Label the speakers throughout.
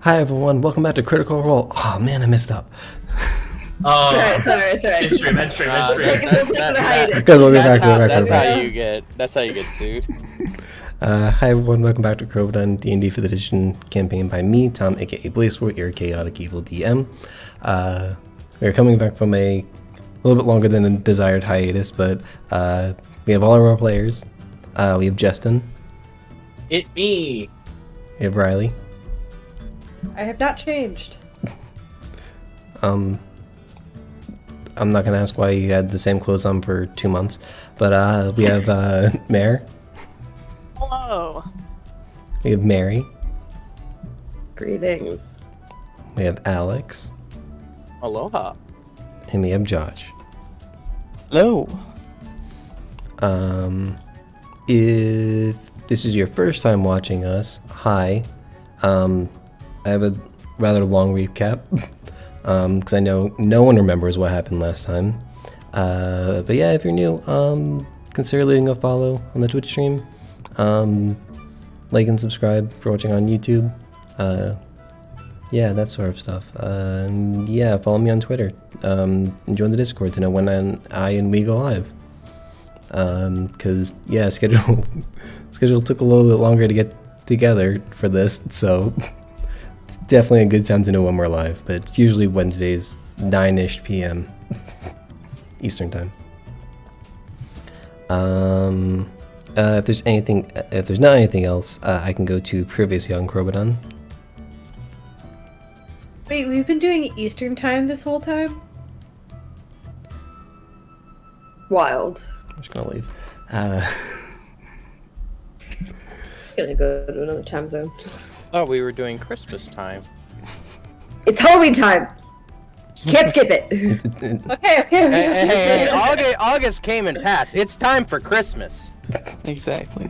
Speaker 1: Hi everyone, welcome back to Critical Role. Oh man, I messed up.
Speaker 2: Oh,
Speaker 3: It's alright.
Speaker 2: Entry.
Speaker 1: Okay, we'll get back to it.
Speaker 4: That's how you get sued.
Speaker 1: Hi everyone, welcome back to Crobaton D&D 5th Edition campaign by me, Tom, aka BlazeFort, your chaotic evil DM. We're coming back from a little bit longer than a desired hiatus, but we have all of our players. We have Justin.
Speaker 2: It me.
Speaker 1: We have Riley.
Speaker 3: I have not changed.
Speaker 1: I'm not gonna ask why you had the same clothes on for 2 months, but we have Mare.
Speaker 5: Hello.
Speaker 1: We have Mary.
Speaker 3: Greetings.
Speaker 1: We have Alex.
Speaker 4: Aloha.
Speaker 1: And we have Josh.
Speaker 6: Hello.
Speaker 1: If this is your first time watching us, hi. I have a rather long recap, because I know no one remembers what happened last time. But yeah, if you're new, consider leaving a follow on the Twitch stream. Like and subscribe for watching on YouTube. Yeah, that sort of stuff. Yeah, follow me on Twitter. And join the Discord to know when I and we go live. Because yeah, schedule took a little bit longer to get together for this, so it's definitely a good time to know when we're live. But it's usually Wednesdays, 9ish p.m. Eastern time. If there's not anything else, I can go to previously on Crobaton.
Speaker 3: Wait, we've been doing Eastern time this whole time? Wild.
Speaker 1: I'm just gonna leave.
Speaker 3: Gonna go to another time zone.
Speaker 4: Oh, we were doing Christmas time.
Speaker 3: It's Halloween time! Can't skip it! Okay.
Speaker 4: Hey, August came and passed. It's time for Christmas.
Speaker 6: Exactly.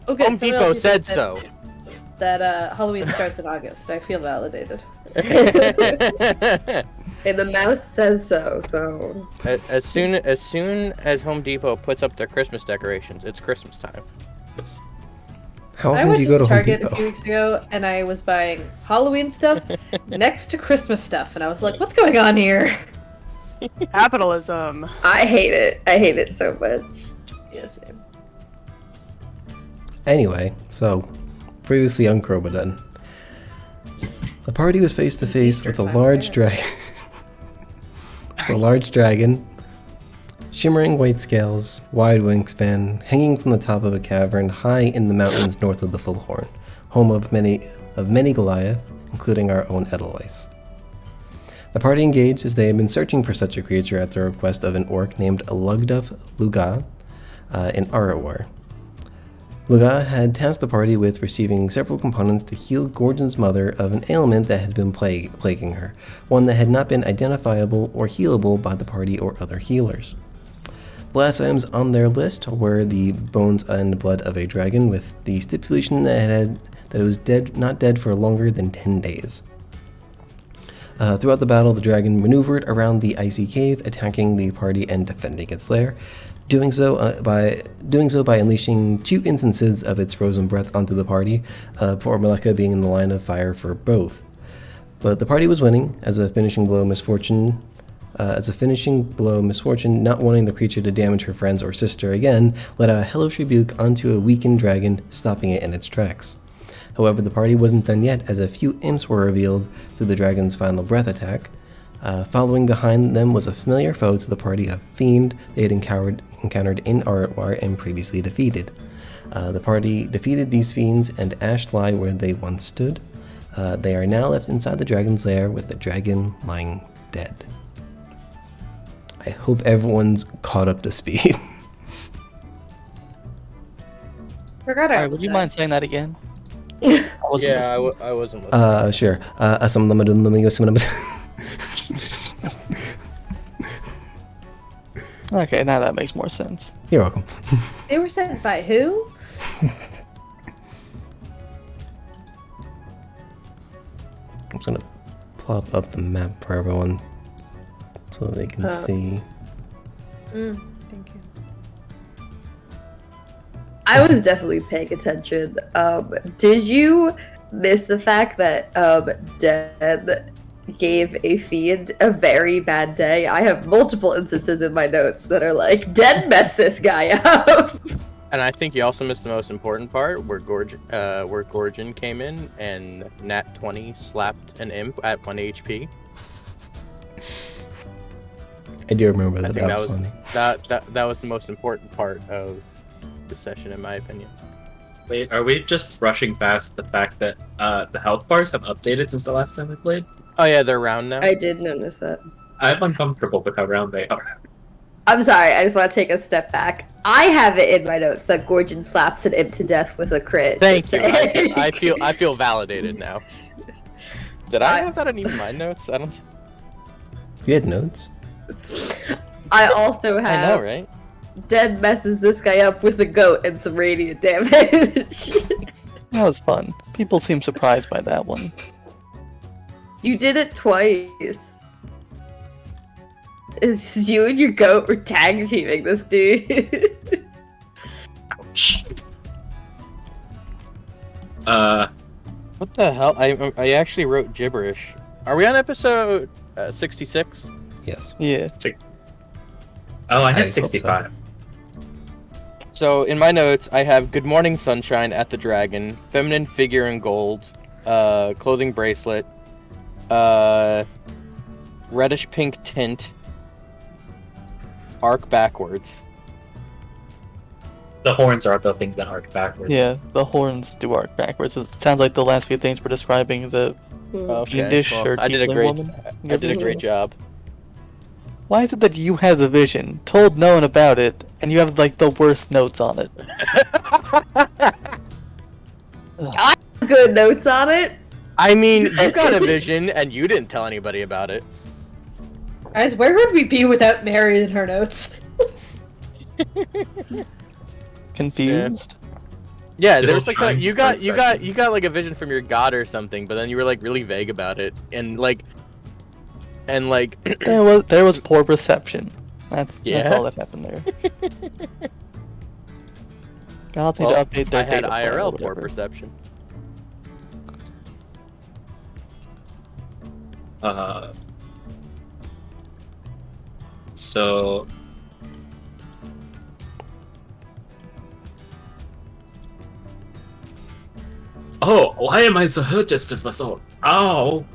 Speaker 3: Okay,
Speaker 4: Home Depot said so.
Speaker 3: That Halloween starts in August. I feel validated. And the mouse says so.
Speaker 4: As soon as Home Depot puts up their Christmas decorations, it's Christmas time.
Speaker 1: How
Speaker 3: I
Speaker 1: often
Speaker 3: went
Speaker 1: do you go to Home
Speaker 3: Target
Speaker 1: Depot?
Speaker 3: a few weeks ago, and I was buying Halloween stuff next to Christmas stuff, and I was like, what's going on here?
Speaker 5: Capitalism.
Speaker 3: I hate it. I hate it so much. Yes, same.
Speaker 1: Anyway, so previously on Crobaton, the party was face to face with a large dragon. A large dragon, shimmering white scales, wide wingspan, hanging from the top of a cavern high in the mountains north of the Fullhorn, home of many Goliath, including our own Edelweiss. The party engaged as they had been searching for such a creature at the request of an orc named Lugduf Luga in Arawar. Luga had tasked the party with receiving several components to heal Gordon's mother of an ailment that had been plaguing her, one that had not been identifiable or healable by the party or other healers. The last items on their list were the bones and blood of a dragon, with the stipulation that it was not dead for longer than 10 days. Throughout the battle, the dragon maneuvered around the icy cave, attacking the party and defending its lair, doing so by unleashing 2 instances of its frozen breath onto the party, poor Maleka being in the line of fire for both. But the party was winning as a finishing blow, misfortune, not wanting the creature to damage her friends or sister again, let a hellish rebuke onto a weakened dragon, stopping it in its tracks. However, the party wasn't done yet, as a few imps were revealed through the dragon's final breath attack. Following behind them was a familiar foe to the party, a fiend they had encountered in Aratwar and previously defeated. The party defeated these fiends and ashed lie where they once stood. They are now left inside the dragon's lair with the dragon lying dead. I hope everyone's caught up to speed.
Speaker 3: Forgot I
Speaker 6: Alright,
Speaker 3: was
Speaker 6: would you
Speaker 3: there.
Speaker 6: mind saying that again? I wasn't listening.
Speaker 4: I wasn't listening.
Speaker 1: Sure.
Speaker 6: Okay, now that makes more sense.
Speaker 1: You're welcome.
Speaker 3: They were sent by who?
Speaker 1: I'm just gonna plop up the map for everyone so they can see.
Speaker 3: Thank you. I was definitely paying attention. Did you
Speaker 7: miss the fact that Den gave a fiend a very bad day. I have multiple instances in my notes that are like, Den messed this guy up.
Speaker 4: And I think you also missed the most important part, where Gorgon came in and Nat 20 slapped an imp at 1 HP.
Speaker 1: I do remember
Speaker 4: I
Speaker 1: that.
Speaker 4: think
Speaker 1: That was funny.
Speaker 4: that was the most important part of the session, in my opinion.
Speaker 2: Wait, are we just rushing past the fact that the health bars have updated since the last time we played?
Speaker 4: Oh yeah, they're round now.
Speaker 7: I did notice that.
Speaker 2: I'm uncomfortable with how round they are.
Speaker 7: I'm sorry, I just want to take a step back. I have it in my notes that Gorgon slaps an imp to death with a crit.
Speaker 4: Thank you.
Speaker 7: Just saying.
Speaker 4: I feel validated now. Did I have that in even my notes? I don't.
Speaker 1: You had notes?
Speaker 7: I also have
Speaker 4: I know, right?
Speaker 7: Den messes this guy up with a goat and some radiant damage.
Speaker 6: That was fun. People seem surprised by that one.
Speaker 7: You did it twice. It's just you and your goat were tag teaming this dude.
Speaker 2: Ouch.
Speaker 4: What the hell? I actually wrote gibberish. Are we on episode 66?
Speaker 1: Yes.
Speaker 6: Yeah.
Speaker 2: Oh, I
Speaker 1: I
Speaker 2: have
Speaker 1: hope so.
Speaker 2: 65.
Speaker 4: So in my notes, I have "Good morning, sunshine" at the dragon, feminine figure in gold, clothing bracelet, reddish pink tint, arc backwards.
Speaker 2: The horns are the things that arc backwards.
Speaker 6: Yeah, the horns do arc backwards. It sounds like the last few things we're describing the fiendish
Speaker 4: well,
Speaker 6: or
Speaker 4: I did a
Speaker 6: tiefling
Speaker 4: great,
Speaker 6: woman.
Speaker 4: I did a great job.
Speaker 6: Why is it that you had the vision, told no one about it, and you have like the worst notes on it?
Speaker 7: Good notes on it.
Speaker 4: I mean, you got a vision and you didn't tell anybody about it.
Speaker 3: Guys, where would we be without Mary in her notes?
Speaker 6: Confused?
Speaker 4: Yeah,
Speaker 2: Still
Speaker 4: there's like
Speaker 2: trying to
Speaker 4: you
Speaker 2: start
Speaker 4: got like a vision from your god or something, but then you were like really vague about it, and like
Speaker 6: There was poor reception. That's
Speaker 4: Yeah.
Speaker 6: all that happened there. Gods need
Speaker 4: well,
Speaker 6: to update their
Speaker 4: I had
Speaker 6: data plan or
Speaker 4: IRL poor
Speaker 6: whatever.
Speaker 4: perception.
Speaker 2: So oh, why am I the hurtest of us all? Ow.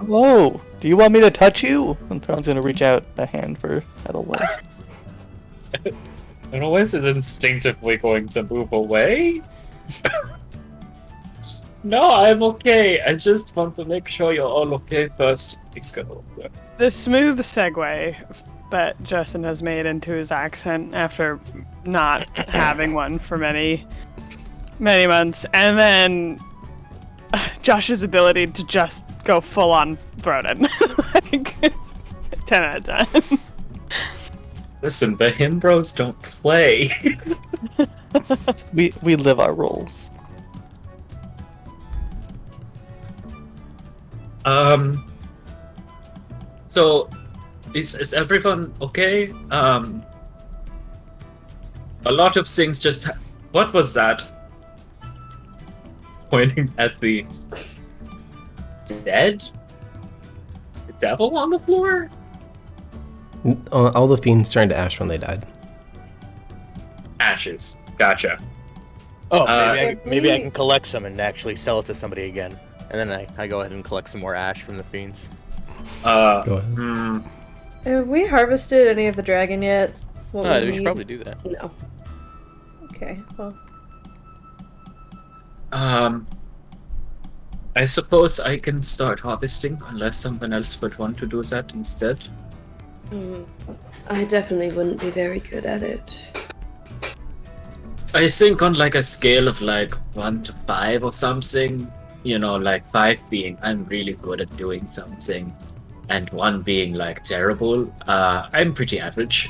Speaker 6: Whoa! Do you want me to touch you? And Thron's gonna reach out a hand for Edelweiss.
Speaker 2: And always is instinctively going to move away. No, I'm okay. I just want to make sure you're all okay first. Please go over.
Speaker 5: The smooth segue that Justin has made into his accent after not having one for many months, and then Josh's ability to just go full on Throden. Like 10 out of 10.
Speaker 2: Listen, the Himbros don't play.
Speaker 6: We live our roles.
Speaker 2: So, is everyone okay? A lot of things just. What was that? Pointing at the dead? The devil on the floor?
Speaker 1: All the fiends turned to ash when they died.
Speaker 2: Ashes. Gotcha.
Speaker 4: Oh,
Speaker 2: Uh,
Speaker 4: maybe I can collect some and actually sell it to somebody again, and then I go ahead and collect some more ash from the fiends.
Speaker 1: Go ahead.
Speaker 3: Have we harvested any of the dragon yet? What
Speaker 4: Oh,
Speaker 3: we
Speaker 4: we should
Speaker 3: need?
Speaker 4: probably do that.
Speaker 3: No. Okay, well.
Speaker 2: I suppose I can start harvesting unless someone else would want to do that instead.
Speaker 7: I definitely wouldn't be very good at it.
Speaker 2: I think on like a scale of like 1 to 5 or something, you know, like 5 being I'm really good at doing something, and 1 being like terrible, I'm pretty average.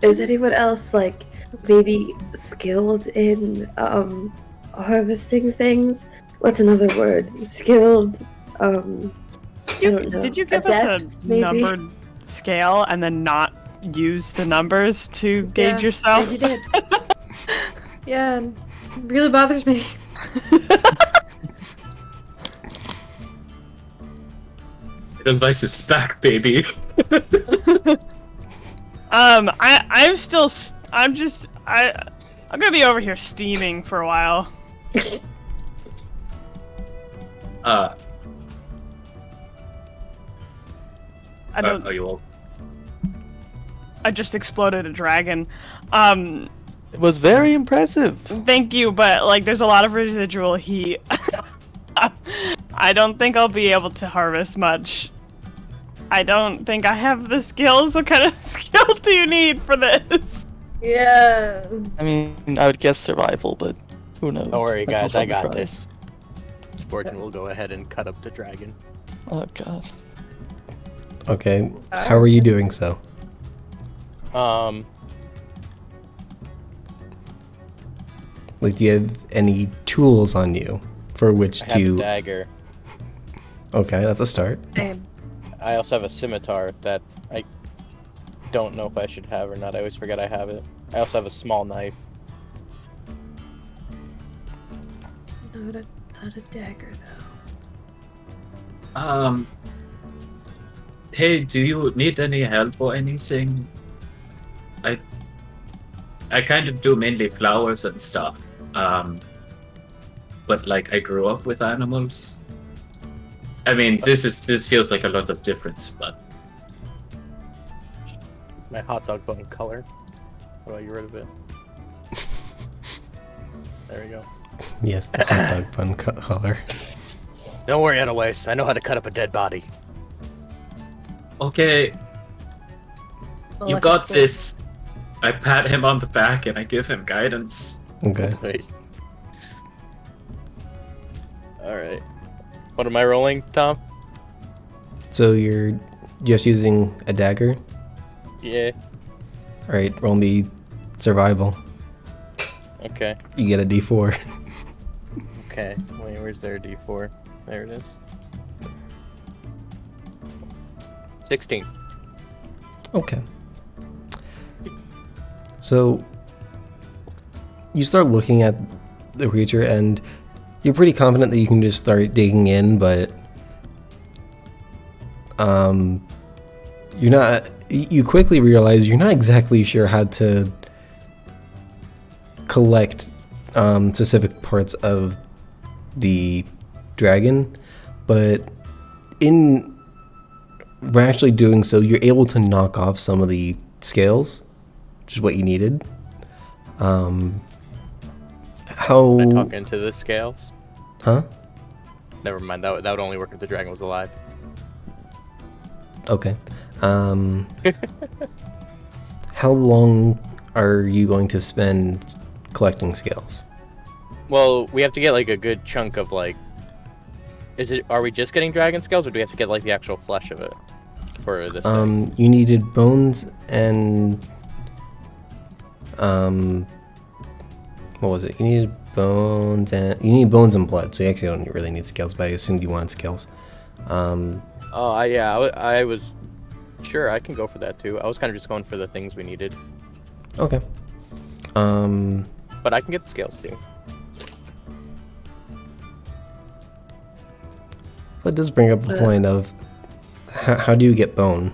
Speaker 7: Is anyone else like maybe skilled in harvesting things? What's another word? Skilled. I don't know.
Speaker 5: Did you give us a
Speaker 7: Adept, maybe?
Speaker 5: numbered scale and then not use the numbers to gauge
Speaker 3: Yeah,
Speaker 5: yourself.
Speaker 3: yeah, you did. Yeah, and it really bothers me.
Speaker 2: Advice is back, baby.
Speaker 5: I'm gonna be over here steaming for a while.
Speaker 2: Uh,
Speaker 5: I don't.
Speaker 2: are you all?
Speaker 5: I just exploded a dragon.
Speaker 6: It was very impressive.
Speaker 5: Thank you, but like, there's a lot of residual heat. I don't think I'll be able to harvest much. I don't think I have the skills. What kind of skill do you need for this?
Speaker 3: Yeah.
Speaker 6: I mean, I would guess survival, but who knows?
Speaker 4: Don't worry,
Speaker 6: That's
Speaker 4: guys. I
Speaker 6: also
Speaker 4: got
Speaker 6: the prize.
Speaker 4: this. Fortune will go ahead and cut up the dragon.
Speaker 6: Oh god.
Speaker 1: Okay. How are you doing so? Like, do you have any tools on you for which
Speaker 4: I have a
Speaker 1: to?
Speaker 4: dagger.
Speaker 1: Okay, that's a start.
Speaker 3: Same.
Speaker 4: I also have a scimitar that I don't know if I should have or not. I always forget I have it. I also have a small knife.
Speaker 3: Not a dagger though.
Speaker 2: Hey, do you need any help or anything? I kind of do mainly flowers and stuff. But like I grew up with animals. I mean, this feels like a lot of difference, but
Speaker 4: My hot dog bun color. How do I get rid of it? There we go.
Speaker 1: Yes, the hot dog bun color.
Speaker 4: Don't worry, Edelweiss. I know how to cut up a dead body.
Speaker 2: okay,
Speaker 3: Well,
Speaker 2: you
Speaker 3: let's
Speaker 2: got
Speaker 3: just
Speaker 2: this. I pat him on the back and I give him guidance.
Speaker 1: Okay.
Speaker 4: Wait. Alright. What am I rolling, Tom?
Speaker 1: So you're just using a dagger?
Speaker 4: Yeah.
Speaker 1: Alright, roll me survival.
Speaker 4: Okay.
Speaker 1: You get a d4.
Speaker 4: Okay. Wait, where's their D4? There it is. 16.
Speaker 1: Okay. So you start looking at the creature and you're pretty confident that you can just start digging in, but you're not. You quickly realize you're not exactly sure how to collect specific parts of the dragon, but in actually doing so, you're able to knock off some of the scales, which is what you needed.
Speaker 4: Can I
Speaker 1: How?
Speaker 4: talk into the scales?
Speaker 1: Huh?
Speaker 4: Never mind. That would only work if the dragon was alive.
Speaker 1: Okay. How long are you going to spend collecting scales?
Speaker 4: Well, we have to get like a good chunk of like. Are we just getting dragon scales, or do we have to get like the actual flesh of it for this thing?
Speaker 1: You needed bones and what was it? You needed bones and blood. So you actually don't really need scales, but I assumed you wanted scales.
Speaker 4: Yeah, I was sure I can go for that too. I was kind of just going for the things we needed,
Speaker 1: Okay.
Speaker 4: but I can get the scales too.
Speaker 1: So it does bring up the point of how do you get bone?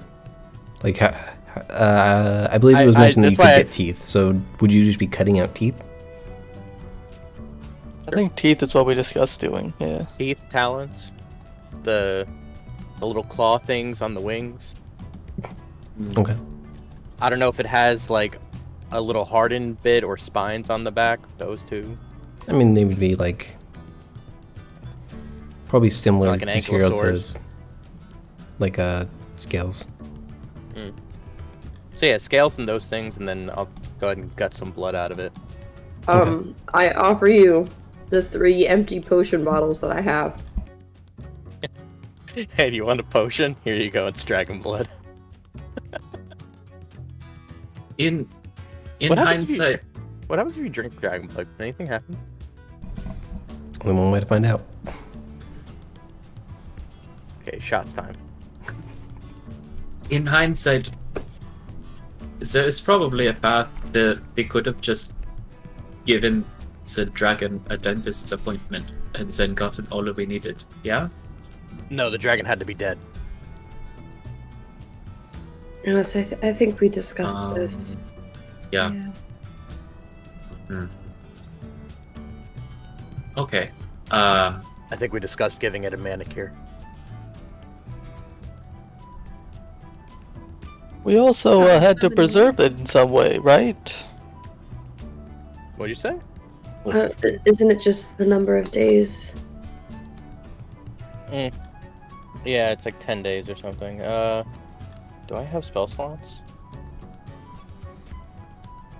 Speaker 1: Like, I believe it was mentioned that you could get teeth. So would you just be cutting out teeth?
Speaker 6: I think teeth is what we discussed doing. Yeah.
Speaker 4: Teeth, talons, the little claw things on the wings.
Speaker 1: Okay.
Speaker 4: I don't know if it has like a little hardened bit or spines on the back. Those two.
Speaker 1: I mean, they would be like probably similar
Speaker 4: Like an
Speaker 1: material to
Speaker 4: ankylosaurus.
Speaker 1: like scales.
Speaker 4: So yeah, scales and those things, and then I'll go ahead and gut some blood out of it.
Speaker 7: I offer you the 3 empty potion bottles that I have.
Speaker 4: Hey, do you want a potion? Here you go. It's dragon blood.
Speaker 2: In
Speaker 4: What happens if you-
Speaker 2: hindsight,
Speaker 4: What happens if you drink dragon blood? Can anything happen?
Speaker 1: Only one way to find out.
Speaker 4: Okay, shots time.
Speaker 2: in hindsight, there's probably a path that we could have just given the dragon a dentist's appointment and then gotten all that we needed. Yeah?
Speaker 4: No, the dragon had to be dead.
Speaker 8: Yes, I think we discussed this.
Speaker 2: Yeah. Okay.
Speaker 4: I think we discussed giving it a manicure.
Speaker 6: We also had to preserve it in some way, right?
Speaker 4: What'd you say?
Speaker 8: Isn't it just the number of days?
Speaker 4: Yeah, it's like 10 days or something. Do I have spell slots?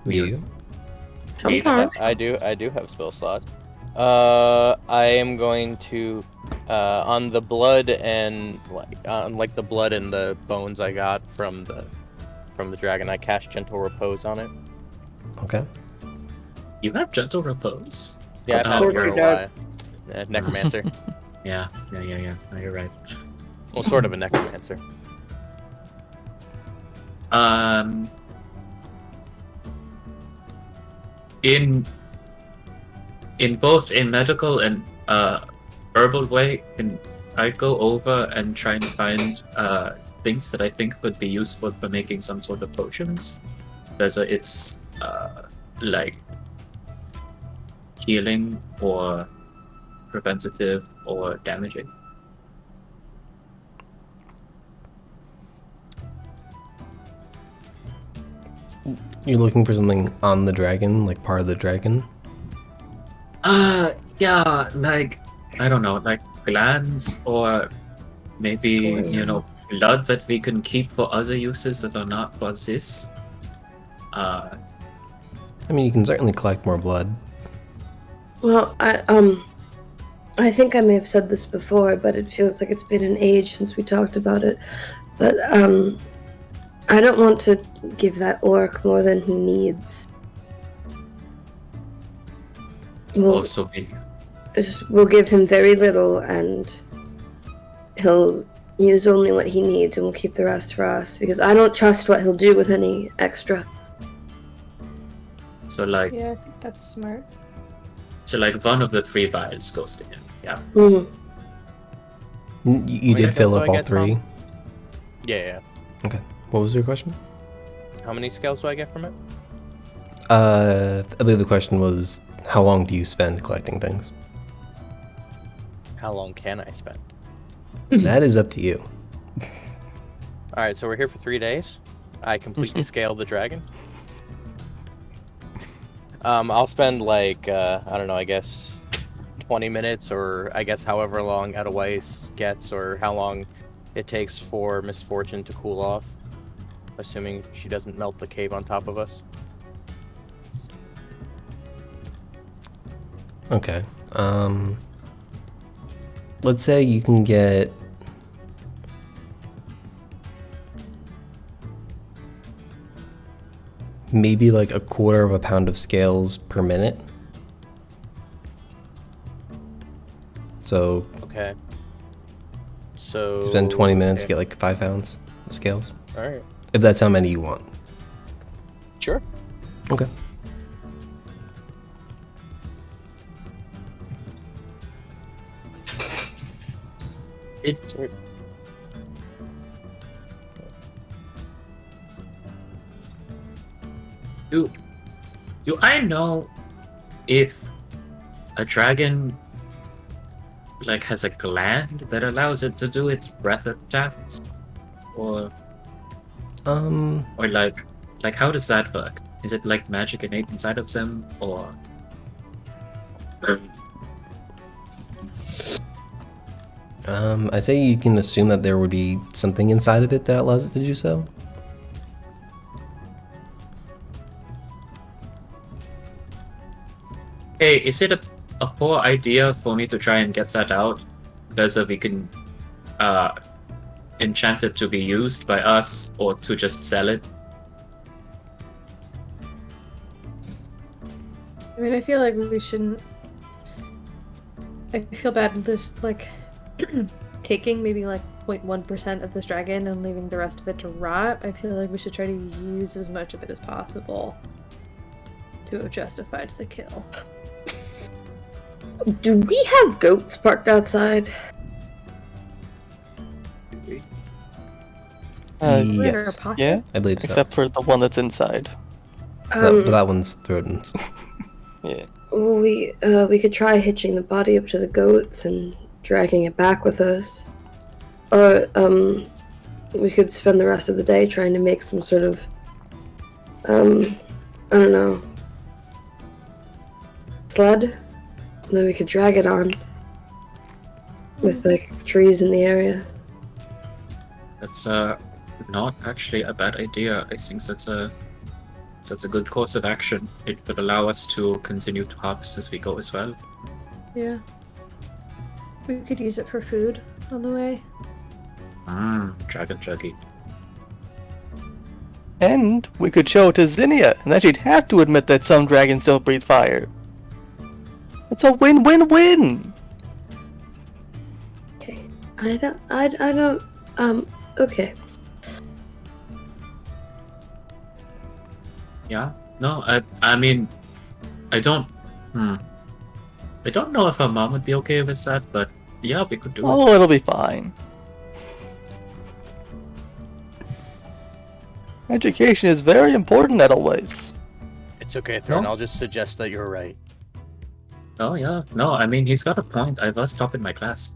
Speaker 1: You?
Speaker 8: Sometimes.
Speaker 4: I do have spell slots. I am going to on the blood and like the blood and the bones I got from the dragon, I cast Gentle Repose on it.
Speaker 1: Okay.
Speaker 2: You have gentle repose.
Speaker 4: Yeah, I've had it for a while. Necromancer.
Speaker 2: Yeah. No, you're right.
Speaker 4: Well, sort of a necromancer.
Speaker 2: In both a medical and herbal way, can I go over and try and find things that I think would be useful for making some sort of potions? Whether it's like healing or preventative or damaging.
Speaker 1: You're looking for something on the dragon, like part of the dragon?
Speaker 2: Yeah, like, I don't know, like glands or maybe, you know, blood that we can keep for other uses that are not for this.
Speaker 1: I mean, you can certainly collect more blood.
Speaker 8: Well, I think I may have said this before, but it feels like it's been an age since we talked about it. But I don't want to give that orc more than he needs. We'll give him very little, and he'll use only what he needs, and we'll keep the rest for us, because I don't trust what he'll do with any extra.
Speaker 2: So like,
Speaker 3: Yeah, I think that's smart.
Speaker 2: so like one of the 3 vials goes to him. Yeah.
Speaker 8: Mm-hmm.
Speaker 1: You
Speaker 4: How many
Speaker 1: did fill
Speaker 4: scales
Speaker 1: up
Speaker 4: do I
Speaker 1: all
Speaker 4: get,
Speaker 1: 3?
Speaker 4: Tom? Yeah.
Speaker 1: Okay. What was your question?
Speaker 4: How many scales do I get from it?
Speaker 1: I believe the question was, how long do you spend collecting things?
Speaker 4: How long can I spend?
Speaker 1: That is up to you.
Speaker 4: Alright, so we're here for 3 days. I completely scaled the dragon. I'll spend like, I don't know, I guess 20 minutes, or I guess however long Edelweiss gets, or how long it takes for Misfortune to cool off. Assuming she doesn't melt the cave on top of us.
Speaker 1: Okay. Let's say you can get maybe like a quarter of a pound of scales per minute. So
Speaker 4: Okay. So
Speaker 1: spend 20 minutes,
Speaker 4: okay.
Speaker 1: get like 5 pounds of scales.
Speaker 4: Alright.
Speaker 1: If that's how many you want.
Speaker 4: Sure.
Speaker 1: Okay.
Speaker 4: Sweet.
Speaker 2: Do I know if a dragon like has a gland that allows it to do its breath attacks, or like how does that work? Is it like magic innate inside of them, or?
Speaker 1: I say you can assume that there would be something inside of it that allows it to do so.
Speaker 2: Hey, is it a poor idea for me to try and get that out? Whether we can enchant it to be used by us or to just sell it?
Speaker 3: I mean, I feel like we shouldn't. I feel bad just like taking maybe like 0.1% of this dragon and leaving the rest of it to rot. I feel like we should try to use as much of it as possible to have justified the kill.
Speaker 8: Do we have goats parked outside?
Speaker 3: In our
Speaker 1: Yes,
Speaker 3: pocket?
Speaker 6: Yeah,
Speaker 1: I believe so.
Speaker 6: except for the one that's inside.
Speaker 1: But that one's rodents.
Speaker 6: Yeah.
Speaker 8: We could try hitching the body up to the goats and dragging it back with us. Or, we could spend the rest of the day trying to make some sort of, I don't know, sled? And then we could drag it on with, like, trees in the area.
Speaker 2: That's not actually a bad idea. I think that's a good course of action. It would allow us to continue to harvest as we go as well.
Speaker 3: Yeah. We could use it for food on the way.
Speaker 2: Dragon Juggy.
Speaker 6: And we could show it to Zinnia, and then she'd have to admit that some dragons don't breathe fire. It's a win-win-win!
Speaker 8: Okay. I don't, okay.
Speaker 2: Yeah? No, I mean, I don't know if our mom would be okay with that, but yeah, we could do it.
Speaker 6: Oh, it'll be fine. Education is very important, Edelweiss.
Speaker 4: It's okay, Thorn.
Speaker 2: No.
Speaker 4: I'll just suggest that you're right.
Speaker 2: Oh yeah, no, I mean, he's got a point. I was top in my class.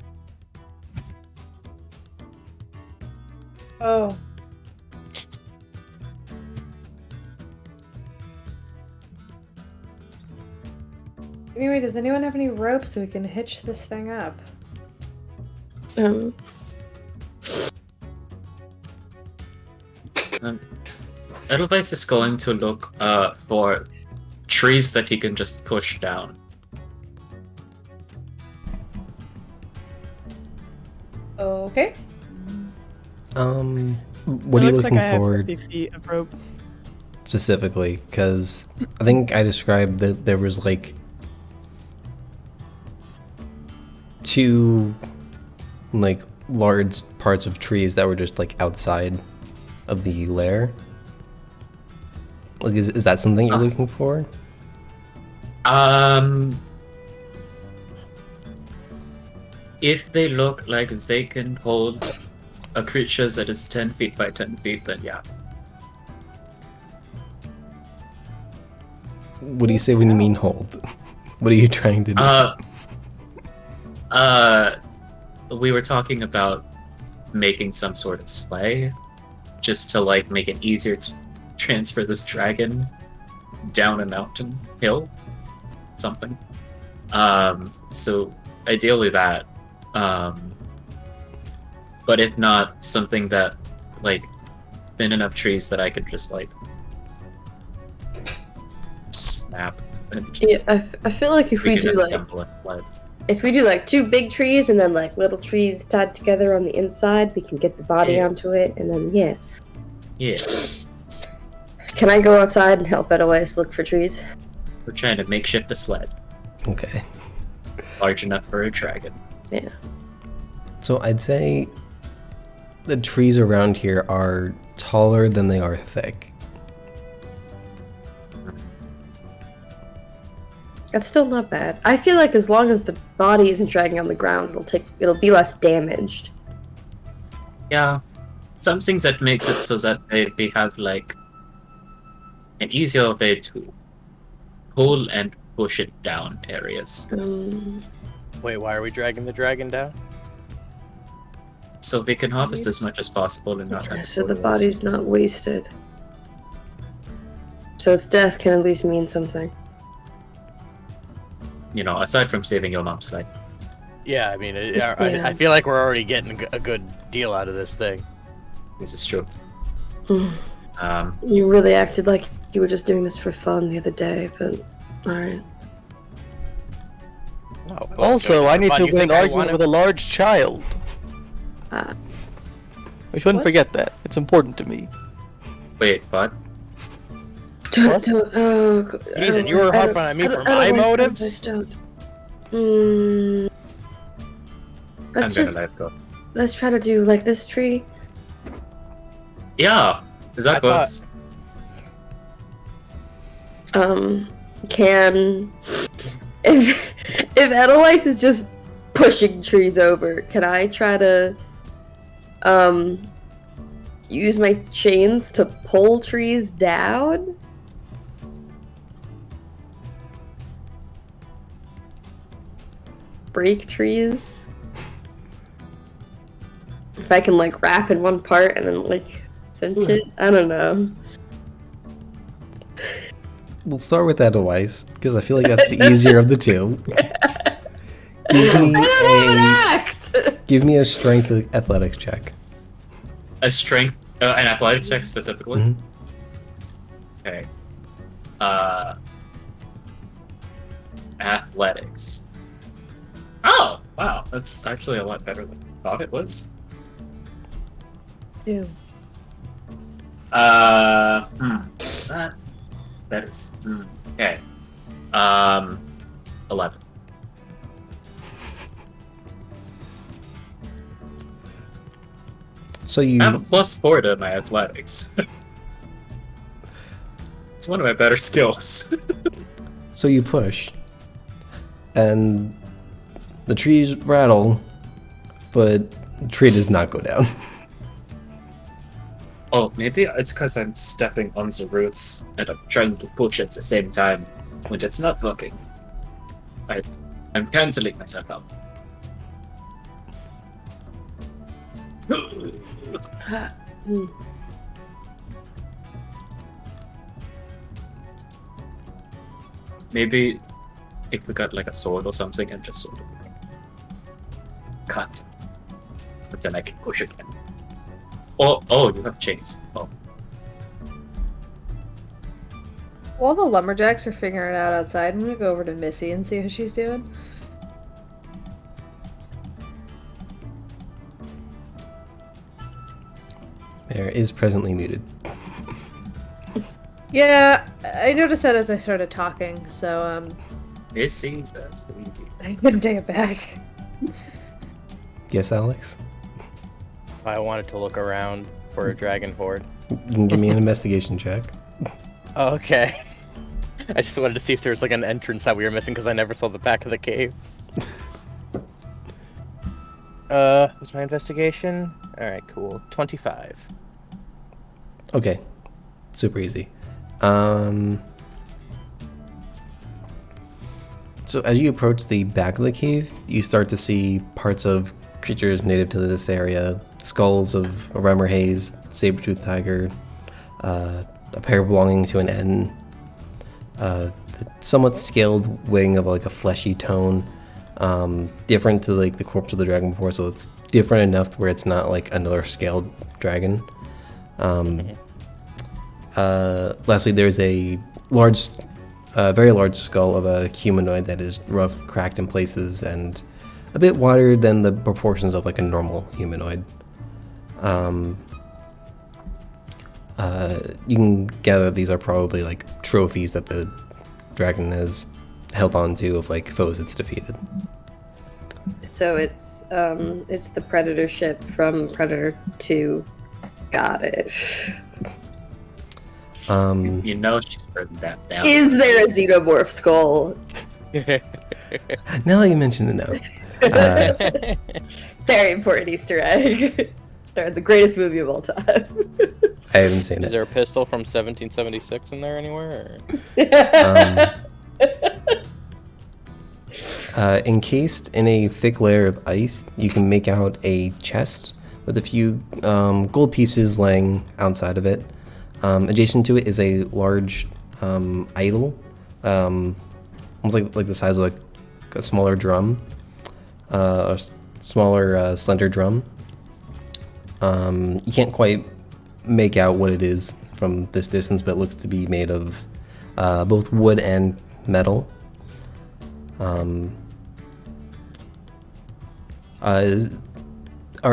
Speaker 3: Oh. Anyway, does anyone have any rope so we can hitch this thing up?
Speaker 2: Edelweiss is going to look for trees that he can just push down.
Speaker 3: Okay.
Speaker 1: What
Speaker 5: It
Speaker 1: are you
Speaker 5: looks
Speaker 1: looking
Speaker 5: like I have
Speaker 1: for
Speaker 5: 50 feet of rope.
Speaker 1: specifically? Because I think I described that there was like two like large parts of trees that were just like outside of the lair. Like, is that something you're looking for?
Speaker 2: If they look like they can hold a creature that is 10 feet by 10 feet, then yeah.
Speaker 1: What do you say when you mean hold? What are you trying to do?
Speaker 2: We were talking about making some sort of sleigh, just to like make it easier to transfer this dragon down a mountain hill, something. So ideally that. But if not, something that like thin enough trees that I could just like snap. And
Speaker 8: Yeah, I feel like if we
Speaker 2: could
Speaker 8: do
Speaker 2: just
Speaker 8: like
Speaker 2: assemble a sled.
Speaker 8: if we do like two big trees and then like little trees tied together on the inside, we can get the body
Speaker 2: Yeah.
Speaker 8: onto it, and then yeah.
Speaker 2: Yeah,
Speaker 8: Can I go outside and help Edelweiss look for trees?
Speaker 2: we're trying to makeshift a sled
Speaker 1: Okay.
Speaker 2: large enough for a dragon.
Speaker 8: Yeah.
Speaker 1: So I'd say the trees around here are taller than they are thick.
Speaker 8: That's still not bad. I feel like as long as the body isn't dragging on the ground, it'll be less damaged.
Speaker 2: Yeah, some things that makes it so that they have like an easier way to pull and push it down areas.
Speaker 4: Wait, why are we dragging the dragon down?
Speaker 2: So we can harvest as much as possible and not have
Speaker 8: So the
Speaker 2: to
Speaker 8: body's not wasted. So its death can at least mean something.
Speaker 2: you know, aside from saving your mom's life.
Speaker 4: Yeah, I mean,
Speaker 8: Yeah.
Speaker 4: I feel like we're already getting a good deal out of this thing.
Speaker 2: This is true.
Speaker 8: Mm. You really acted like you were just doing this for fun the other day, but alright.
Speaker 4: Oh, well,
Speaker 6: Also, I need to
Speaker 4: you
Speaker 6: win
Speaker 4: think
Speaker 6: an
Speaker 4: I
Speaker 6: argument
Speaker 4: wanna-
Speaker 6: with a large child. We shouldn't
Speaker 8: What?
Speaker 6: forget that. It's important to me.
Speaker 2: Wait, what?
Speaker 6: What?
Speaker 4: Ethan, you were harping on me for my motives?
Speaker 8: Don't.
Speaker 2: I'm
Speaker 8: Let's
Speaker 2: gonna
Speaker 8: just.
Speaker 2: let go.
Speaker 8: let's try to do like this tree.
Speaker 2: Yeah, is that
Speaker 4: I thought-
Speaker 2: good?
Speaker 7: Can if Edelweiss is just pushing trees over, can I try to use my chains to pull trees down? Break trees? If I can like wrap in one part and then like cinch it? I don't know.
Speaker 1: We'll start with Edelweiss, because I feel like that's the easier of the two. Give me
Speaker 7: Axe!
Speaker 1: give me a strength athletics check.
Speaker 2: A strength, an athletics check specifically?
Speaker 1: Mhm.
Speaker 2: Okay. Athletics. Oh, wow, that's actually a lot better than I thought it was.
Speaker 3: Ew.
Speaker 2: That is, okay. 11.
Speaker 1: So you
Speaker 2: I have a +4 to my athletics. It's one of my better skills.
Speaker 1: So you push, and the trees rattle, but the tree does not go down.
Speaker 2: Oh, maybe it's because I'm stepping on the roots and I'm trying to push at the same time when it's not working. I'm canceling myself out.
Speaker 8: Hmm.
Speaker 2: Maybe if we got like a sword or something and just sort of cut. But then I can push again. Oh, you have chains. Oh.
Speaker 3: While the lumberjacks are figuring it out outside, I'm gonna go over to Missy and see how she's doing.
Speaker 1: Mayor is presently muted.
Speaker 3: Yeah, I noticed that as I started talking, so
Speaker 2: It seems that's the easy.
Speaker 3: I couldn't take it back.
Speaker 1: Yes, Alex?
Speaker 4: I wanted to look around for a dragon horde.
Speaker 1: You can give me an investigation check.
Speaker 4: Okay. I just wanted to see if there was like an entrance that we were missing because I never saw the back of the cave. What's my investigation? Alright, cool. 25.
Speaker 1: Okay. Super easy. So as you approach the back of the cave, you start to see parts of creatures native to this area. Skulls of a Remmerhaze, saber-toothed tiger, a pair belonging to an N, the somewhat scaled wing of like a fleshy tone, different to like the corpse of the dragon before, so it's different enough where it's not like another scaled dragon. Lastly, there's a very large skull of a humanoid that is rough, cracked in places, and a bit wider than the proportions of like a normal humanoid. You can gather these are probably like trophies that the dragon has held on to of like foes it's defeated.
Speaker 7: So it's the Predator ship from Predator 2. Got it.
Speaker 2: You know she's written that down.
Speaker 7: Is there a xenomorph skull?
Speaker 1: Now that you mention it now.
Speaker 7: Very important Easter egg. They're the greatest movie of all time.
Speaker 1: I haven't seen
Speaker 4: Is
Speaker 1: it.
Speaker 4: there a pistol from 1776 in there anywhere?
Speaker 1: Encased in a thick layer of ice, you can make out a chest with a few gold pieces laying outside of it. Adjacent to it is a large idol, almost like the size of like a smaller drum, slender drum. You can't quite make out what it is from this distance, but it looks to be made of both wood and metal. Are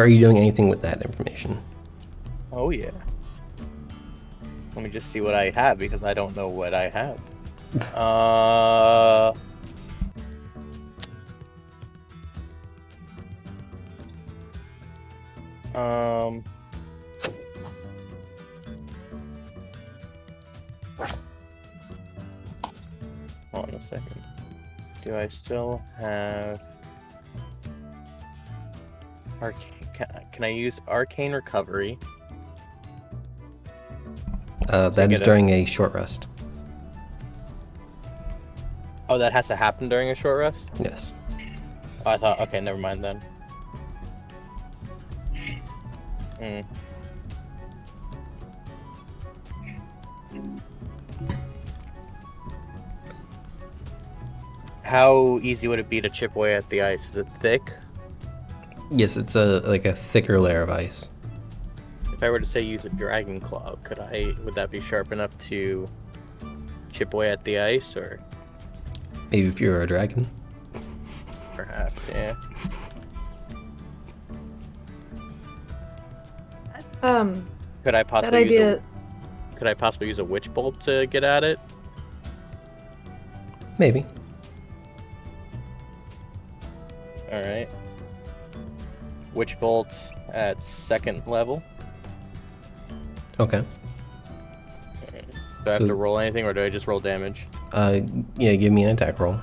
Speaker 1: you doing anything with that information?
Speaker 4: Oh yeah. Let me just see what I have because I don't know what I have. Hold on a second. Do I still have arcane? Can I use arcane recovery?
Speaker 1: That is
Speaker 4: get
Speaker 1: during a short rest.
Speaker 4: Oh, that has to happen during a short rest?
Speaker 1: Yes.
Speaker 4: Oh, I thought. Okay, never mind then. How easy would it be to chip away at the ice? Is it thick?
Speaker 1: Yes, it's like a thicker layer of ice.
Speaker 4: If I were to say use a dragon claw, would that be sharp enough to chip away at the ice, or
Speaker 1: Maybe if you're a dragon.
Speaker 4: perhaps, yeah. Could I
Speaker 3: that
Speaker 4: possibly
Speaker 3: idea.
Speaker 4: use a witch bolt to get at it?
Speaker 1: Maybe.
Speaker 4: All right. Witch bolt at 2nd level.
Speaker 1: Okay.
Speaker 4: Do I have
Speaker 1: So-
Speaker 4: to roll anything, or do I just roll damage?
Speaker 1: Yeah, give me an attack roll.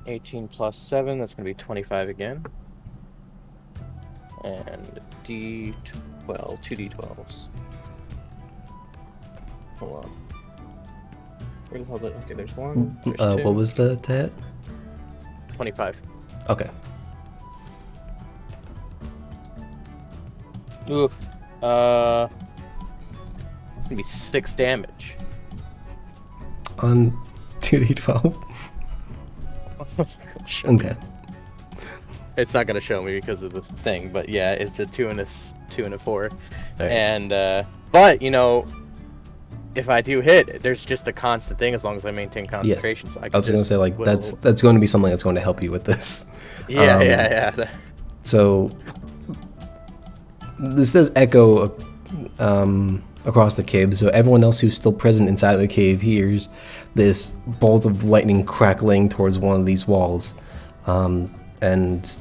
Speaker 4: 18 plus 7, that's going to be 25 again. And D12, 2D12s. Hold on. Where the hell did... Okay, there's one. There's two.
Speaker 1: What was the to hit?
Speaker 4: 25.
Speaker 1: Okay.
Speaker 4: Oof. Gonna be 6 damage.
Speaker 1: On 2d12? Okay.
Speaker 4: It's not gonna show me because of the thing, but yeah, it's a 2 and a 4.
Speaker 1: Alright.
Speaker 4: And but you know, if I do hit, there's just a constant thing as long as I maintain concentration. So
Speaker 1: I was gonna say, like, that's going to be something that's going to help you with this.
Speaker 4: Yeah, yeah.
Speaker 1: So this does echo across the cave, so everyone else who's still present inside the cave hears this bolt of lightning crackling towards one of these walls. And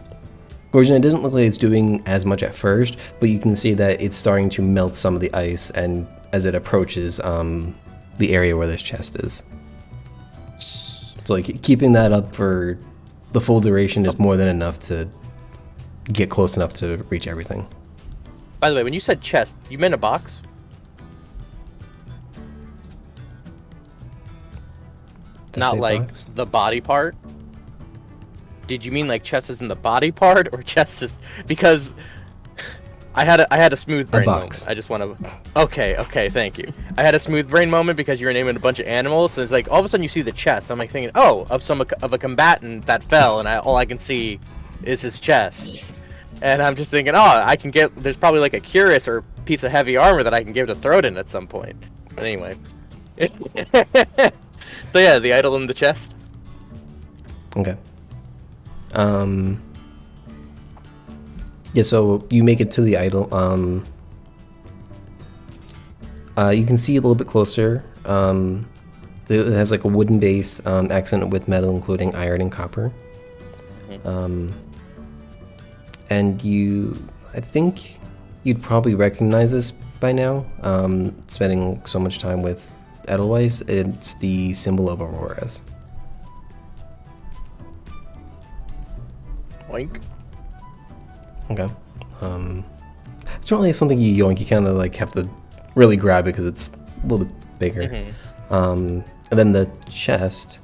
Speaker 1: Gorgon, it doesn't look like it's doing as much at first, but you can see that it's starting to melt some of the ice, and as it approaches the area where this chest is. So like keeping that up for the full duration is more than enough to get close enough to reach everything.
Speaker 4: By the way, when you said chest, you meant a box?
Speaker 1: Did I
Speaker 4: Not
Speaker 1: say
Speaker 4: like
Speaker 1: box?
Speaker 4: the body part? Did you mean like chest is in the body part, or chest is because I had a smooth brain
Speaker 1: box.
Speaker 4: moment. I just want to. Okay, thank you. I had a smooth brain moment because you were naming a bunch of animals, and it's like all of a sudden you see the chest. I'm like thinking, oh, of a combatant that fell, and all I can see is his chest, and I'm just thinking, oh, I can get. There's probably like a cuirass or piece of heavy armor that I can give to Throden at some point. But anyway. So yeah, the idol in the chest.
Speaker 1: Okay. Yeah, so you make it to the idol. You can see a little bit closer. It has like a wooden base, accented with metal, including iron and copper. And I think you'd probably recognize this by now, spending so much time with Edelweiss. It's the symbol of Aurora's.
Speaker 4: Oink.
Speaker 1: Okay. It's not really something you yoink. You kind of like have to really grab it because it's a little bit bigger. And then the chest.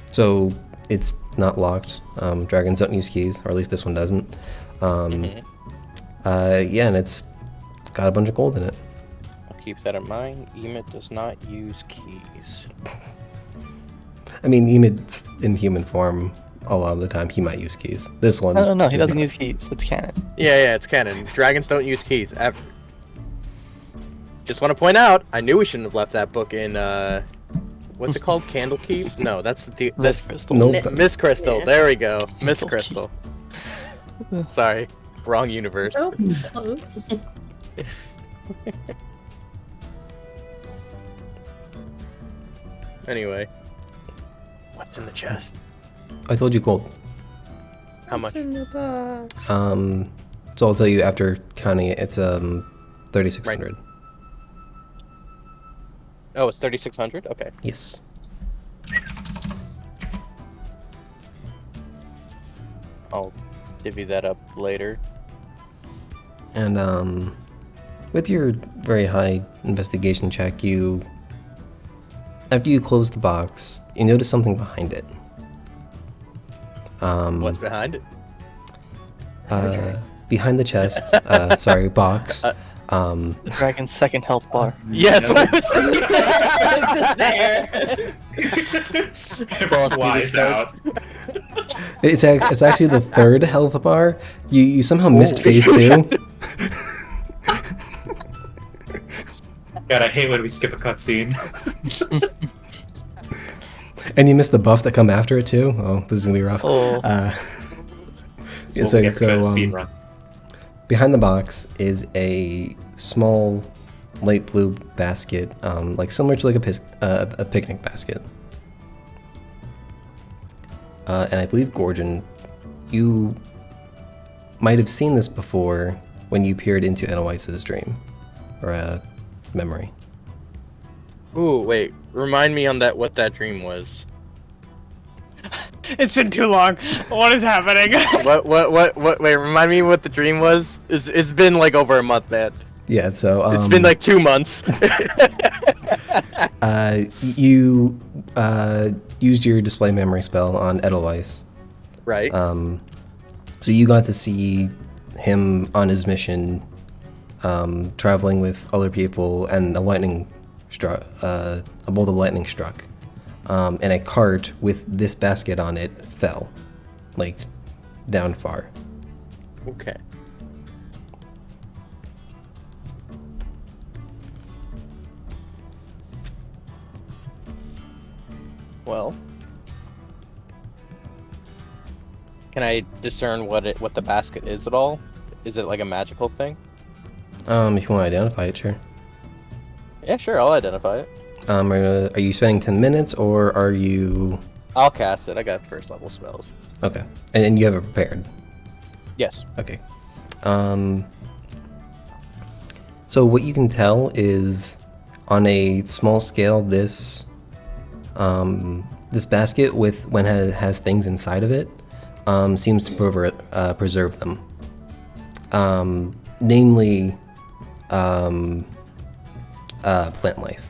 Speaker 1: So it's not locked. Dragons don't use keys, or at least this one doesn't. Yeah, and it's got a bunch of gold in it.
Speaker 4: I'll keep that in mind. Emit does not use keys.
Speaker 1: I mean, Emid's in human form a lot of the time. He might use keys. This one.
Speaker 6: No, he
Speaker 1: does
Speaker 6: doesn't
Speaker 1: not.
Speaker 6: use keys. It's canon.
Speaker 4: Yeah, it's canon. Dragons don't use keys ever. Just want to point out, I knew we shouldn't have left that book in. What's it called? Candlekeep? No, that's
Speaker 6: That's crystal.
Speaker 1: Nope.
Speaker 4: Miss Crystal.
Speaker 7: Yeah.
Speaker 4: There we go. Miss
Speaker 6: Crystal.
Speaker 4: Crystal. Sorry, wrong universe.
Speaker 3: Oh, close.
Speaker 4: Anyway, what's in the chest?
Speaker 1: I told you gold.
Speaker 4: How much?
Speaker 3: What's in the box?
Speaker 1: So I'll tell you after counting it. It's 3,600.
Speaker 4: Oh, it's 3,600. Okay.
Speaker 1: Yes.
Speaker 4: I'll divvy that up later.
Speaker 1: And with your very high investigation check, after you close the box, you notice something behind it.
Speaker 4: What's behind it?
Speaker 1: Behind the chest, box.
Speaker 6: The dragon's second health bar.
Speaker 4: Yeah, that's what I was thinking.
Speaker 2: Wise out.
Speaker 1: It's actually the third health bar. You somehow missed phase 2.
Speaker 2: God, I hate when we skip a cutscene.
Speaker 1: And you missed the buff that come after it too. Oh, this is gonna be rough.
Speaker 6: Oh.
Speaker 2: Speedrun.
Speaker 1: Behind the box is a small light blue basket, like similar to like a picnic basket. And I believe Gorgon, you might have seen this before when you peered into Edelweiss's dream or memory.
Speaker 4: Ooh, wait. Remind me on that what that dream was.
Speaker 5: It's been too long. What is happening?
Speaker 4: What? Wait, remind me what the dream was. It's been like over a month, man.
Speaker 1: Yeah, so
Speaker 4: It's been like 2 months.
Speaker 1: You used your display memory spell on Edelweiss.
Speaker 4: Right.
Speaker 1: So you got to see him on his mission, traveling with other people, and a lightning struck. A bolt of lightning struck, and a cart with this basket on it fell, like down far.
Speaker 4: Okay. Well, can I discern what the basket is at all? Is it like a magical thing?
Speaker 1: If you want to identify it, sure.
Speaker 4: Yeah, sure. I'll identify it.
Speaker 1: Are you spending 10 minutes, or are you...
Speaker 4: I'll cast it. I got first level spells.
Speaker 1: Okay. And you have it prepared?
Speaker 4: Yes.
Speaker 1: Okay. So what you can tell is, on a small scale, this basket when it has things inside of it seems to preserve them. Namely, plant life.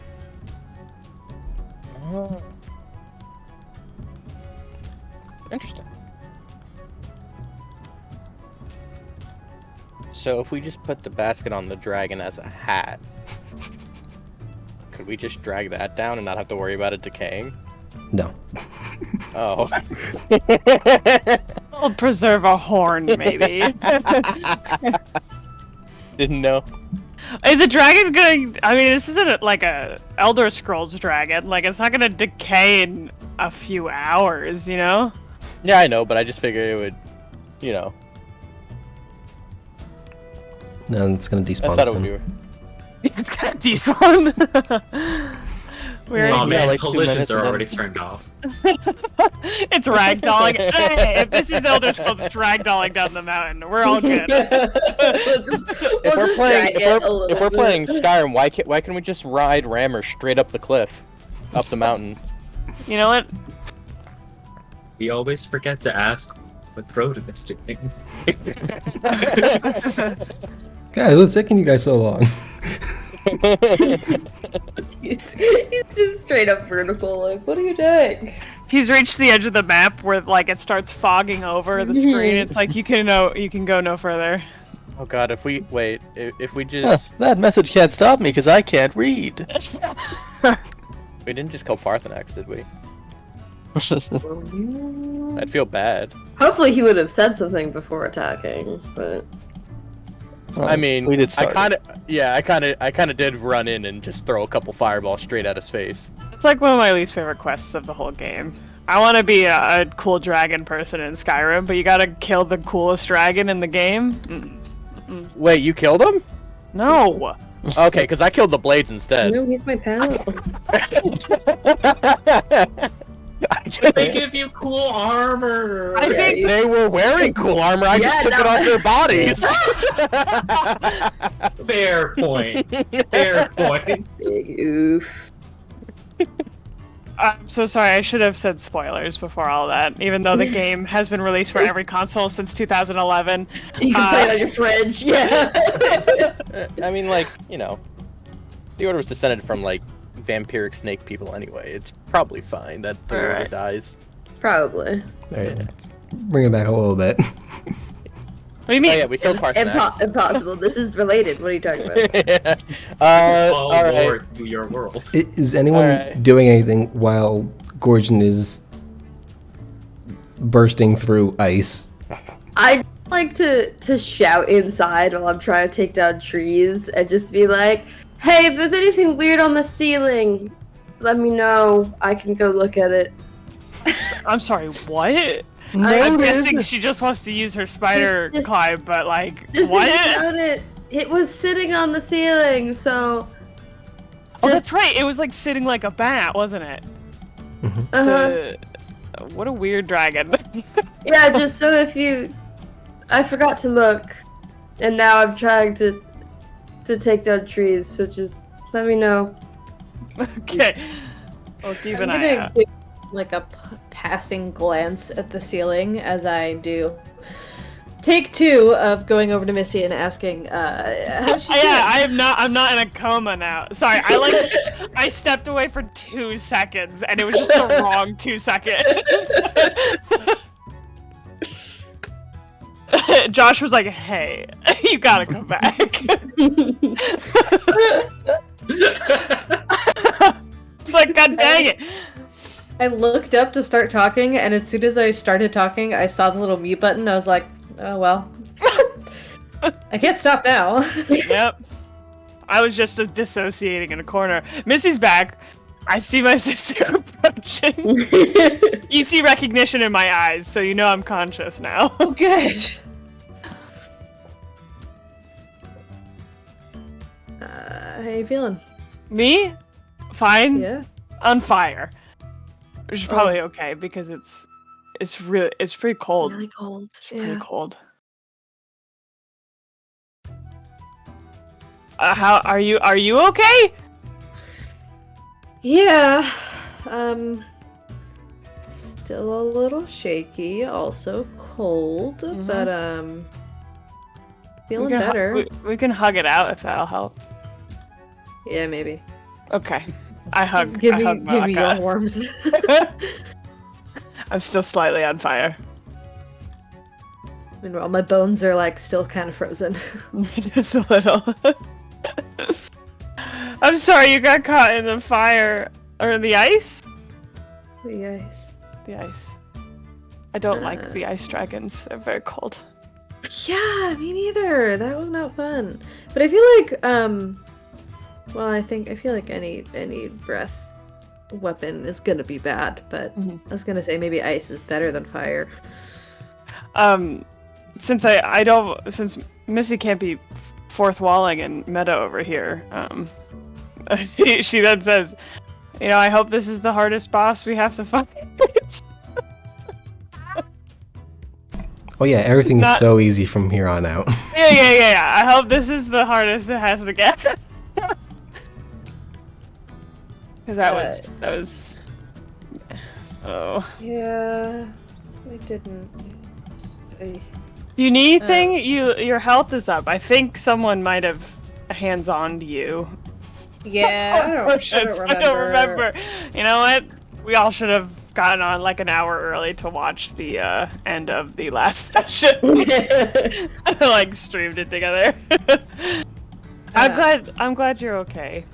Speaker 4: Oh. Interesting. So if we just put the basket on the dragon as a hat, could we just drag that down and not have to worry about it decaying?
Speaker 1: No.
Speaker 4: Oh.
Speaker 5: I'll preserve a horn, maybe.
Speaker 4: Didn't know.
Speaker 5: Is a dragon gonna... I mean, this isn't like a Elder Scrolls dragon. Like, it's not gonna decay in a few hours, you know?
Speaker 4: Yeah, I know, but I just figured it would, you know.
Speaker 1: No, it's gonna despawn
Speaker 4: I thought it
Speaker 1: soon.
Speaker 4: would be...
Speaker 5: It's got a despawn. We're
Speaker 2: Oh man,
Speaker 6: like 2
Speaker 2: collisions
Speaker 6: minutes
Speaker 2: are
Speaker 6: and then-
Speaker 2: already turned off.
Speaker 5: It's ragdolling. Hey, if this is Elder Scrolls, it's ragdolling down the mountain. We're all good.
Speaker 4: If we're playing Skyrim, why can't we just ride Rammer straight up the cliff, up the mountain?
Speaker 5: You know what?
Speaker 2: We always forget to ask what road it is doing.
Speaker 1: Guys, what's taking you guys so long?
Speaker 7: He's just straight up vertical. Like, what are you doing?
Speaker 5: He's reached the edge of the map where like it starts fogging over the screen. It's like you can go no further.
Speaker 4: Oh god, if we
Speaker 6: Huh,
Speaker 4: just
Speaker 6: that message can't stop me because I can't read.
Speaker 4: we didn't just kill Parthenax, did we? I'd feel bad.
Speaker 7: Hopefully he would have said something before attacking, but...
Speaker 4: I mean,
Speaker 6: we did
Speaker 4: I
Speaker 6: start.
Speaker 4: kind of did run in and just throw a couple fireballs straight at his face.
Speaker 5: It's like one of my least favorite quests of the whole game. I want to be a cool dragon person in Skyrim, but you gotta kill the coolest dragon in the game.
Speaker 4: Wait, you killed him?
Speaker 5: No.
Speaker 4: Okay, because I killed the blades instead.
Speaker 8: No, he's my pal.
Speaker 4: I
Speaker 2: They give you cool armor.
Speaker 4: I
Speaker 7: Yeah,
Speaker 4: think
Speaker 7: you-
Speaker 4: they were wearing cool armor. I just
Speaker 7: Yeah,
Speaker 4: took it
Speaker 7: no.
Speaker 4: off their bodies.
Speaker 2: Fair point. Fair point.
Speaker 7: Big oof.
Speaker 5: I'm so sorry. I should have said spoilers before all that. Even though the game has been released for every console since 2011.
Speaker 7: You can play it on your fridge. Yeah.
Speaker 4: I mean, like, you know, the Order was descended from, like, vampiric snake people anyway. It's probably fine that the Order
Speaker 5: Alright.
Speaker 4: dies.
Speaker 7: Probably.
Speaker 1: Alright, let's bring it back a little bit.
Speaker 5: What do you mean?
Speaker 4: Oh yeah, we killed Parsonix.
Speaker 7: Impossible. This is related. What are you talking about?
Speaker 4: Yeah.
Speaker 2: This is all
Speaker 4: all
Speaker 2: lore
Speaker 4: right.
Speaker 2: to your world.
Speaker 1: Is anyone
Speaker 4: Alright.
Speaker 1: doing anything while Gorgon is bursting through ice?
Speaker 7: I like to shout inside while I'm trying to take down trees and just be like, "Hey, if there's anything weird on the ceiling, let me know. I can go look at it."
Speaker 5: I'm sorry, what? I'm
Speaker 6: Noted.
Speaker 5: guessing she just wants to use her spider
Speaker 7: Just-
Speaker 5: climb, but like,
Speaker 7: Just
Speaker 5: what?
Speaker 7: think about it. It was sitting on the ceiling, so.
Speaker 5: Oh,
Speaker 7: just-
Speaker 5: that's right. It was like sitting like a bat, wasn't it?
Speaker 7: Uh-huh.
Speaker 5: What a weird dragon.
Speaker 7: Yeah, just so if you. I forgot to look, and now I'm trying to take down trees. So just let me know.
Speaker 5: Okay. I'll keep
Speaker 3: I'm
Speaker 5: an eye
Speaker 3: gonna
Speaker 5: out.
Speaker 3: give like a passing glance at the ceiling as I do. Take 2 of going over to Missy and asking, how's she
Speaker 5: Yeah,
Speaker 3: doing?
Speaker 5: I'm not in a coma now. Sorry, I stepped away for 2 seconds and it was just the wrong 2 seconds. Josh was like, "Hey, you gotta come back." It's like, God dang it.
Speaker 3: I looked up to start talking, and as soon as I started talking, I saw the little mute button. I was like, oh well. I can't stop now.
Speaker 5: Yep. I was just dissociating in a corner. Missy's back. I see my sister approaching. You see recognition in my eyes, so you know I'm conscious now.
Speaker 3: Oh, good. How you feeling?
Speaker 5: Me? Fine.
Speaker 3: Yeah.
Speaker 5: On fire. Which is probably okay because it's pretty cold.
Speaker 3: Really cold.
Speaker 5: It's pretty cold. How are you? Are you okay?
Speaker 3: Yeah. Still a little shaky, also cold,
Speaker 5: Mhm.
Speaker 3: but feeling
Speaker 5: We can hu-
Speaker 3: better.
Speaker 5: we can hug it out if that'll help.
Speaker 3: Yeah, maybe.
Speaker 5: Okay. I hug.
Speaker 3: Give
Speaker 5: I
Speaker 3: me
Speaker 5: hug
Speaker 3: give me your
Speaker 5: Malaka.
Speaker 3: warmth.
Speaker 5: I'm still slightly on fire.
Speaker 3: Meanwhile, my bones are like still kind of frozen.
Speaker 5: Just a little. I'm sorry you got caught in the fire or the ice.
Speaker 3: Yes.
Speaker 5: The ice. I don't like the ice dragons. They're very cold.
Speaker 3: Yeah, me neither. That was not fun. But I feel like well, I feel like any breath weapon is gonna be bad, but
Speaker 5: Mhm.
Speaker 3: I was gonna say maybe ice is better than fire.
Speaker 5: Since since Missy can't be fourth walling and meta over here, she then says, "You know, I hope this is the hardest boss we have to fight."
Speaker 1: Oh yeah, everything's
Speaker 5: Not-
Speaker 1: so easy from here on out.
Speaker 5: Yeah. I hope this is the hardest it has to get. Because that was. Oh.
Speaker 3: Yeah, I didn't.
Speaker 5: Do you need anything? Your health is up. I think someone might have hands-on you.
Speaker 3: Yeah,
Speaker 5: Oh, shit, I don't remember. You know what? We all should have gotten on like an hour early to watch the end of the last session. Like streamed it together. I'm glad you're okay.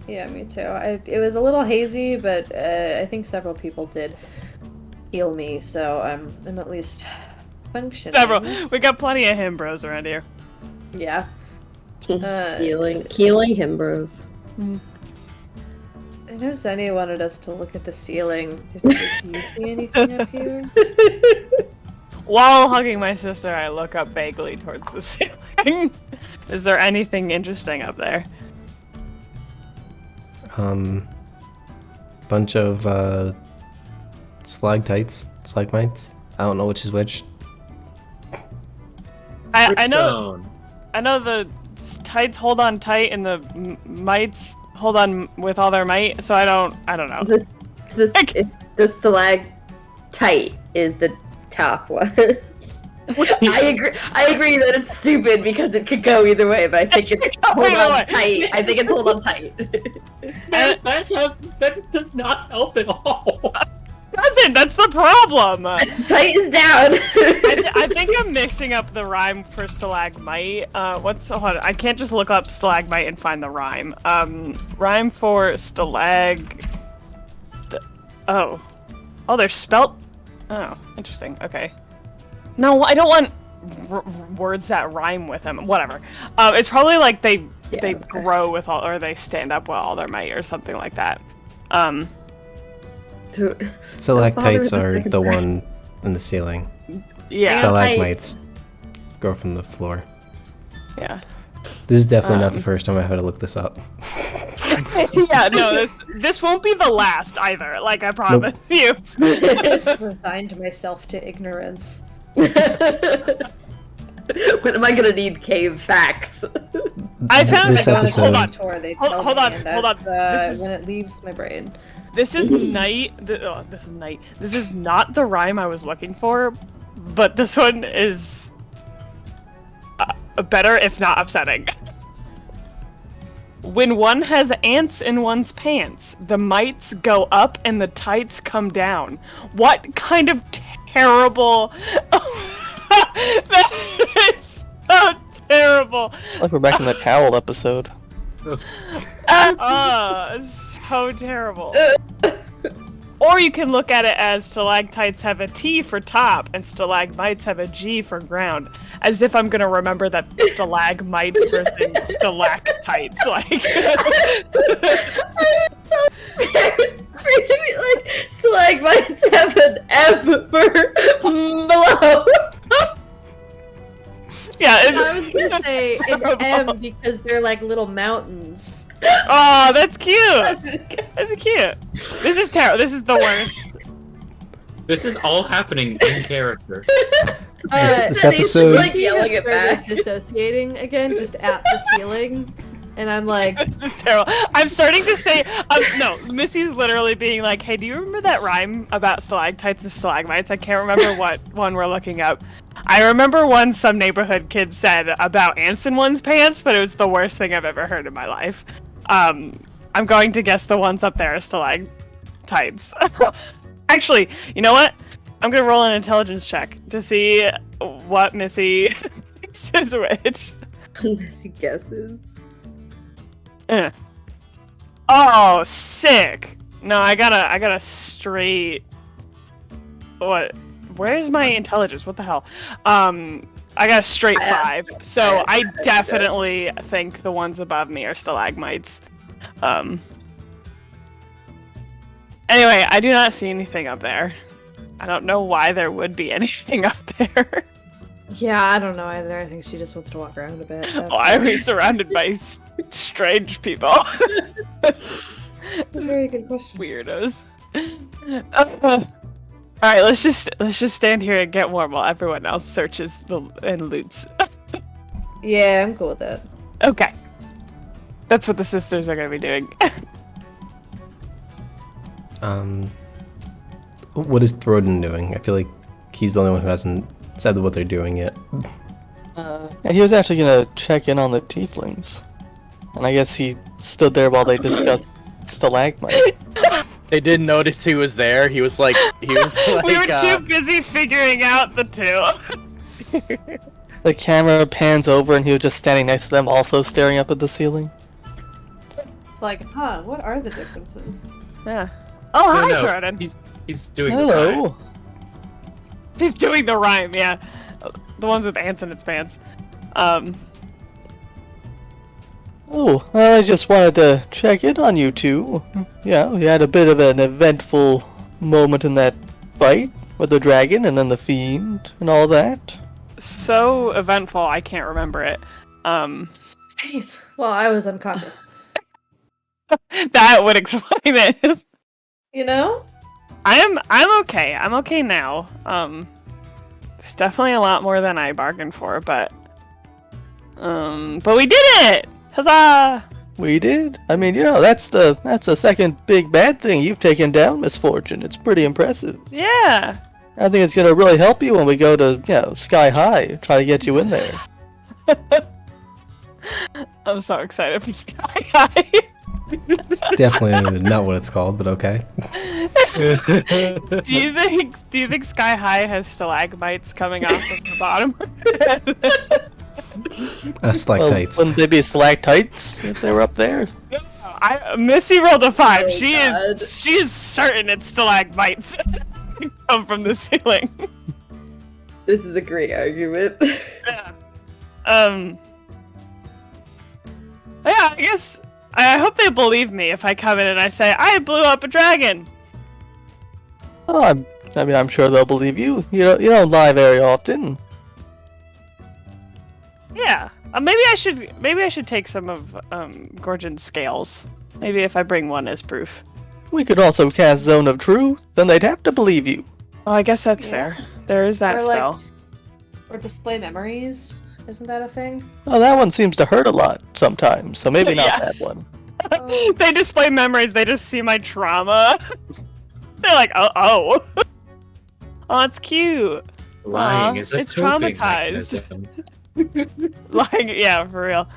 Speaker 3: Yeah, me too. It was a little hazy, but I think several people did heal me, so I'm at least functioning.
Speaker 5: Several. We got plenty of him bros around here.
Speaker 3: Yeah.
Speaker 7: Healing him, bros.
Speaker 3: I know Zenny wanted us to look at the ceiling. Do you see anything up here?
Speaker 5: While hugging my sister, I look up vaguely towards the ceiling. Is there anything interesting up there?
Speaker 1: Bunch of stalactites, stalagmites. I don't know which is which.
Speaker 5: I know.
Speaker 2: Stone.
Speaker 5: I know the tights hold on tight and the mites hold on with all their might. So I don't know.
Speaker 7: It's the stalactite is the top one. I agree that it's stupid because it could go either way, but I think it's hold on tight. I think it's hold on tight.
Speaker 2: That does not help at all.
Speaker 5: Doesn't. That's the problem.
Speaker 7: Tight is down.
Speaker 5: I think I'm mixing up the rhyme for stalagmite. Hold on. I can't just look up stalagmite and find the rhyme. Rhyme for stalag. Oh, they're spelt. Oh, interesting. Okay. No, I don't want words that rhyme with them. Whatever. It's probably like they grow with all, or they stand up with all their might, or something like that.
Speaker 1: Stalactites are the one in the ceiling.
Speaker 5: Yeah.
Speaker 1: Stalagmites grow from the floor.
Speaker 5: Yeah.
Speaker 1: This is definitely not the first time I've had to look this up.
Speaker 5: Yeah, no, this won't be the last either. Like, I promise you.
Speaker 3: I just resigned myself to ignorance.
Speaker 7: When am I gonna need cave facts?
Speaker 5: I found
Speaker 1: this episode.
Speaker 5: Hold on.
Speaker 3: Tour, they
Speaker 5: Hold
Speaker 3: tell
Speaker 5: on,
Speaker 3: me, and
Speaker 5: hold on.
Speaker 3: that's, when it leaves my brain.
Speaker 5: This is night. This is night. This is not the rhyme I was looking for, but this one is better, if not upsetting. When one has ants in one's pants, the mites go up and the tights come down. What kind of terrible... That is so terrible.
Speaker 6: Like we're back in the towel episode.
Speaker 5: So terrible. Or you can look at it as stalactites have a T for top and stalagmites have a G for ground. As if I'm gonna remember that stalagmites versus stalactites, like.
Speaker 7: Like stalagmites have an F for below.
Speaker 5: Yeah,
Speaker 3: I was gonna say an M because they're like little mountains.
Speaker 5: Oh, that's cute. That's cute. This is terrible. This is the worst.
Speaker 2: This is all happening in character.
Speaker 1: This episode.
Speaker 7: Like yelling it back.
Speaker 3: Dissociating again, just at the ceiling, and I'm like,
Speaker 5: This is terrible. I'm starting to say, no, Missy's literally being like, hey, do you remember that rhyme about stalactites and stalagmites? I can't remember what one we're looking up. I remember one some neighborhood kid said about ants in one's pants, but it was the worst thing I've ever heard in my life. I'm going to guess the ones up there are stalactites. Actually, you know what? I'm gonna roll an intelligence check to see what Missy thinks is which.
Speaker 7: Missy guesses.
Speaker 5: Oh, sick! No, I got a straight. What? Where's my intelligence? What the hell? I got a straight 5. So I definitely think the ones above me are stalagmites. Anyway, I do not see anything up there. I don't know why there would be anything up there.
Speaker 3: yeah, I don't know either. I think she just wants to walk around a bit.
Speaker 5: Why are we surrounded by strange people?
Speaker 3: That's a very good question.
Speaker 5: Weirdos. All right, let's just stand here and get warm while everyone else searches and loots.
Speaker 3: Yeah, I'm cool with that.
Speaker 5: Okay, that's what the sisters are gonna be doing.
Speaker 1: What is Throden doing? I feel like he's the only one who hasn't said what they're doing yet.
Speaker 6: And he was actually gonna check in on the tieflings. And I guess he stood there while they discussed stalagmites.
Speaker 4: They didn't notice he was there. He was like,
Speaker 5: We were too busy figuring out the two.
Speaker 6: The camera pans over and he was just standing next to them, also staring up at the ceiling.
Speaker 3: It's like, what are the differences?
Speaker 5: Yeah. Oh, hi,
Speaker 2: No,
Speaker 5: Throden.
Speaker 2: he's doing the rhyme.
Speaker 6: Hello.
Speaker 5: He's doing the rhyme, yeah. The ones with ants in its pants.
Speaker 6: Oh, I just wanted to check in on you two. Yeah, we had a bit of an eventful moment in that fight with the dragon and then the fiend and all that.
Speaker 5: So eventful, I can't remember it.
Speaker 3: Same. Well, I was unconscious.
Speaker 5: That would explain it.
Speaker 3: You know?
Speaker 5: I'm okay. I'm okay now. It's definitely a lot more than I bargained for, but we did it! Huzzah!
Speaker 6: We did. I mean, that's the second big bad thing you've taken down, Misfortune. It's pretty impressive.
Speaker 5: Yeah.
Speaker 6: I think it's gonna really help you when we go to, Sky High, try to get you in there.
Speaker 5: I'm so excited for Sky High.
Speaker 1: It's definitely not what it's called, but okay.
Speaker 5: Do you think Sky High has stalagmites coming off of the bottom?
Speaker 1: Stalactites.
Speaker 6: Wouldn't they be stalactites if they were up there?
Speaker 5: Missy rolled a 5.
Speaker 7: Oh,
Speaker 5: She is certain it's stalagmites come from the ceiling.
Speaker 7: This is a great argument.
Speaker 5: Yeah. Yeah, I guess I hope they believe me if I come in and I say I blew up a dragon.
Speaker 6: Oh, I'm sure they'll believe you. You don't lie very often.
Speaker 5: Yeah. Maybe I should take some of Gorgon's scales. Maybe if I bring one as proof.
Speaker 6: We could also cast Zone of Truth, then they'd have to believe you.
Speaker 5: Oh, I guess that's fair. There is that
Speaker 3: Or,
Speaker 5: spell.
Speaker 3: Or display memories. Isn't that a thing?
Speaker 6: Oh, that one seems to hurt a lot sometimes, so maybe not
Speaker 5: Yeah.
Speaker 6: that one.
Speaker 5: They display memories, they just see my trauma. They're like, oh, it's cute.
Speaker 2: Lying
Speaker 5: Aw,
Speaker 2: is a
Speaker 5: it's
Speaker 2: coping
Speaker 5: traumatized.
Speaker 2: mechanism.
Speaker 5: Like, yeah, for real.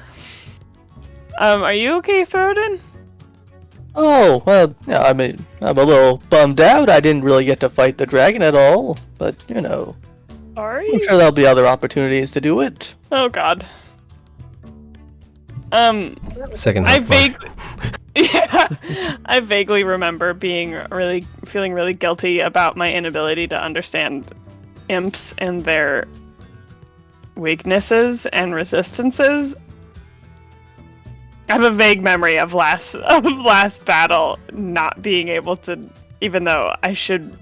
Speaker 5: Are you okay, Thorodin?
Speaker 6: Oh, well, yeah, I mean, I'm a little bummed out I didn't really get to fight the dragon at all, but,
Speaker 5: Are
Speaker 6: I'm
Speaker 5: you?
Speaker 6: sure there'll be other opportunities to do it.
Speaker 5: Oh god.
Speaker 1: Second
Speaker 5: I
Speaker 1: health bar.
Speaker 5: I vaguely remember feeling really guilty about my inability to understand imps and their weaknesses and resistances. I have a vague memory of last battle not being able to, even though I should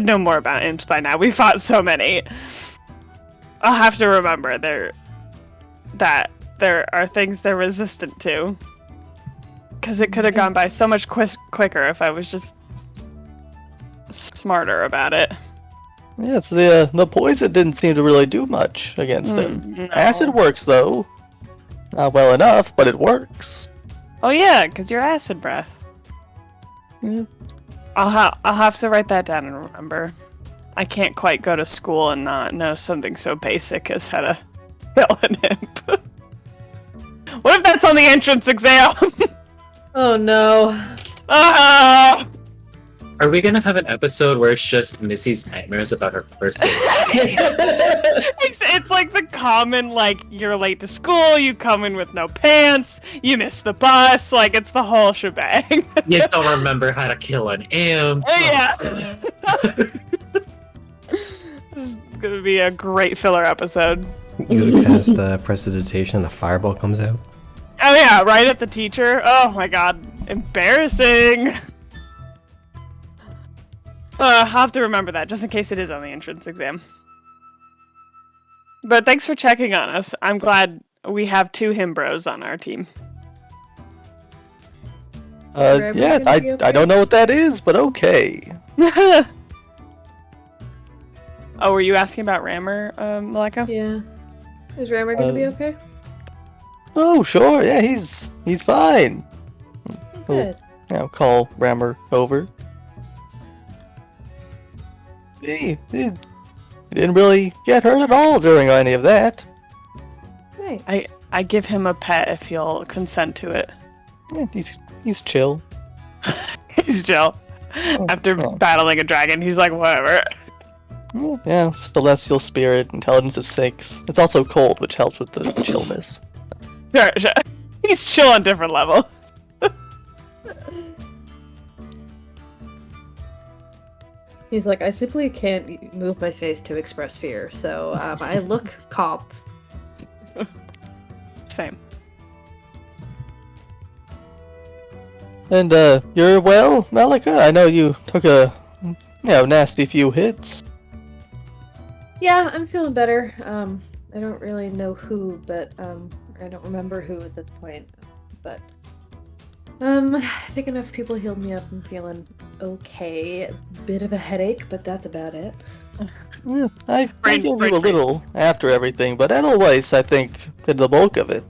Speaker 5: know more about imps by now. We fought so many. I'll have to remember that there are things they're resistant to. Because it could have gone by so much quicker if I was just smarter about it.
Speaker 6: Yes, the poison didn't seem to really do much against him.
Speaker 5: No.
Speaker 6: Acid works, though. Not well enough, but it works.
Speaker 5: Oh yeah, because you're acid breath.
Speaker 6: Yeah.
Speaker 5: I'll have to write that down and remember. I can't quite go to school and not know something so basic as how to kill an imp. What if that's on the entrance exam?
Speaker 3: Oh no.
Speaker 5: Ah!
Speaker 2: Are we gonna have an episode where it's just Missy's nightmares about her first day?
Speaker 5: It's like the common, like, you're late to school, you come in with no pants, you miss the bus, like, it's the whole shebang.
Speaker 2: You don't remember how to kill an imp.
Speaker 5: Yeah. This is gonna be a great filler episode.
Speaker 1: You would cast Prestidigitation and a fireball comes out.
Speaker 5: Oh yeah, right at the teacher. Oh my god, embarrassing. I'll have to remember that, just in case it is on the entrance exam. But thanks for checking on us. I'm glad we have 2 himbros on our team.
Speaker 6: Yeah, I don't know what that is, but okay.
Speaker 5: Oh, were you asking about Rammer, Maleka?
Speaker 3: Yeah. Is Rammer gonna be okay?
Speaker 6: Oh, sure, yeah, he's fine.
Speaker 3: Good.
Speaker 6: Call Rammer over. He didn't really get hurt at all during any of that.
Speaker 3: Nice.
Speaker 5: I give him a pet if he'll consent to it.
Speaker 6: Yeah, he's chill.
Speaker 5: He's chill. After battling a dragon, he's like, whatever.
Speaker 6: Yeah, celestial spirit, intelligence of 6. It's also cold, which helps with the chillness.
Speaker 5: Sure. He's chill on different levels.
Speaker 3: He's like, I simply can't move my face to express fear, so I look calm.
Speaker 5: Same.
Speaker 6: And you're well, Malika? I know you took a nasty few hits.
Speaker 3: Yeah, I'm feeling better. I don't really know who, but I don't remember who at this point. But I think enough people healed me up. I'm feeling okay. Bit of a headache, but that's about it.
Speaker 6: Yeah, I
Speaker 5: Brain-
Speaker 6: gave
Speaker 5: brain
Speaker 6: you a
Speaker 5: freeze.
Speaker 6: little after everything, but Edelweiss, I think, did the bulk of it.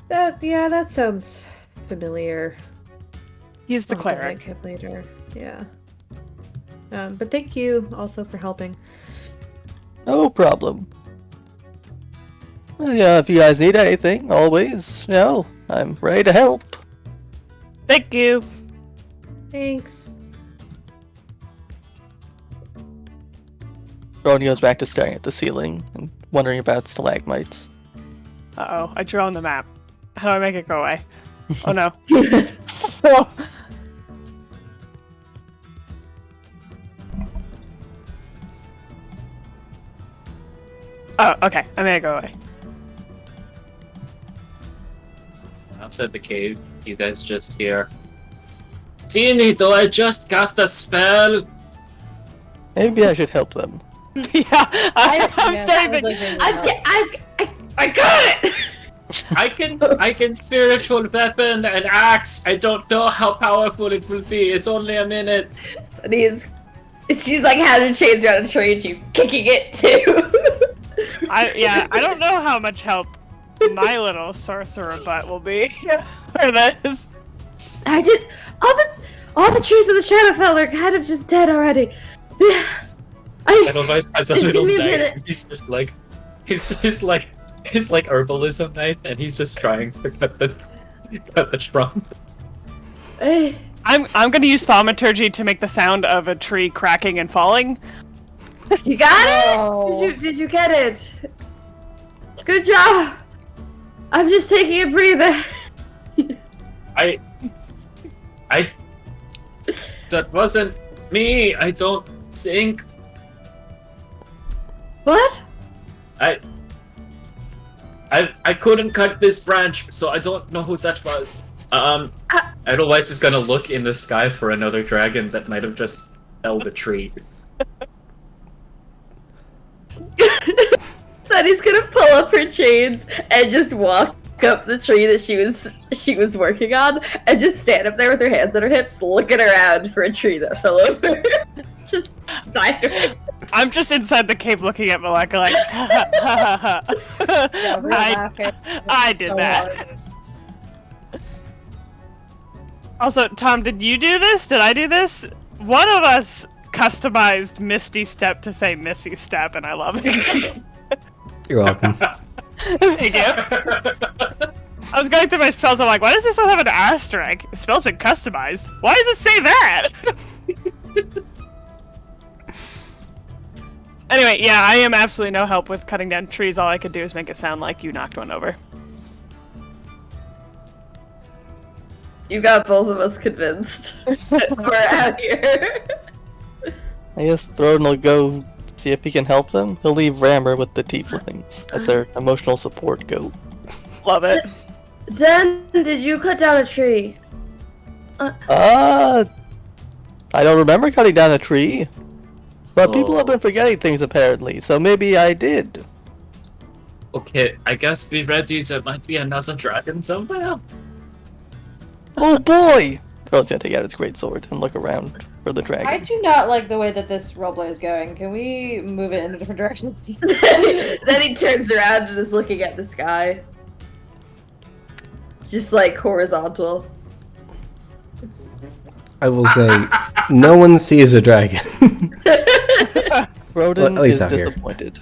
Speaker 3: That sounds familiar.
Speaker 5: He's the
Speaker 3: I'll
Speaker 5: cleric.
Speaker 3: think of later. Yeah. But thank you also for helping.
Speaker 6: No problem. Yeah, if you guys need anything, always, I'm ready to help.
Speaker 5: Thank you.
Speaker 3: Thanks.
Speaker 6: Ron goes back to staring at the ceiling and wondering about stalagmites.
Speaker 5: Uh-oh, I drew on the map. How do I make it go away? Oh no. Oh, okay. I made it go away.
Speaker 2: Outside the cave, you guys just hear. Seeing I just cast a spell.
Speaker 6: Maybe I should help them.
Speaker 5: Yeah, I'm saying that.
Speaker 7: I got it.
Speaker 2: I can spiritual weapon an axe. I don't know how powerful it will be. It's only a minute.
Speaker 7: And she's like having chains around a tree and she's kicking it too.
Speaker 5: I don't know how much help my little sorcerer butt will be for this.
Speaker 7: I did all the trees in the Shadowfell are kind of just dead already.
Speaker 2: Edelweiss has a
Speaker 7: just
Speaker 2: little
Speaker 7: give me a
Speaker 2: knife.
Speaker 7: minute.
Speaker 2: He's just like his like herbalism knife, and he's just trying to cut the trunk.
Speaker 7: Eh,
Speaker 5: I'm gonna use thaumaturgy to make the sound of a tree cracking and falling.
Speaker 7: You got
Speaker 3: Oh.
Speaker 7: it? Did you get it? Good job. I'm just taking a breather.
Speaker 2: That wasn't me. I don't think.
Speaker 7: What?
Speaker 2: I couldn't cut this branch, so I don't know who that was. Edelweiss is gonna look in the sky for another dragon that might have just felled a tree.
Speaker 7: Sunny's gonna pull up her chains and just walk up the tree that she was working on and just stand up there with her hands on her hips looking around for a tree that fell over. Just sideways.
Speaker 5: I'm just inside the cave looking at Maleka like, I did that. Also, Tom, did you do this? Did I do this? One of us customized Misty Step to say Missy Step, and I love it.
Speaker 1: You're welcome.
Speaker 5: Thank you. I was going through my spells, I'm like, why does this one have an asterisk? The spell's been customized. Why does it say that? Anyway, yeah, I am absolutely no help with cutting down trees. All I could do is make it sound like you knocked one over.
Speaker 7: You got both of us convinced. We're out here.
Speaker 6: I guess Throden will go see if he can help them. He'll leave Rammer with the tieflings as their emotional support goat.
Speaker 5: Love it.
Speaker 7: Dan, did you cut down a tree?
Speaker 6: I don't remember cutting down a tree. But people have been forgetting things apparently, so maybe I did.
Speaker 2: Okay, I guess be ready. There might be another dragon somewhere.
Speaker 6: Oh boy! Throne's gonna take out his greatsword and look around for the
Speaker 3: I
Speaker 6: dragon.
Speaker 3: do not like the way that this roleplay is going. Can we move it in a different direction?
Speaker 7: Then he turns around and is looking at the sky. Just like horizontal.
Speaker 1: I will say, no one sees a dragon.
Speaker 6: Roden
Speaker 1: At least
Speaker 6: is
Speaker 1: out here.
Speaker 6: disappointed.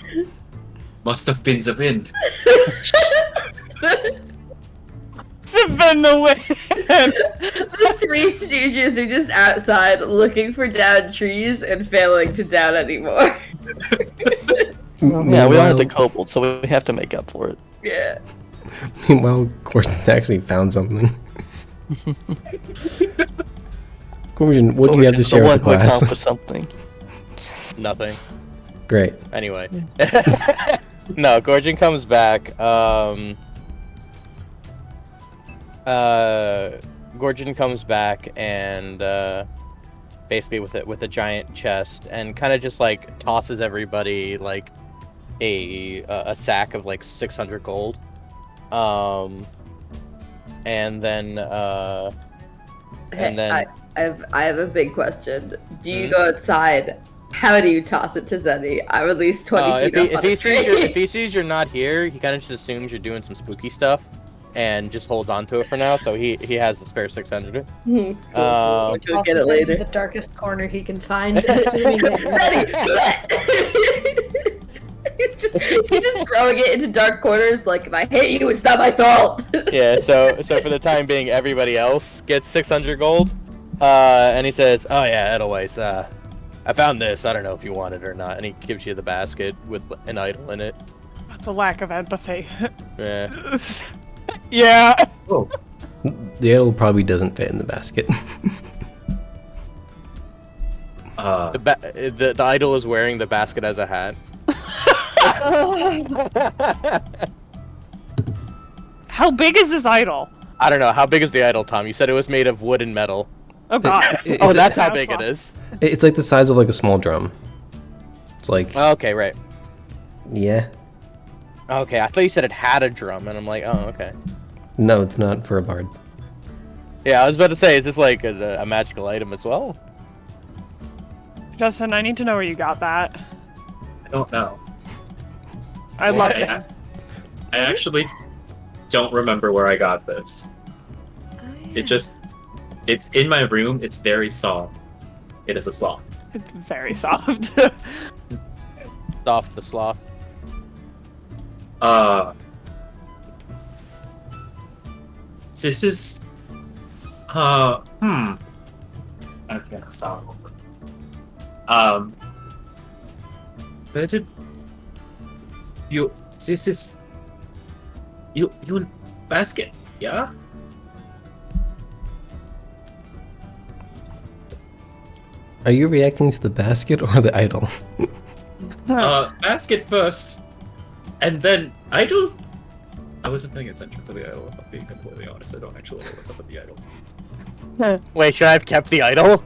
Speaker 2: Must have been the wind.
Speaker 5: It's been the wind.
Speaker 7: The three stooges are just outside looking for downed trees and failing to down anymore.
Speaker 6: Yeah, we don't have the kobold, so we have to make up for it.
Speaker 7: Yeah.
Speaker 1: Meanwhile, Gordon's actually found something. Gordon, what do you have to share with the
Speaker 6: one quick
Speaker 1: class?
Speaker 6: count for something.
Speaker 4: Nothing.
Speaker 1: Great.
Speaker 4: Anyway. No, Gorgon comes back. Gorgon comes back and basically with a giant chest and kind of just like tosses everybody like a sack of like 600 gold. And then And then
Speaker 7: I have a big question. Do you go outside? How do you toss it to Zenny? I'm at least 20 feet up on the tree.
Speaker 4: if he sees you're not here, he kind of just assumes you're doing some spooky stuff, and just holds on to it for now. So he has the spare 600.
Speaker 7: Cool. We'll go get it
Speaker 3: Into
Speaker 7: later.
Speaker 3: the darkest corner he can find, assuming that
Speaker 7: he's just throwing it into dark corners. Like, if I hit you, it's not my fault.
Speaker 4: Yeah. So for the time being, everybody else gets 600 gold. And he says, "Oh yeah, Edelweiss. I found this. I don't know if you want it or not." And he gives you the basket with an idol in it.
Speaker 5: The lack of empathy.
Speaker 4: Yeah.
Speaker 5: Yeah.
Speaker 2: Oh,
Speaker 1: The idol probably doesn't fit in the basket.
Speaker 4: The idol is wearing the basket as a hat.
Speaker 5: How big is this idol?
Speaker 4: I don't know. How big is the idol, Tom? You said it was made of wood and metal.
Speaker 5: Oh god.
Speaker 4: Oh, that's how
Speaker 5: Sounds
Speaker 4: big it
Speaker 5: like-
Speaker 4: is.
Speaker 1: It's like the size of like a small drum. It's like,
Speaker 4: Okay, right.
Speaker 1: yeah.
Speaker 4: Okay, I thought you said it had a drum, and I'm like, oh, okay.
Speaker 1: No, it's not for a bard.
Speaker 4: Yeah, I was about to say, is this like a magical item as well?
Speaker 5: Justin, I need to know where you got that.
Speaker 2: I don't know.
Speaker 5: I'd love
Speaker 2: I,
Speaker 5: to.
Speaker 2: I actually don't remember where I got this. It's in my room. It's very soft. It is a sloth.
Speaker 5: It's very soft.
Speaker 4: Off the sloth.
Speaker 2: This is I can't stop. Where did you? This is you basket, yeah?
Speaker 1: Are you reacting to the basket or the idol?
Speaker 2: Basket first, and then idol. I wasn't paying attention to the idol. If I'm being completely honest, I don't actually know what's up with the idol.
Speaker 4: Wait, should I have kept the idol?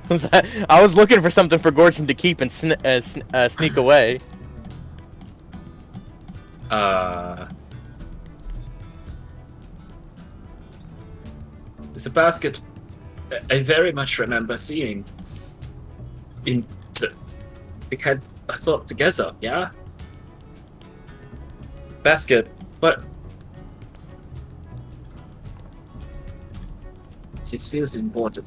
Speaker 4: I was looking for something for Gorgon to keep and sneak away.
Speaker 2: It's a basket I very much remember seeing. We had a thought together, yeah? Basket, but this feels important.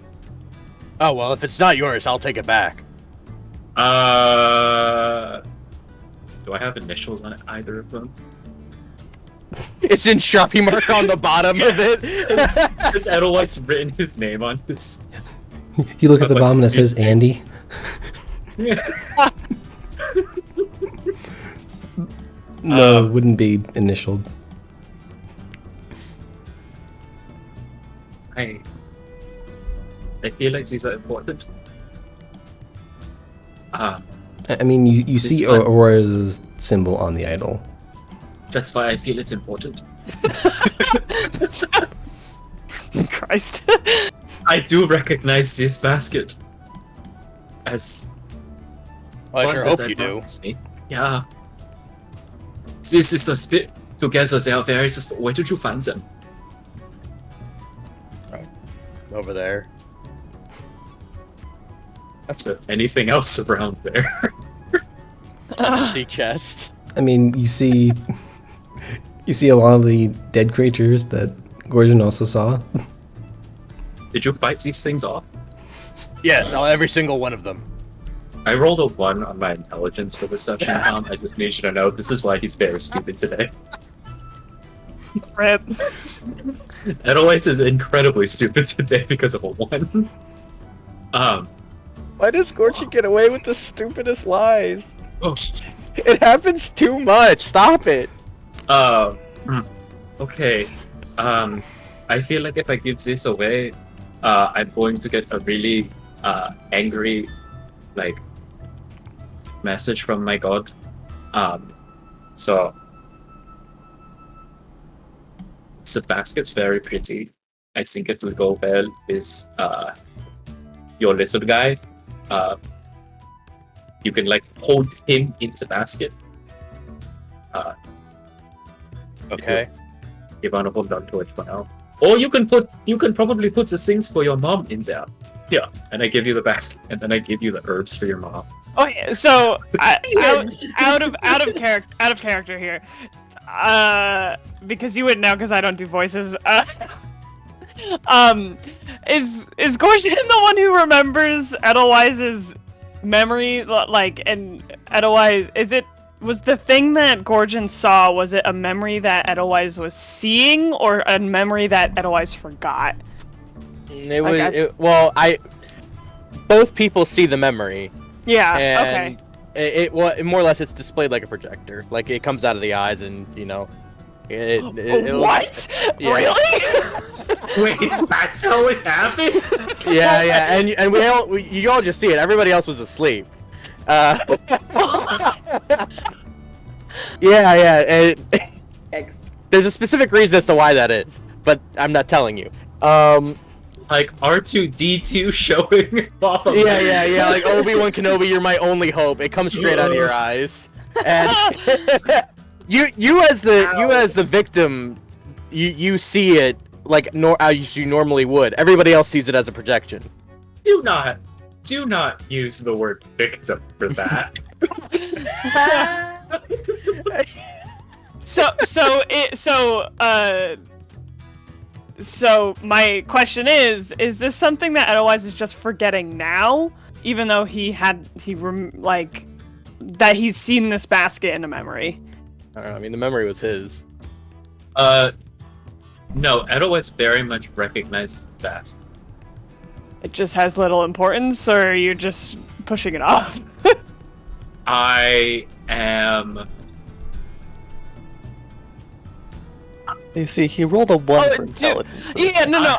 Speaker 4: Oh, well, if it's not yours, I'll take it back.
Speaker 2: Do I have initials on either of them?
Speaker 4: It's in Sharpie mark on the bottom of it.
Speaker 2: Has Edelweiss written his name on this?
Speaker 1: You look at the
Speaker 2: Like,
Speaker 1: bottom and it says
Speaker 2: his-
Speaker 1: Andy. No, it wouldn't be initialed.
Speaker 2: I feel like these are important.
Speaker 1: I mean, you see
Speaker 2: one-
Speaker 1: Aurora's symbol on the idol.
Speaker 2: That's why I feel it's important.
Speaker 5: Christ.
Speaker 2: I do recognize this basket as
Speaker 4: Well, I
Speaker 2: one
Speaker 4: sure
Speaker 2: that
Speaker 4: hope you do.
Speaker 2: belongs to me. Yeah. This is a spit together. They are very suspicious. Where did you find them?
Speaker 4: Over there.
Speaker 2: That's it. Anything else around there?
Speaker 4: The chest.
Speaker 1: I mean, you see a lot of the dead creatures that Gorgon also saw.
Speaker 2: Did you fight these things off?
Speaker 4: Yes, every single one of them.
Speaker 2: I rolled a 1 on my intelligence for this session, Tom. I just need you to know this is why he's very stupid today.
Speaker 5: Rip.
Speaker 2: Edelweiss is incredibly stupid today because of a 1.
Speaker 4: Why does Gorgon get away with the stupidest lies?
Speaker 2: Oh.
Speaker 4: It happens too much. Stop it.
Speaker 2: Okay. I feel like if I give this away, I'm going to get a really angry, like, message from my god. So the basket's very pretty. I think it will go well with your little guy. You can like hold him in the basket.
Speaker 4: Okay.
Speaker 2: You wanna hold on to it for now. Or you can probably put the things for your mom in there. Yeah, and I give you the basket, and then I give you the herbs for your mom.
Speaker 5: Oh yeah, so out of character here, because you wouldn't know because I don't do voices. Is Gorgon the one who remembers Edelweiss's memory? Like, and Edelweiss, was the thing that Gorgon saw? Was it a memory that Edelweiss was seeing, or a memory that Edelweiss forgot?
Speaker 4: Both people see the memory.
Speaker 5: Yeah.
Speaker 4: And
Speaker 5: Okay.
Speaker 4: more or less it's displayed like a projector. Like it comes out of the eyes, and
Speaker 5: What?
Speaker 4: Yeah.
Speaker 5: Really?
Speaker 2: Wait, that's how it happened?
Speaker 4: Yeah, and you all just see it. Everybody else was asleep. Yeah.
Speaker 7: X.
Speaker 4: There's a specific reason as to why that is, but I'm not telling you.
Speaker 2: Like R2-D2 showing off of
Speaker 4: Yeah. Like Obi-Wan Kenobi, you're my only hope. It comes straight out of your eyes. And you as the victim, you see it like as you normally would. Everybody else sees it as a projection.
Speaker 2: Do not use the word victim for that.
Speaker 5: So my question is this something that Edelweiss is just forgetting now, even though that he's seen this basket in a memory?
Speaker 4: I don't know, I mean, the memory was his.
Speaker 2: No, Edelweiss very much recognized the basket.
Speaker 5: It just has little importance, or you're just pushing it off?
Speaker 2: I am...
Speaker 6: You see, he rolled a 1 for
Speaker 5: dude,
Speaker 6: intelligence.
Speaker 5: yeah, no,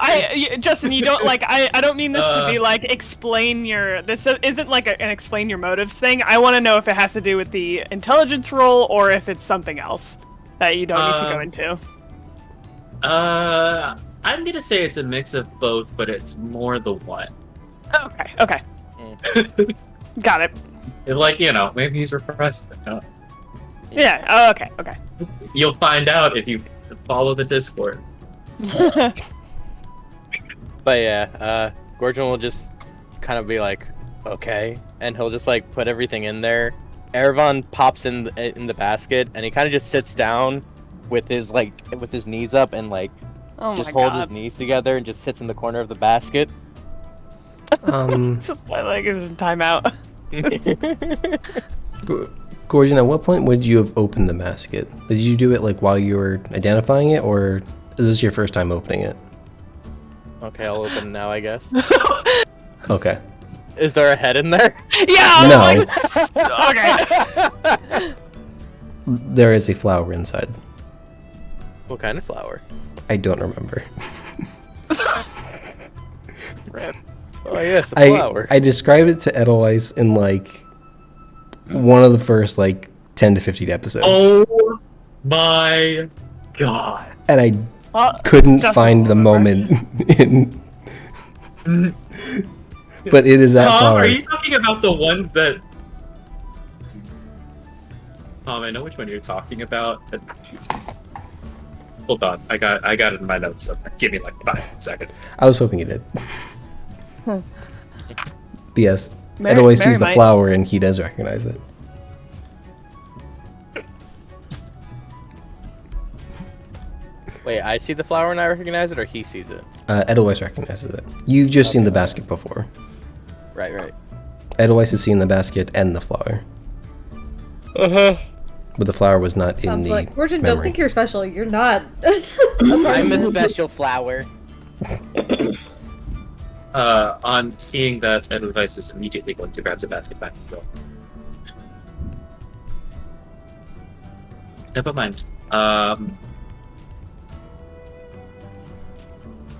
Speaker 5: Justin, you don't I don't mean this to be like explain your. This isn't like an explain your motives thing. I want to know if it has to do with the intelligence roll or if it's something else that you don't need to go into.
Speaker 2: I'm gonna say it's a mix of both, but it's more the one.
Speaker 5: Okay. Got it.
Speaker 2: Like, maybe he's repressed.
Speaker 5: Yeah. Okay.
Speaker 2: You'll find out if you follow the Discord.
Speaker 4: But yeah, Gorgon will just kind of be like, okay, and he'll just like put everything in there. Erevan pops in the basket, and he kind of just sits down with his knees up and like just holds his knees together and just sits in the corner of the basket.
Speaker 5: Just my leg is in timeout.
Speaker 1: Gorgon, at what point would you have opened the basket? Did you do it like while you were identifying it, or is this your first time opening it?
Speaker 4: Okay, I'll open it now, I guess.
Speaker 1: Okay.
Speaker 4: Is there a head in there?
Speaker 5: Yeah.
Speaker 1: No.
Speaker 5: Okay.
Speaker 1: There is a flower inside.
Speaker 4: What kind of flower?
Speaker 1: I don't remember.
Speaker 4: Rip. Oh yes, a flower.
Speaker 1: I described it to Edelweiss in like one of the first like 10 to 15 episodes.
Speaker 2: Oh my god.
Speaker 1: And I couldn't
Speaker 5: Justin
Speaker 1: find the
Speaker 5: will
Speaker 1: moment in... But it is that
Speaker 2: Tom,
Speaker 1: flower.
Speaker 2: are you talking about the one that... Tom, I know which one you're talking about. Hold on, I got it in my notes somewhere. Give me like 5 seconds.
Speaker 1: I was hoping you did. But yes,
Speaker 5: Mary
Speaker 1: Edelweiss sees the
Speaker 5: might.
Speaker 1: flower and he does recognize it.
Speaker 4: Wait, I see the flower and I recognize it, or he sees it?
Speaker 1: Edelweiss recognizes it. You've just seen the basket before.
Speaker 4: Right.
Speaker 1: Edelweiss has seen the basket and the flower. But the flower was not in
Speaker 3: Sounds
Speaker 1: the
Speaker 3: like Gorgon, don't
Speaker 1: memory.
Speaker 3: think you're special. You're not.
Speaker 4: I'm a special flower.
Speaker 2: On seeing that, Edelweiss is immediately going to grab the basket back and go. Never mind.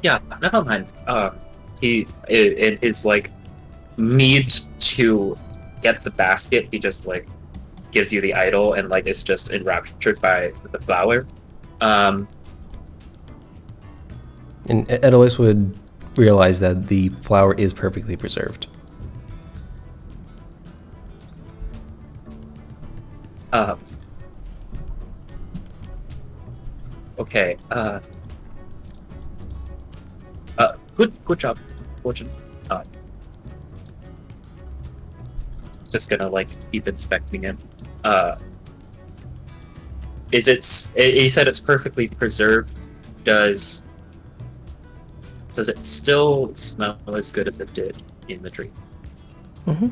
Speaker 2: Yeah, never mind. He, in his like need to get the basket, he just like gives you the idol and like is just enraptured by the flower.
Speaker 1: And Edelweiss would realize that the flower is perfectly preserved.
Speaker 2: Okay. Good job, Fortune. Just gonna like keep inspecting it. Is it? He said it's perfectly preserved. Does it still smell as good as it did in the dream?
Speaker 1: Mm-hmm.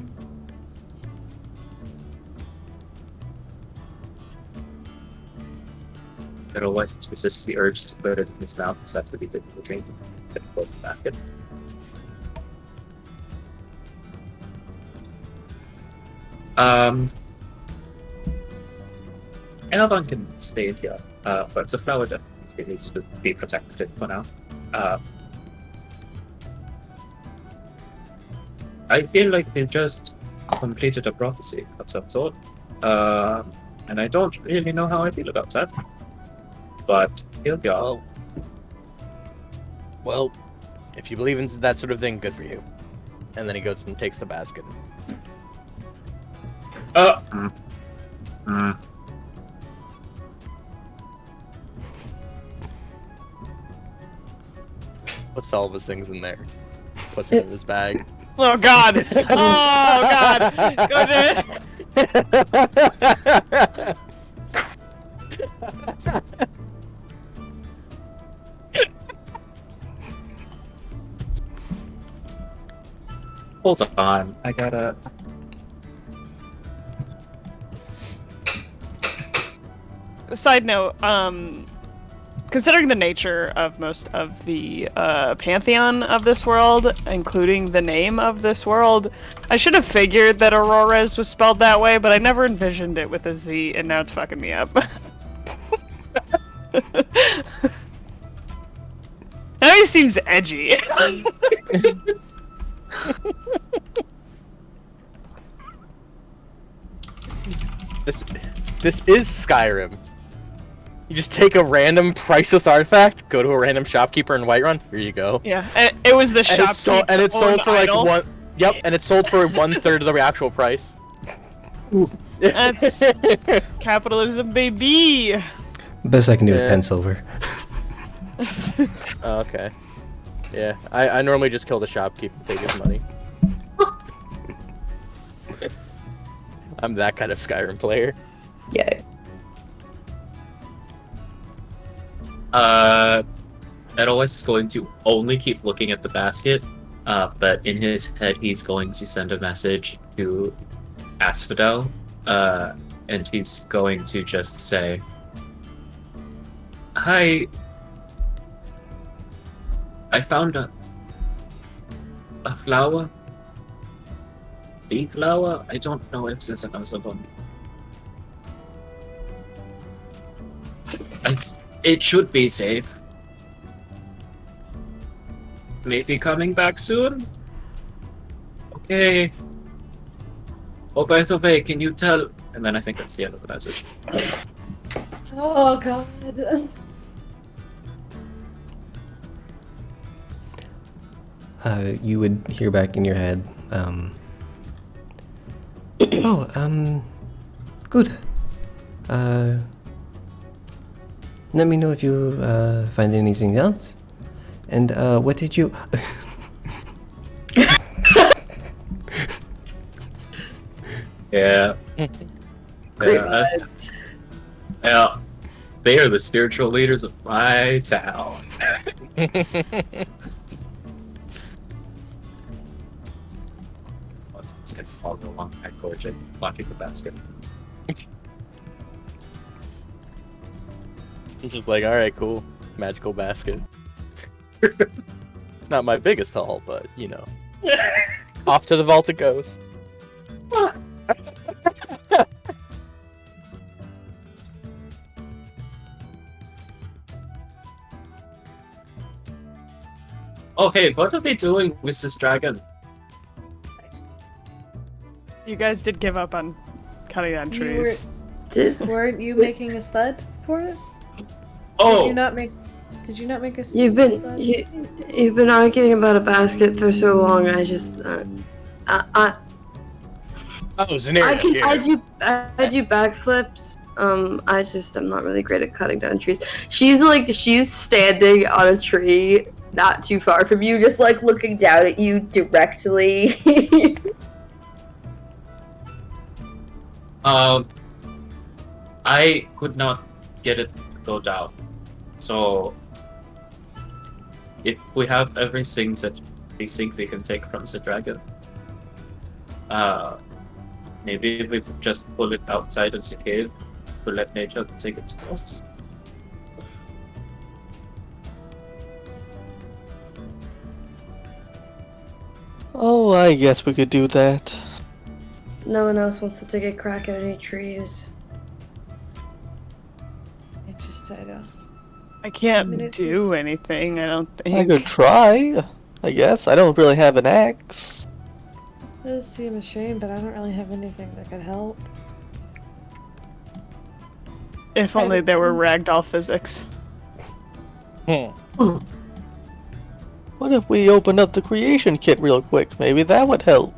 Speaker 2: It always resists the urge to put it in his mouth, because that's what he did in the dream. Then close the basket. Another one can stay in here, but it's a flower that it needs to be protected for now. I feel like they just completed a prophecy of some sort, and I don't really know how I feel about that. But here we are.
Speaker 4: Well, if you believe in that sort of thing, good for you. And then he goes and takes the basket. Puts all of his things in there. Puts it in his bag.
Speaker 5: Oh god! Oh god! Goodness!
Speaker 2: Hold on, I gotta.
Speaker 5: Side note, considering the nature of most of the pantheon of this world, including the name of this world, I should have figured that Aurora's was spelled that way, but I never envisioned it with a Z, and now it's fucking me up. Now he seems edgy.
Speaker 4: This is Skyrim. You just take a random priceless artifact, go to a random shopkeeper in Whiterun. Here you go.
Speaker 5: Yeah, it was the shopkeeper's
Speaker 4: and it's sold for like
Speaker 5: idol.
Speaker 4: one. Yep, and it's sold for 1/3 of the actual price.
Speaker 5: That's capitalism, baby.
Speaker 1: Best I can do is
Speaker 4: Yeah.
Speaker 1: 10 silver.
Speaker 4: Oh, okay. Yeah, I normally just kill the shopkeeper and take his money. I'm that kind of Skyrim player.
Speaker 7: Yeah.
Speaker 2: Edelweiss is going to only keep looking at the basket, but in his head he's going to send a message to Asphodel, and he's going to just say, "Hi, I found a flower. The flower? I don't know if there's another one. It should be safe. Maybe coming back soon? Okay. Oh, by the way, can you tell..." And then I think that's the end of the message.
Speaker 3: Oh god.
Speaker 1: You would hear back in your head, good. Let me know if you find anything else. And what did you?
Speaker 2: Yeah.
Speaker 7: Great
Speaker 2: that's- yeah. They are the spiritual leaders of my town. Let's just follow along that gorge and locking the basket.
Speaker 4: I'm just like, alright, cool. Magical basket. Not my biggest haul, but, you know. Off to the vault it goes.
Speaker 2: Okay, what are they doing with this dragon?
Speaker 5: You guys did give up on cutting down
Speaker 3: You
Speaker 5: trees.
Speaker 3: Weren't you making a sled for it?
Speaker 2: Oh!
Speaker 3: Did you not make a sled?
Speaker 7: You've been arguing about a basket for so long. I just I
Speaker 4: Zenaria,
Speaker 7: can
Speaker 4: here.
Speaker 7: add you backflips. I'm not really great at cutting down trees. She's standing on a tree not too far from you, just like looking down at you directly.
Speaker 2: I could not get it to go down. So, if we have everything that we think we can take from the dragon, maybe we could just pull it outside of the cave to let nature take its course.
Speaker 6: Oh, I guess we could do that.
Speaker 8: No one else wants to take a crack at any trees.
Speaker 5: I can't
Speaker 3: mean, it's
Speaker 5: do anything, I don't think.
Speaker 6: I could try, I guess. I don't really have an axe.
Speaker 3: It does seem a shame, but I don't really have anything that could help.
Speaker 5: If only there were ragdoll physics.
Speaker 6: What if we opened up the creation kit real quick? Maybe that would help.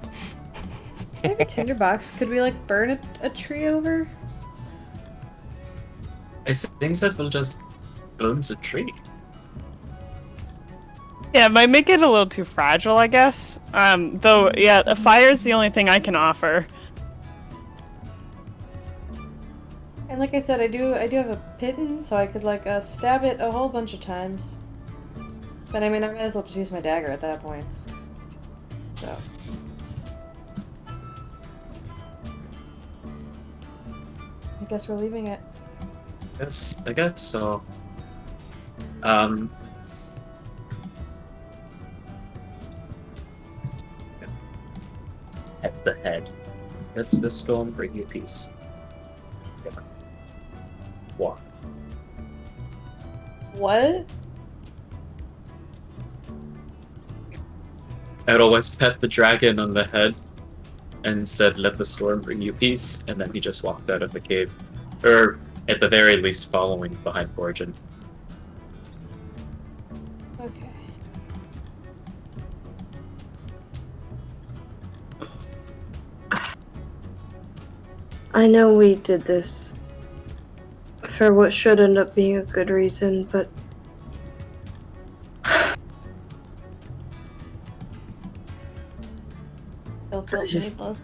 Speaker 3: Maybe tinderbox. Could we like burn a tree over?
Speaker 2: I think that will just burn the tree.
Speaker 5: Yeah, it might make it a little too fragile, I guess. Though, yeah, a fire is the only thing I can offer.
Speaker 3: And like I said, I do have a pittance, so I could like stab it a whole bunch of times. But I mean, I might as well just use my dagger at that point. So. I guess we're leaving it.
Speaker 2: Yes, I guess so. At the head. Let's the storm bring you peace. Yeah. Walk.
Speaker 3: What?
Speaker 2: I'd always pet the dragon on the head and said, "Let the storm bring you peace," and then he just walked out of the cave. Or, at the very least, following behind Fortune.
Speaker 3: Okay.
Speaker 8: I know we did this for what should end up being a good reason, but
Speaker 3: Still feels
Speaker 8: just-
Speaker 3: needless.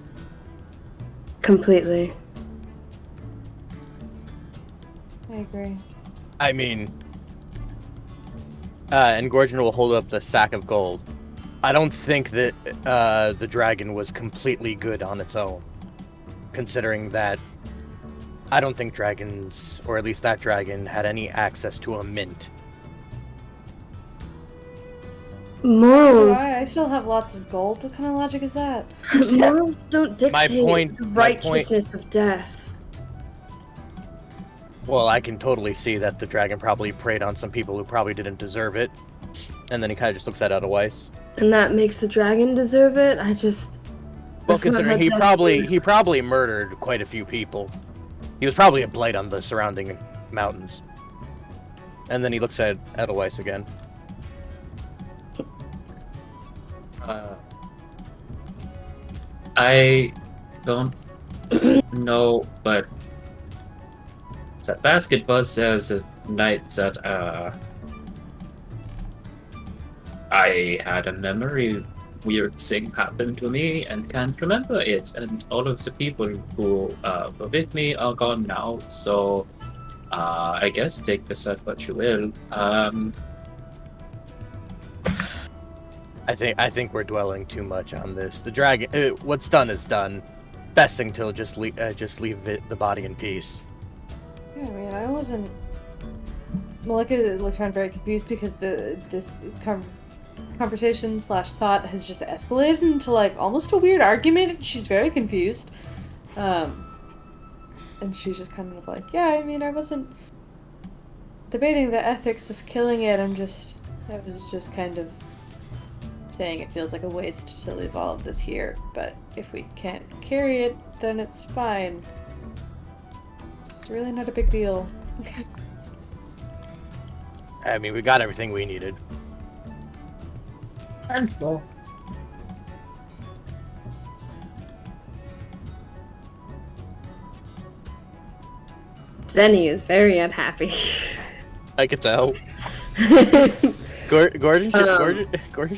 Speaker 8: completely.
Speaker 3: I agree.
Speaker 4: I mean, and Gorgon will hold up the sack of gold. I don't think that the dragon was completely good on its own, considering that I don't think dragons, or at least that dragon, had any access to a mint.
Speaker 8: Morals,
Speaker 3: I still have lots of gold. What kind of logic is that?
Speaker 8: morals don't dictate the
Speaker 4: my point-
Speaker 8: righteousness of death.
Speaker 4: Well, I can totally see that the dragon probably preyed on some people who probably didn't deserve it, and then he kind of just looks at Otherwise.
Speaker 8: And that makes the dragon deserve it?
Speaker 4: Well,
Speaker 8: that's not
Speaker 4: considering
Speaker 8: how death
Speaker 4: he probably murdered quite a few people. He was probably a blight on the surrounding mountains. And then he looks at Edelweiss again.
Speaker 2: I don't know, but that basket buzz says a night that I had a memory weird thing happened to me and can't remember it, and all of the people who were with me are gone now, so I guess take this at what you will.
Speaker 4: I think we're dwelling too much on this. The dragon, what's done is done. Best thing to just leave the body in peace.
Speaker 3: Yeah, I mean, I wasn't. Malika looked around very confused because this conversation / thought has just escalated into like almost a weird argument. She's very confused, and she's just kind of like, yeah, I mean, I wasn't debating the ethics of killing it. I was just kind of saying it feels like a waste to leave all of this here. But if we can't carry it, then it's fine. It's really not a big deal. Okay.
Speaker 4: I mean, we got everything we needed.
Speaker 2: Handful.
Speaker 7: Zenny is very unhappy.
Speaker 4: I could tell. Gordon's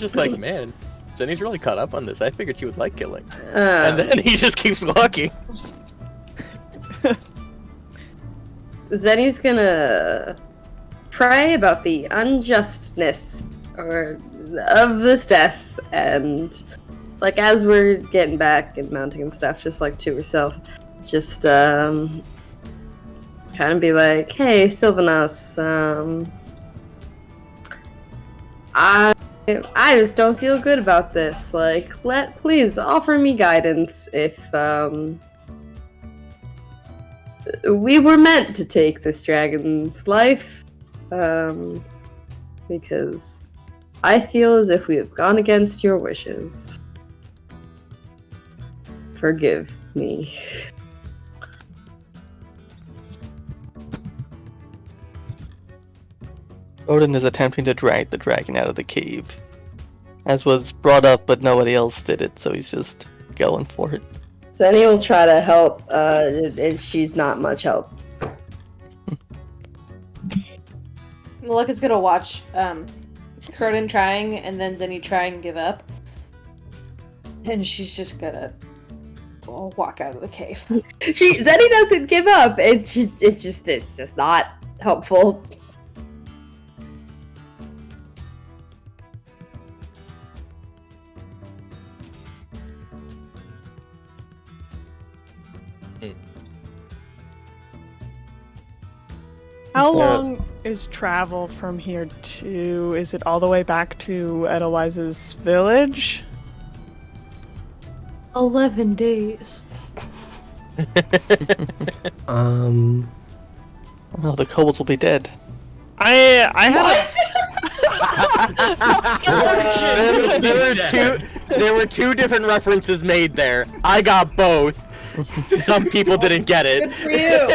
Speaker 4: just like, man, Zenny's really caught up on this. I figured she would like killing. And then he just keeps walking.
Speaker 7: Zenny's gonna pray about the unjustness of this death, and like as we're getting back and mounting and stuff, just like to herself, just kind of be like, "Hey, Sylvanas, I just don't feel good about this. Like, please offer me guidance if we were meant to take this dragon's life, because I feel as if we have gone against your wishes. Forgive me."
Speaker 6: Odin is attempting to drag the dragon out of the cave. As was brought up, but nobody else did it, so he's just going for it.
Speaker 7: Zenny will try to help, and she's not much help.
Speaker 3: Malika's gonna watch Croden trying, and then Zenny try and give up. And she's just gonna walk out of the cave.
Speaker 7: Zenny doesn't give up. It's just not helpful.
Speaker 5: How long is travel from here to? Is it all the way back to Edelweiss's village?
Speaker 3: 11 days.
Speaker 6: Oh, the kobolds will be dead.
Speaker 5: I had
Speaker 4: There were two different references made there. I got both. Some people didn't get it.
Speaker 7: Good for you.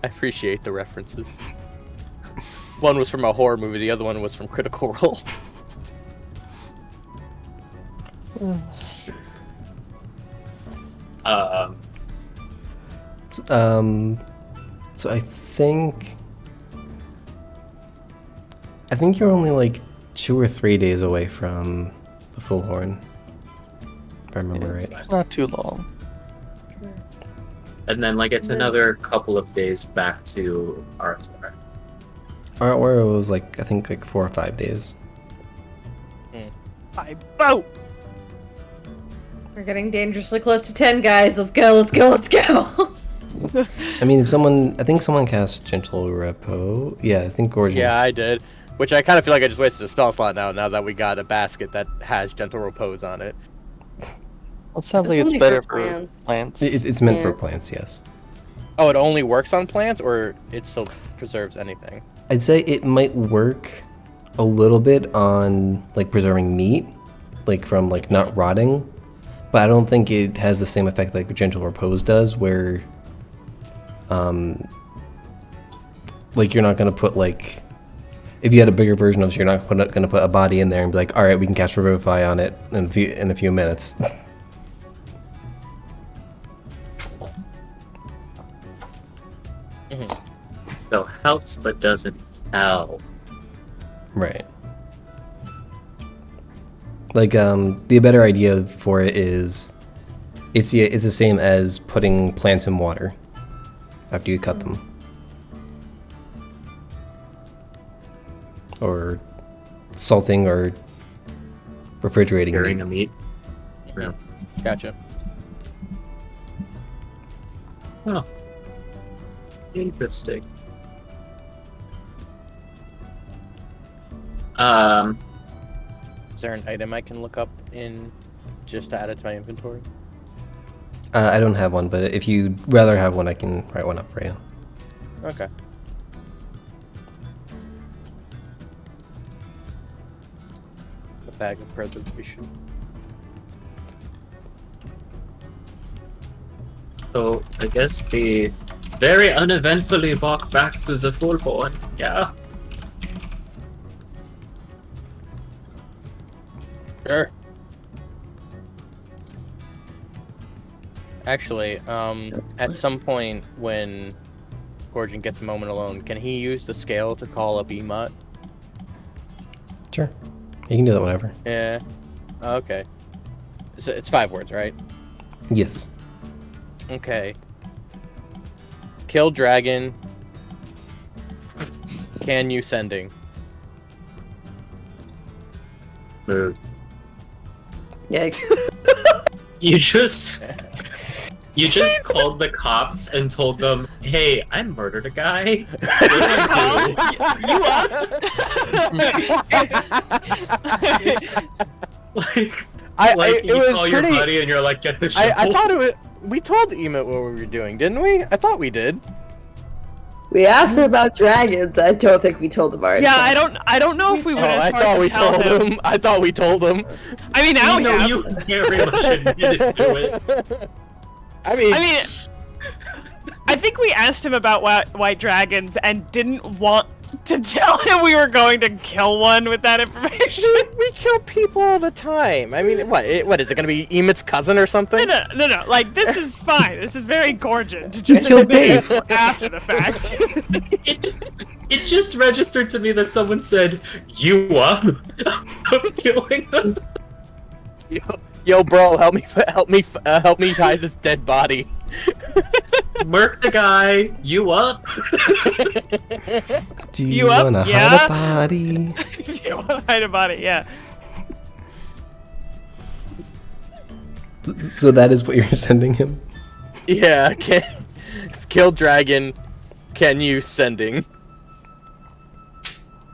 Speaker 4: I appreciate the references. One was from a horror movie, the other one was from Critical Role.
Speaker 1: So I think you're only like 2 or 3 days away from the full horn, if I remember right.
Speaker 6: It's not too long.
Speaker 2: And then like it's another couple of days back to Arthur.
Speaker 1: Where it was like I think like 4 or 5 days.
Speaker 5: by boat.
Speaker 3: We're getting dangerously close to 10, guys. Let's go, let's go, let's go.
Speaker 1: I mean, I think someone cast Gentle Repo. Yeah, I think Gordon.
Speaker 4: Yeah, I did. Which I kind of feel like I just wasted a spell slot now that we got a basket that has Gentle Repose on it.
Speaker 6: Well, it sounds like
Speaker 7: It's
Speaker 6: it's
Speaker 7: only
Speaker 6: better
Speaker 7: for
Speaker 6: for
Speaker 7: plants.
Speaker 6: plants.
Speaker 1: It's meant for
Speaker 7: Yeah.
Speaker 1: plants, yes.
Speaker 4: Oh, it only works on plants, or it still preserves anything?
Speaker 1: I'd say it might work a little bit on like preserving meat, like from like not rotting, but I don't think it has the same effect like Gentle Repose does, where like you're not gonna put like, if you had a bigger version of it, you're not gonna put a body in there and be like, all right, we can cast Revivify on it in a few minutes.
Speaker 2: So helps but doesn't help.
Speaker 1: Right. Like the better idea for it is, it's the same as putting plants in water after you cut them, or salting or refrigerating
Speaker 2: Curing
Speaker 1: meat.
Speaker 2: a meat. Yeah.
Speaker 4: Gotcha.
Speaker 2: Oh. Interesting.
Speaker 4: Is there an item I can look up in just to add it to my inventory?
Speaker 1: I don't have one, but if you'd rather have one, I can write one up for you.
Speaker 4: Okay. A bag of preservation.
Speaker 2: So I guess we very uneventfully walk back to the full horn. Yeah.
Speaker 4: Sure. Actually, at some point when Gorgon gets a moment alone, can he use the scale to call up Emot?
Speaker 1: Sure. You can do that whenever.
Speaker 4: Yeah. Okay. So it's 5 words, right?
Speaker 1: Yes.
Speaker 4: Okay. Kill dragon. Can you sending?
Speaker 2: Move.
Speaker 7: Yikes.
Speaker 2: You just called the cops and told them, "Hey, I murdered a guy." Like
Speaker 4: it
Speaker 2: you
Speaker 4: was
Speaker 2: call
Speaker 4: pretty.
Speaker 2: your buddy and you're like, "Get the shovel."
Speaker 4: I thought it was. We told Emot what we were doing, didn't we? I thought we did.
Speaker 7: We asked him about dragons. I don't think we told him our
Speaker 5: Yeah,
Speaker 7: intent.
Speaker 5: I don't know if we went as
Speaker 4: I
Speaker 5: far
Speaker 4: thought
Speaker 5: as
Speaker 4: we
Speaker 5: to tell
Speaker 4: told
Speaker 5: him.
Speaker 4: him. I thought we told him.
Speaker 5: I mean, now we have.
Speaker 2: you very much admitted to it.
Speaker 4: I mean,
Speaker 5: I think we asked him about white dragons and didn't want to tell him we were going to kill one with that information.
Speaker 4: we kill people all the time. I mean, what is it gonna be? Emot's cousin or something?
Speaker 5: No. Like, this is fine. This is very Gorgon to just
Speaker 1: killed
Speaker 5: admit
Speaker 1: Dave.
Speaker 5: it after the fact.
Speaker 2: It just registered to me that someone said, "You up?" of killing them.
Speaker 4: Yo, bro, help me hide this dead body.
Speaker 2: Murk the guy. You up?
Speaker 1: Do
Speaker 5: You up?
Speaker 1: wanna
Speaker 5: Yeah?
Speaker 1: hide a body?
Speaker 5: You want to hide a body, yeah.
Speaker 1: So that is what you're sending him?
Speaker 4: Yeah, kill dragon. Can you sending?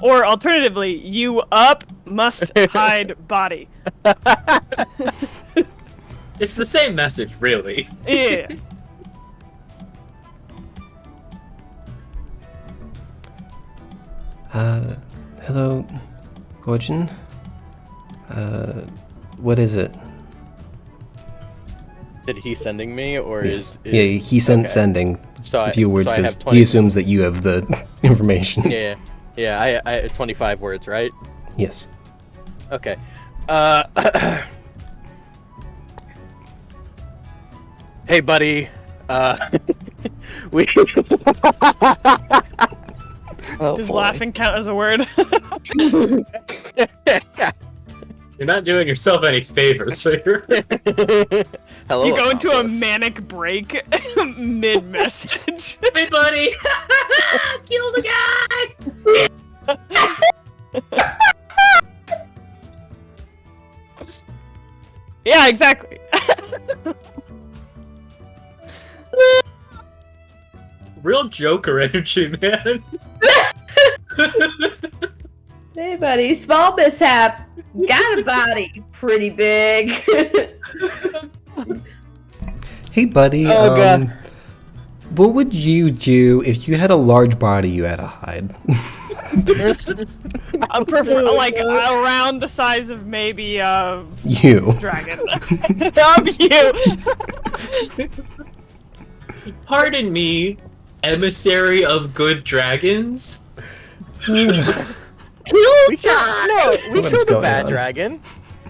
Speaker 5: Or alternatively, you up must hide body.
Speaker 2: It's the same message, really.
Speaker 5: Yeah.
Speaker 1: Hello, Gorgon? What is it?
Speaker 4: Did he sending me or is?
Speaker 1: Yeah, he sent
Speaker 4: okay.
Speaker 1: sending
Speaker 4: So
Speaker 1: a few words
Speaker 4: so I
Speaker 1: because
Speaker 4: have 20
Speaker 1: he assumes that you have the information.
Speaker 4: Yeah. I 25 words, right?
Speaker 1: Yes.
Speaker 4: Okay. Hey, buddy. We.
Speaker 5: Does laughing count as a word?
Speaker 2: You're not doing yourself any favors here.
Speaker 4: Hello.
Speaker 5: You go into a
Speaker 4: accomplice.
Speaker 5: manic break mid-message.
Speaker 2: Hey, buddy! Kill the guy!
Speaker 5: Yeah, exactly.
Speaker 2: Real Joker energy, man.
Speaker 7: Hey, buddy. Small mishap. Got a body. Pretty big.
Speaker 1: Hey, buddy.
Speaker 4: Oh, God.
Speaker 1: What would you do if you had a large body you had to hide?
Speaker 5: I prefer, like, around the size of maybe
Speaker 1: You.
Speaker 5: dragon. Of you.
Speaker 2: Pardon me, emissary of good dragons.
Speaker 4: We killed
Speaker 1: What is
Speaker 4: a
Speaker 1: going
Speaker 4: bad
Speaker 1: on?
Speaker 4: dragon.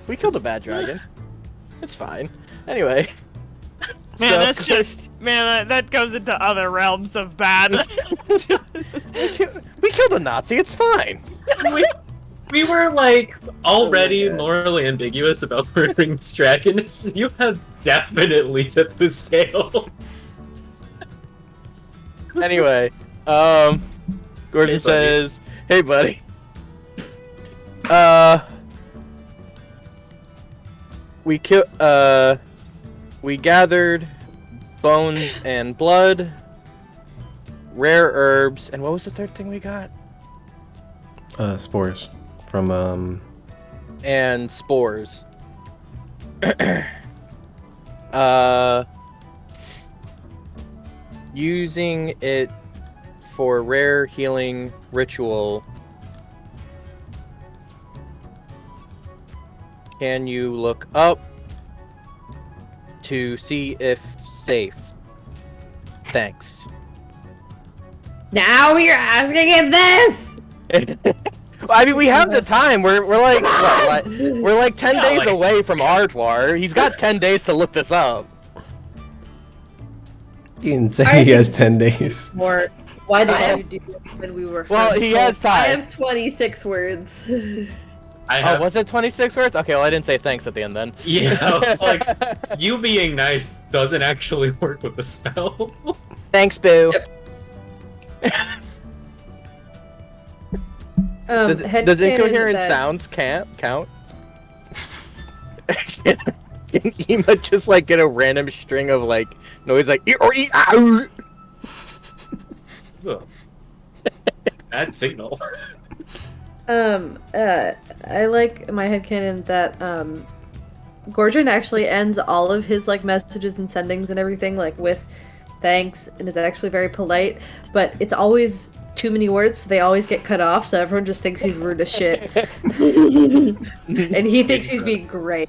Speaker 4: We killed a bad dragon. It's fine. Anyway.
Speaker 5: Man,
Speaker 4: So-
Speaker 5: that's just that goes into other realms of bad.
Speaker 4: We killed a Nazi. It's fine.
Speaker 2: We were like already morally ambiguous about murdering this dragon. You have definitely tipped the scale.
Speaker 4: Anyway, Gordon
Speaker 2: Hey, buddy.
Speaker 4: says, "Hey, buddy. We gathered bones and blood, rare herbs, and what was the third thing we got?
Speaker 1: Spores from
Speaker 4: And spores. Using it for rare healing ritual. Can you look up to see if safe? Thanks.
Speaker 7: Now you're asking him this?
Speaker 4: I mean, we have the time. We're like what, we're like 10 days
Speaker 2: like-
Speaker 4: away from Artois. He's got 10 days to look this up.
Speaker 1: he didn't say he has 10 days.
Speaker 7: More.
Speaker 3: Why did
Speaker 7: I
Speaker 3: you do it when we were
Speaker 4: Well,
Speaker 3: first
Speaker 4: he
Speaker 3: told-
Speaker 4: has
Speaker 7: I
Speaker 4: time.
Speaker 7: have 26 words.
Speaker 2: I
Speaker 4: Oh,
Speaker 2: have.
Speaker 4: was it 26 words? Okay, well, I didn't say thanks at the end then.
Speaker 2: Yeah, I was like, you being nice doesn't actually work with the spell.
Speaker 4: Thanks, Boo.
Speaker 7: Yep.
Speaker 4: Does
Speaker 3: headcanon
Speaker 4: incoherent
Speaker 3: that-
Speaker 4: sounds count? Can Ema just like get a random string of like noise like or ow?
Speaker 2: Ugh. Bad signal.
Speaker 3: I like my headcanon that Gorgon actually ends all of his like messages and sendings and everything like with thanks and is actually very polite, but it's always too many words, so they always get cut off, so everyone just thinks he's rude as shit. And he thinks he's being great.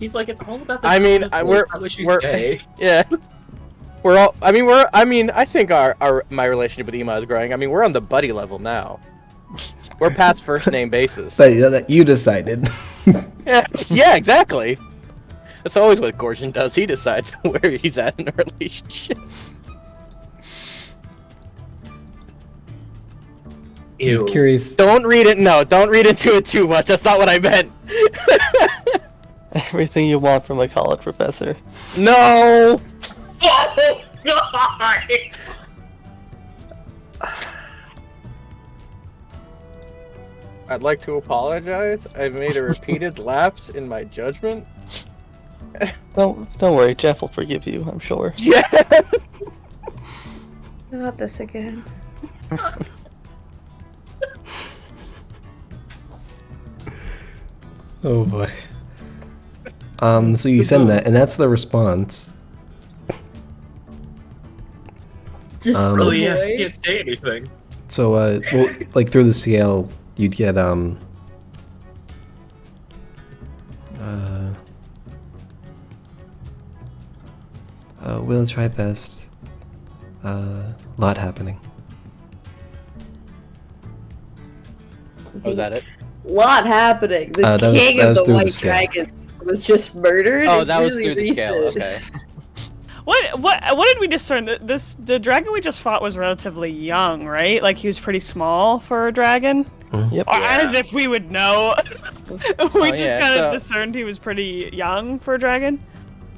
Speaker 2: He's like, it's all about the
Speaker 4: I mean,
Speaker 2: tone of
Speaker 4: we're-
Speaker 2: voice, not what you
Speaker 4: we're-
Speaker 2: say.
Speaker 4: Yeah. I think my relationship with Ema is growing. I mean, we're on the buddy level now. We're past first name basis.
Speaker 1: But that you decided.
Speaker 4: Yeah, exactly. That's always what Gorgon does. He decides where he's at in a relationship.
Speaker 2: Ew.
Speaker 1: Curious.
Speaker 4: Don't read it. No, don't read into it too much. That's not what I meant.
Speaker 6: Everything you want from a college professor.
Speaker 4: No.
Speaker 2: Oh god!
Speaker 4: I'd like to apologize. I've made a repeated lapse in my judgment.
Speaker 6: Don't worry, Jeff will forgive you, I'm sure.
Speaker 4: Yeah.
Speaker 3: Not this again.
Speaker 1: Oh boy. So you send that, and that's the response.
Speaker 7: Just
Speaker 2: Oh yeah,
Speaker 7: boy.
Speaker 2: he can't say anything.
Speaker 1: So well, like through the CL, you'd get we'll try best. Lot happening.
Speaker 4: Was that it?
Speaker 7: Lot happening. The
Speaker 1: that was-
Speaker 7: king
Speaker 1: that
Speaker 7: of
Speaker 1: was
Speaker 7: the
Speaker 1: through the
Speaker 7: White
Speaker 1: scale.
Speaker 7: Dragons was just murdered.
Speaker 4: Oh,
Speaker 7: It's
Speaker 4: that was
Speaker 7: really
Speaker 4: through the scale.
Speaker 7: recent.
Speaker 4: Okay.
Speaker 5: What did we discern? The dragon we just fought was relatively young, right? Like he was pretty small for a dragon.
Speaker 6: Yep.
Speaker 5: Or as if we would know. We just
Speaker 4: yeah,
Speaker 5: kind of
Speaker 4: so-
Speaker 5: discerned he was pretty young for a dragon.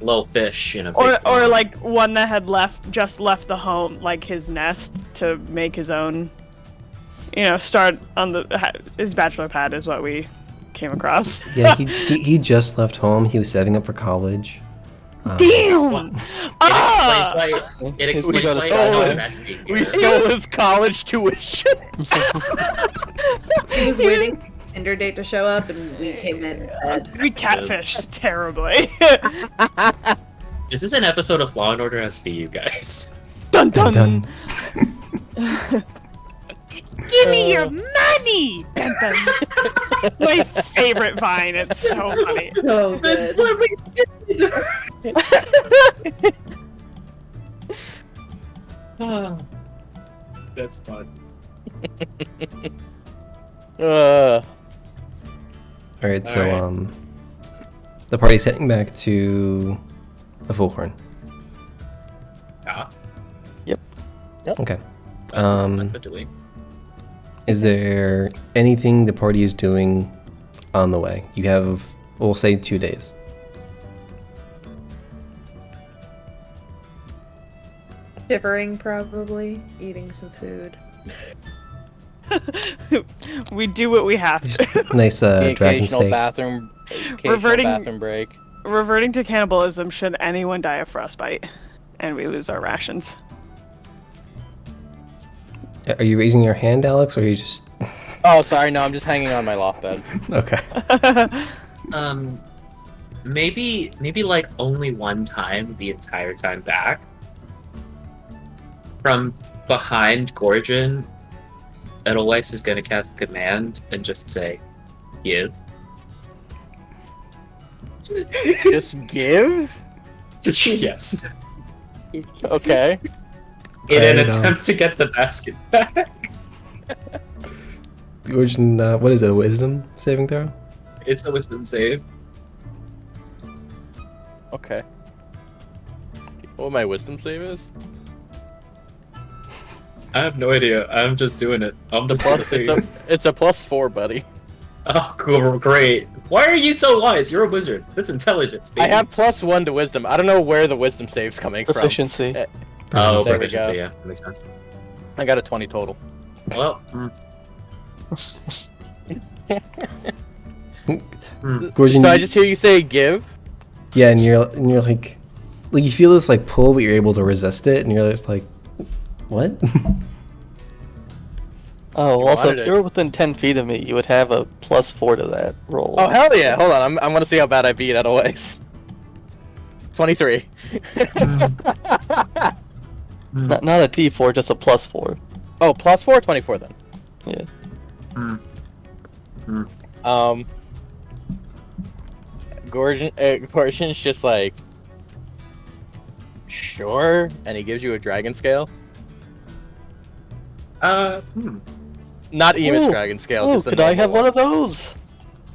Speaker 2: Little fish in a big
Speaker 5: Or
Speaker 2: pond.
Speaker 5: like one that had just left the home, like his nest, to make his own. Start on his bachelor pad is what we came across.
Speaker 1: Yeah, he just left home. He was saving up for college.
Speaker 5: Damn! Ah!
Speaker 2: It
Speaker 6: We
Speaker 2: explains
Speaker 6: gotta
Speaker 2: why
Speaker 4: solve
Speaker 2: it's so
Speaker 4: it.
Speaker 2: investing
Speaker 4: We
Speaker 2: here.
Speaker 4: stole his college tuition.
Speaker 3: He was waiting for the Tinder date to show up, and we came in and said,
Speaker 5: We catfished terribly.
Speaker 2: Is this an episode of Law and Order SVU, guys?
Speaker 5: Dun
Speaker 1: Dun
Speaker 5: dun.
Speaker 1: dun.
Speaker 5: Give me your money. Dun, dun. My favorite vine. It's so funny.
Speaker 7: So
Speaker 2: That's
Speaker 7: good.
Speaker 2: what we did! That's fun.
Speaker 1: All right, so
Speaker 2: Alright.
Speaker 1: the party's heading back to the Foghorn.
Speaker 2: Yeah,
Speaker 1: Okay.
Speaker 2: that's just what we're doing.
Speaker 1: Is there anything the party is doing on the way? You have, we'll say, 2 days.
Speaker 3: shivering, probably eating some food.
Speaker 5: We do what we have to.
Speaker 1: Just nice
Speaker 4: The
Speaker 1: dragon
Speaker 4: occasional
Speaker 1: steak.
Speaker 4: bathroom break.
Speaker 5: Reverting to cannibalism should anyone die of frostbite, and we lose our rations.
Speaker 1: Are you raising your hand, Alex, or are you just...
Speaker 4: Oh, sorry, no, I'm just hanging on my loft bed.
Speaker 1: Okay.
Speaker 2: Maybe like only one time the entire time back. From behind Gorgon, Edelweiss is gonna cast command and just say, "Give."
Speaker 4: Just give?
Speaker 2: Yes.
Speaker 4: Okay.
Speaker 2: In an
Speaker 1: Right on.
Speaker 2: attempt to get the basket back.
Speaker 1: Gorgon, what is it, a wisdom saving throw?
Speaker 2: It's a wisdom save.
Speaker 4: Okay. What my wisdom save is?
Speaker 2: I have no idea. I'm just doing it. I'm just
Speaker 4: Plus, it's a +4, buddy.
Speaker 2: Oh, cool, great. Why are you so wise? You're a wizard. That's intelligence, baby.
Speaker 4: I have +1 to wisdom. I don't know where the wisdom save's coming
Speaker 6: Proficiency.
Speaker 4: from.
Speaker 2: Oh,
Speaker 4: There we
Speaker 2: proficiency,
Speaker 4: go.
Speaker 2: yeah, that makes sense.
Speaker 4: I got a 20 total.
Speaker 2: Well,
Speaker 1: Gorgon,
Speaker 4: So I just hear you say give.
Speaker 1: yeah, and you're like you feel this like pull, but you're able to resist it, and you're just like, what?
Speaker 6: Oh,
Speaker 4: You
Speaker 6: also,
Speaker 4: wanted
Speaker 6: if
Speaker 4: it.
Speaker 6: you're within 10 feet of me, you would have a +4 to that roll.
Speaker 4: Oh, hell yeah. Hold on. I'm going to see how bad I beat out of ways. 23.
Speaker 6: Not a D4, just a +4.
Speaker 4: Oh, +4, 24 then.
Speaker 6: Yeah.
Speaker 4: Gorgon's just like, sure, and he gives you a dragon scale. Not Emus
Speaker 6: Ooh.
Speaker 4: dragon scale.
Speaker 6: Oh,
Speaker 4: just the
Speaker 6: could I
Speaker 4: normal
Speaker 6: have one of those?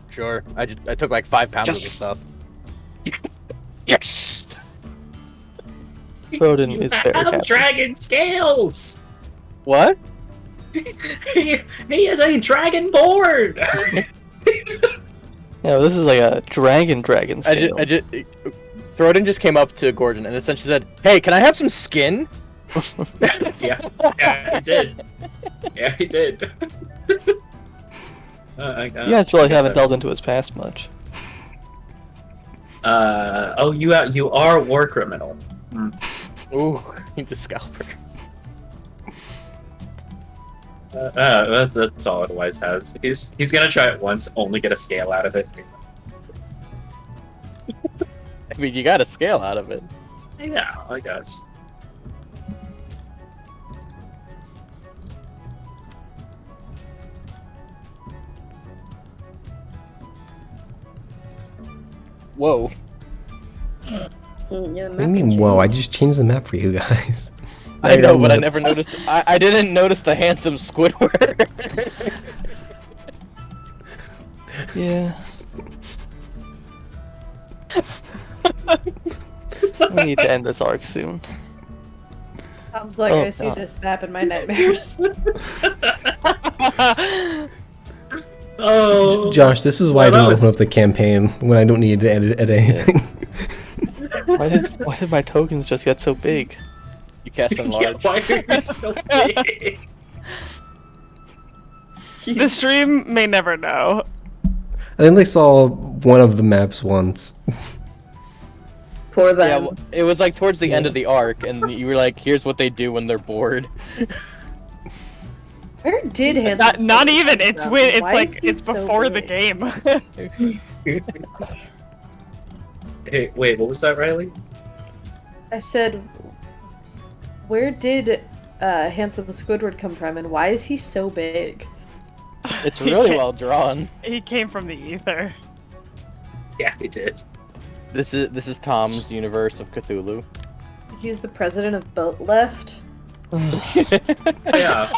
Speaker 4: Sure. I took like 5 pounds of this
Speaker 6: Yes.
Speaker 4: stuff. Yes.
Speaker 6: Croden is very
Speaker 2: have
Speaker 6: happy.
Speaker 2: dragon scales!
Speaker 4: What?
Speaker 2: He is a dragon board!
Speaker 6: Yeah, this is like a dragon scale.
Speaker 4: Throden just came up to Gordon and essentially said, "Hey, can I have some skin?"
Speaker 2: Yeah, he did. Yeah, he did.
Speaker 6: You guys really haven't delved into his past much.
Speaker 2: Oh, you are a war criminal.
Speaker 4: Ooh, he's a scalper.
Speaker 2: That's all Wise has. He's gonna try it once, only get a scale out of it.
Speaker 4: I mean, you got a scale out of it.
Speaker 2: Yeah, I guess.
Speaker 4: Whoa.
Speaker 8: Yeah,
Speaker 1: What do you mean, whoa, I just changed the map for you guys.
Speaker 4: I know, but I
Speaker 1: Alright,
Speaker 4: never noticed. I didn't notice the handsome Squidward.
Speaker 6: Yeah. We need to end this arc soon.
Speaker 3: Sounds like
Speaker 6: Oh,
Speaker 3: I see
Speaker 6: God.
Speaker 3: this map in my nightmares.
Speaker 2: Oh,
Speaker 1: Josh, this is why I
Speaker 2: Well, that
Speaker 1: didn't
Speaker 2: was-
Speaker 1: open up the campaign when I don't need to edit anything.
Speaker 6: Why did my tokens just get so big?
Speaker 4: You cast them
Speaker 2: yeah,
Speaker 4: large.
Speaker 2: why are you so big?
Speaker 5: The stream may never know.
Speaker 1: I think they saw one of the maps once.
Speaker 7: Poor
Speaker 4: Yeah,
Speaker 7: them.
Speaker 4: well, it was like towards the end of the arc, and you were like, "Here's what they do when they're bored."
Speaker 3: Where did Hanson
Speaker 5: Not
Speaker 3: Squidward
Speaker 5: even.
Speaker 3: come
Speaker 5: It's
Speaker 3: from?
Speaker 5: when, it's
Speaker 3: Why
Speaker 5: like
Speaker 3: is he
Speaker 5: it's
Speaker 3: so
Speaker 5: before the
Speaker 3: big?
Speaker 5: game.
Speaker 2: Hey, wait, what was that, Riley?
Speaker 3: I said, where did Handsome Squidward come from, and why is he so big?
Speaker 4: It's really well drawn.
Speaker 5: He came from the ether.
Speaker 2: Yeah, he did.
Speaker 4: This is Tom's universe of Cthulhu.
Speaker 3: He's the president of Boat Left.
Speaker 2: Yeah.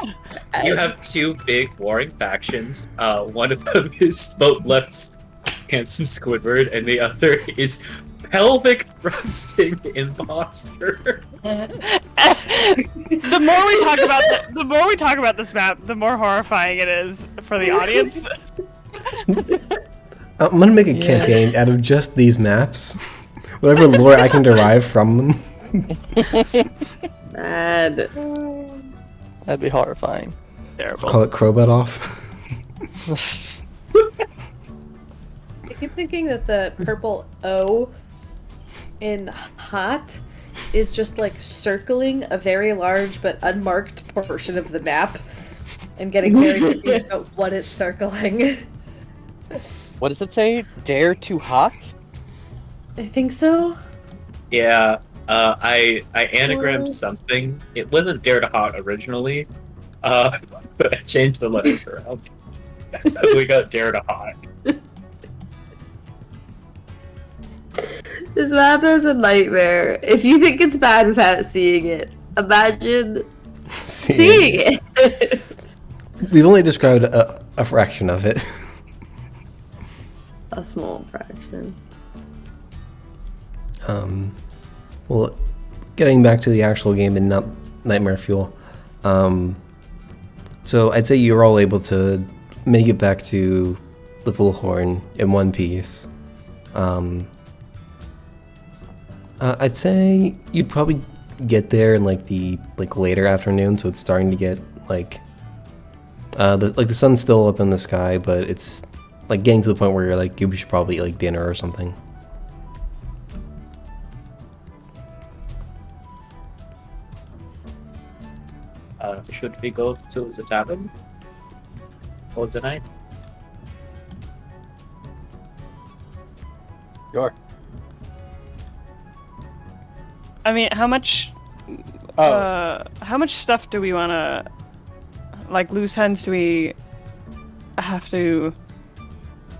Speaker 2: You have two big warring factions. One of them is Boat Left's Handsome Squidward, and the other is Pelvic Thrusting Imposter.
Speaker 5: The more we talk about this map, the more horrifying it is for the audience.
Speaker 1: I'm gonna make a campaign out of just these maps. Whatever lore I can derive from them.
Speaker 7: Bad.
Speaker 6: That'd be horrifying.
Speaker 5: Terrible.
Speaker 1: Call it Crobat off.
Speaker 3: I keep thinking that the purple O in hot is just like circling a very large but unmarked portion of the map and getting very confused about what it's circling.
Speaker 4: What does it say? Dare to hot?
Speaker 3: I think so.
Speaker 2: Yeah, I anagrammed something. It wasn't Dare to Hot originally, but I changed the letters around. So we got Dare to Hot.
Speaker 7: This map is a nightmare. If you think it's bad without seeing it, imagine seeing it.
Speaker 1: We've only described a fraction of it.
Speaker 7: A small fraction.
Speaker 1: Well, getting back to the actual game and not Nightmare Fuel. So I'd say you're all able to make it back to the Bullhorn in one piece. I'd say you'd probably get there in like the later afternoon, so it's starting to get like the sun's still up in the sky, but it's like getting to the point where you're like you should probably eat like dinner or something.
Speaker 2: Should we go to the tavern for the night?
Speaker 4: Sure.
Speaker 5: I mean, how much stuff do we want to, like, loose ends do we have to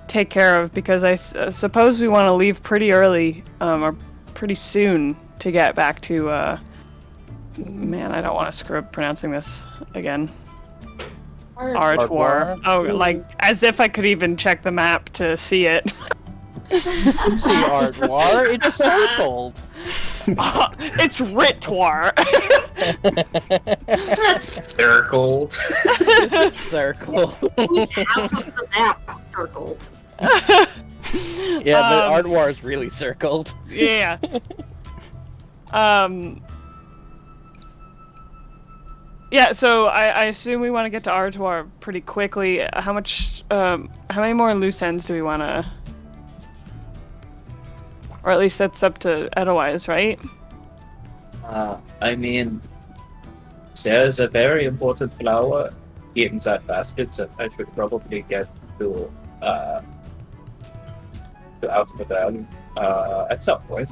Speaker 5: take care of? Because I suppose we want to leave pretty early, or pretty soon to get back to, man, I don't want to screw up pronouncing this again. Ardwar. Oh, like, as if I could even check the map to see it.
Speaker 4: You see Ardwar, it's circled.
Speaker 5: It's Ritwar.
Speaker 2: That's circled.
Speaker 4: Circled.
Speaker 7: Who's half of the map circled?
Speaker 4: Yeah, but Ardwar is really circled.
Speaker 5: Yeah. Yeah, so I assume we want to get to Ardwar pretty quickly. How many more loose ends do we want to... Or at least that's up to Edelweiss, right?
Speaker 2: I mean, there's a very important flower in that basket that I should probably get to Amsterdam at some point.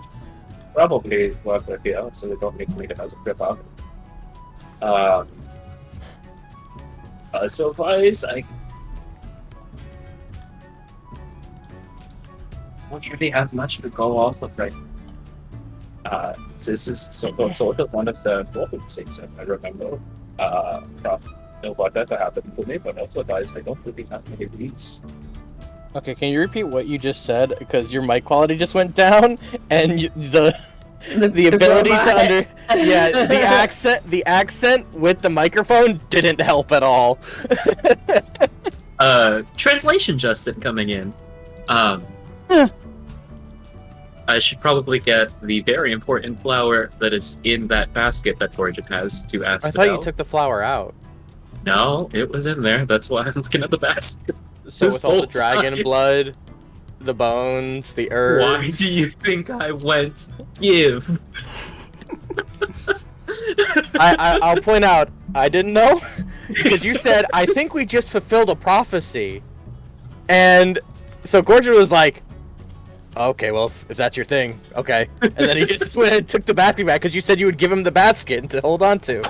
Speaker 2: Probably work with here, so we don't need to make it as a trip out. Otherwise, I don't really have much to go off of right now. This is sort of one of the important things that I remember from what ever happened to me, but also, guys, I don't really have many leads.
Speaker 4: Okay, can you repeat what you just said? Because your mic quality just went down, and the ability to the accent with the microphone didn't help at all.
Speaker 2: Translation Justin coming in. I should probably get the very important flower that is in that basket that Gorgon has to ask
Speaker 4: I thought
Speaker 2: about.
Speaker 4: you took the flower out.
Speaker 2: No, it was in there. That's why I'm looking at the basket.
Speaker 4: So
Speaker 2: This
Speaker 4: with all the
Speaker 2: whole
Speaker 4: dragon
Speaker 2: time.
Speaker 4: blood, the bones, the herbs.
Speaker 2: Why do you think I went give?
Speaker 4: I'll point out, I didn't know, because you said, I think we just fulfilled a prophecy. And so Gorgon was like, okay, well, if that's your thing, okay. And then he just went and took the basket back, because you said you would give him the basket to hold on to.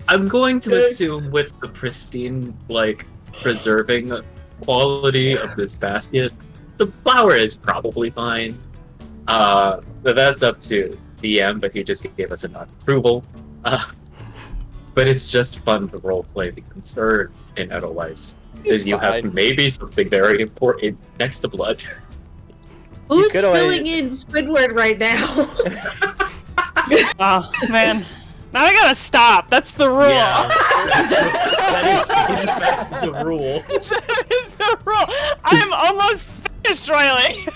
Speaker 2: I'm going to assume with the pristine, like, preserving quality of this basket, the flower is probably fine. But that's up to DM, but he just gave us a non-approval. But it's just fun to roleplay the concern in Edelweiss. Is you
Speaker 4: fine.
Speaker 2: have maybe something very important next to blood.
Speaker 7: Who's
Speaker 4: could always-
Speaker 7: filling in Squidward right now?
Speaker 5: Oh, man. Now I gotta stop. That's the rule.
Speaker 2: Yeah. That is in fact the rule.
Speaker 5: That is the rule. I'm almost finished, Riley.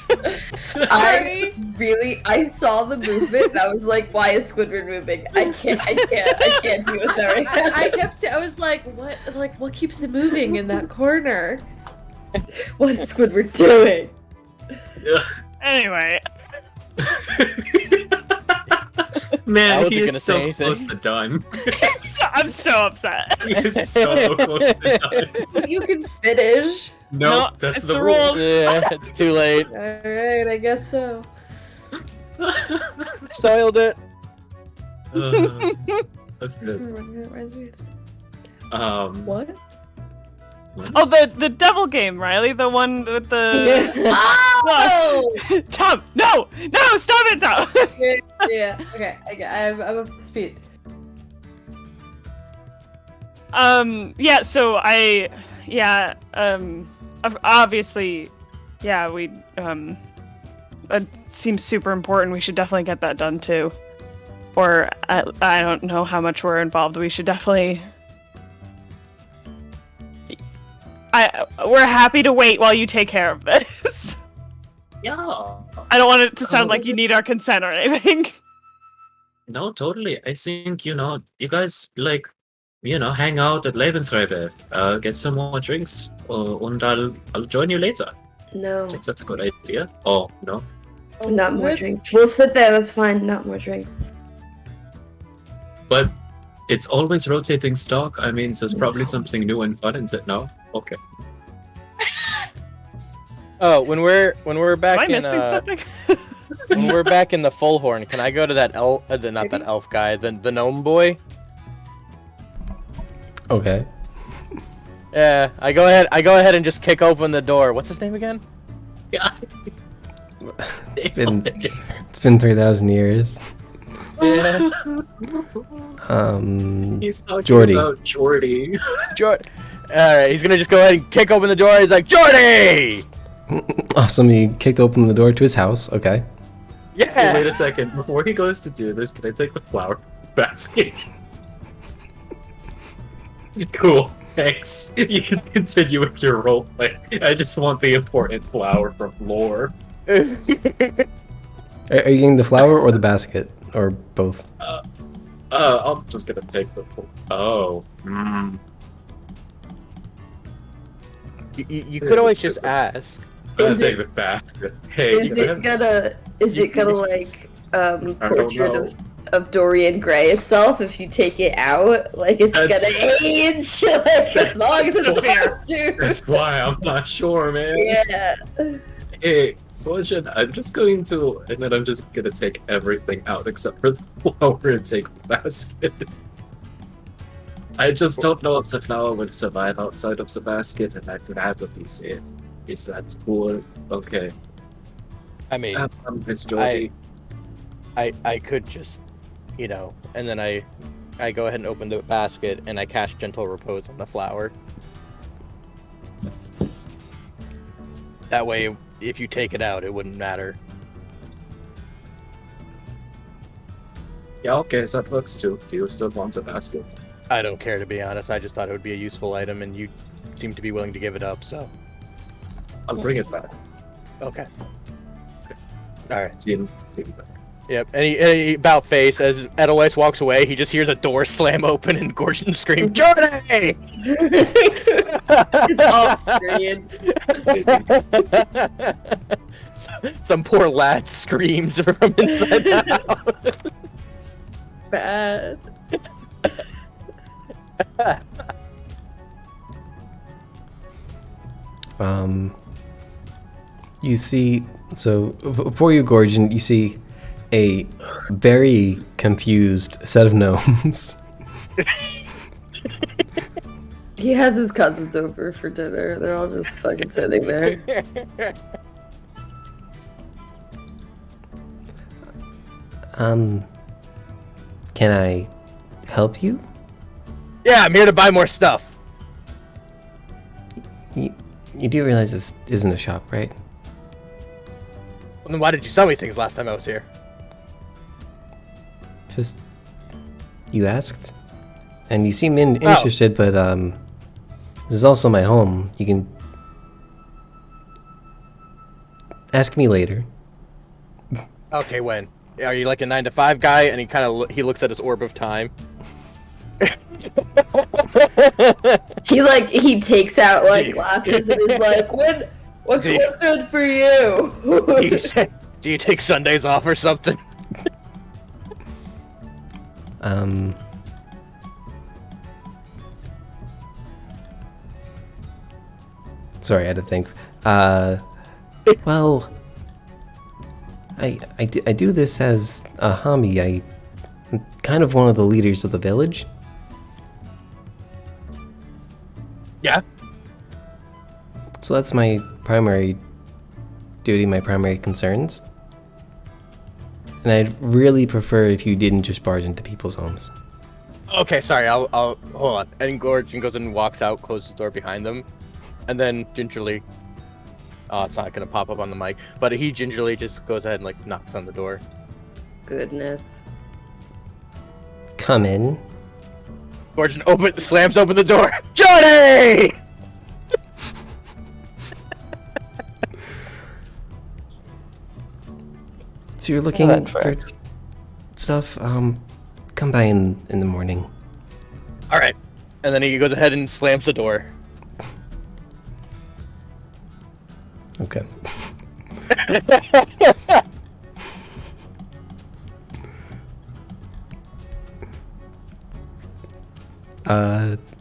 Speaker 7: I saw the movement and I was like, why is Squidward moving? I can't do it right now.
Speaker 3: I kept saying, I was like, what keeps it moving in that corner?
Speaker 7: What's Squidward doing?
Speaker 5: Anyway.
Speaker 2: Man,
Speaker 4: wasn't
Speaker 2: he
Speaker 4: gonna
Speaker 2: is
Speaker 4: say
Speaker 2: so
Speaker 4: anything.
Speaker 2: close to done.
Speaker 5: I'm so upset.
Speaker 2: He is so close to done.
Speaker 7: You can finish.
Speaker 2: No,
Speaker 5: it's
Speaker 2: that's
Speaker 5: the
Speaker 2: the rule.
Speaker 5: rules.
Speaker 4: Yeah, it's too late.
Speaker 7: Alright, I guess so.
Speaker 4: Soiled it.
Speaker 2: That's good.
Speaker 7: What?
Speaker 5: Oh, the devil game, Riley. The one with the...
Speaker 7: Oh!
Speaker 5: Tom, no! No, stop it, Tom!
Speaker 3: Yeah, okay, I'm up to speed.
Speaker 5: Yeah, so obviously, yeah, it seems super important. We should definitely get that done too. Or, I don't know how much we're involved. We should definitely We're happy to wait while you take care of this.
Speaker 2: Yeah.
Speaker 5: I don't want it to sound like you need our consent or anything.
Speaker 2: No, totally. I think, you guys, like, hang out at Lebensräume, get some more drinks, and I'll join you later.
Speaker 8: No,
Speaker 2: I think that's a good idea. Oh, no?
Speaker 8: not more drinks. We'll sit there. That's fine. Not more drinks.
Speaker 2: But it's always rotating stock. I mean, there's probably something new and fun in it now. Okay.
Speaker 4: Oh, when we're back
Speaker 5: Am I
Speaker 4: in
Speaker 5: missing something?
Speaker 4: when we're back in the full horn, can I go to that elf? Not that elf guy, the gnome boy.
Speaker 1: Okay.
Speaker 4: Yeah, I go ahead and just kick open the door. What's his name again?
Speaker 2: Yeah.
Speaker 1: It's been 3,000 years.
Speaker 4: Yeah.
Speaker 2: He's talking
Speaker 1: Jordy.
Speaker 2: about Jordy.
Speaker 4: Alright, he's gonna just go ahead and kick open the door. He's like, Jordy!
Speaker 1: Awesome, he kicked open the door to his house. Okay.
Speaker 4: Yeah!
Speaker 2: Wait a second. Before he goes to do this, can I take the flower basket? Cool. Thanks. You can continue with your roleplay. I just want the important flower from lore.
Speaker 1: Are you getting the flower or the basket? Or both?
Speaker 2: I'm just gonna take the... Oh.
Speaker 4: You could always just ask.
Speaker 2: I'm gonna take the basket. Hey,
Speaker 8: Is it gonna like portrait of Dorian Gray itself if you take it out? Like it's gonna age like as long as it's supposed to.
Speaker 2: That's why I'm not sure, man.
Speaker 8: Yeah.
Speaker 2: Hey, Bojan, I'm just going to, and then I'm just gonna take everything out except for the flower and take the basket. I just don't know if the flower would survive outside of the basket, and I could have a piece in. Is that cool? Okay.
Speaker 4: I mean,
Speaker 2: Miss Jordy.
Speaker 4: I could just, and then I go ahead and open the basket and I cast Gentle Repose on the flower. That way, if you take it out, it wouldn't matter.
Speaker 2: Yeah, okay, that works too. Do you still want a basket?
Speaker 4: I don't care, to be honest. I just thought it would be a useful item, and you seem to be willing to give it up, so...
Speaker 2: I'll bring it back.
Speaker 4: Okay. Alright.
Speaker 2: See you back.
Speaker 4: Yep, and he about face, as Edelweiss walks away, he just hears a door slam open and Gorgon scream, Jordy!
Speaker 8: It's off screen.
Speaker 4: Some poor lad screams from inside the house.
Speaker 8: Bad.
Speaker 1: You see, so before you, Gorgon, you see a very confused set of gnomes.
Speaker 8: He has his cousins over for dinner. They're all just fucking sitting there.
Speaker 1: Can I help you?
Speaker 4: Yeah, I'm here to buy more stuff.
Speaker 1: You do realize this isn't a shop, right?
Speaker 4: Well, then why did you sell me things last time I was here?
Speaker 1: Just, you asked, and you seem interested, but this is also my home. You can ask me later.
Speaker 4: Okay, when? Are you like a 9-to-5 guy? And he looks at his orb of time.
Speaker 8: He takes out like glasses and is like, what's good for you?
Speaker 4: Do you take Sundays off or something?
Speaker 1: Sorry, I had to think. Well, I do this as a hobby. I'm kind of one of the leaders of the village.
Speaker 4: Yeah.
Speaker 1: So that's my primary duty, my primary concerns. And I'd really prefer if you didn't just barge into people's homes.
Speaker 4: Okay, sorry, I'll hold on. And Gorgon goes and walks out, closes the door behind them, and then gingerly, it's not gonna pop up on the mic, but he gingerly just goes ahead and like knocks on the door.
Speaker 8: Goodness.
Speaker 1: Come in.
Speaker 4: Gorgon slams open the door. Jordy!
Speaker 1: So you're looking
Speaker 6: that
Speaker 1: for
Speaker 6: tracks.
Speaker 1: stuff. Come by in the morning.
Speaker 4: All right. And then he goes ahead and slams the door.
Speaker 1: Okay.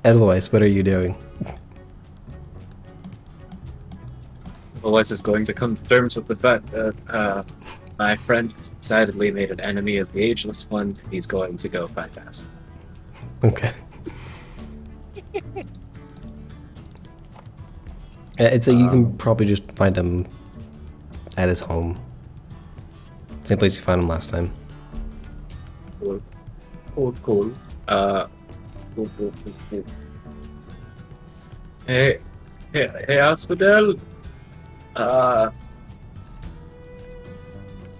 Speaker 1: Edelweiss, what are you doing?
Speaker 2: Woes is going to come to terms with the fact that my friend decidedly made an enemy of the Ageless One. He's going to go find us.
Speaker 1: Okay. I'd say you can probably just find him at his home. Same place you found him last time.
Speaker 2: Cool. Cool. Cool. Cool. Hey, Asphodel.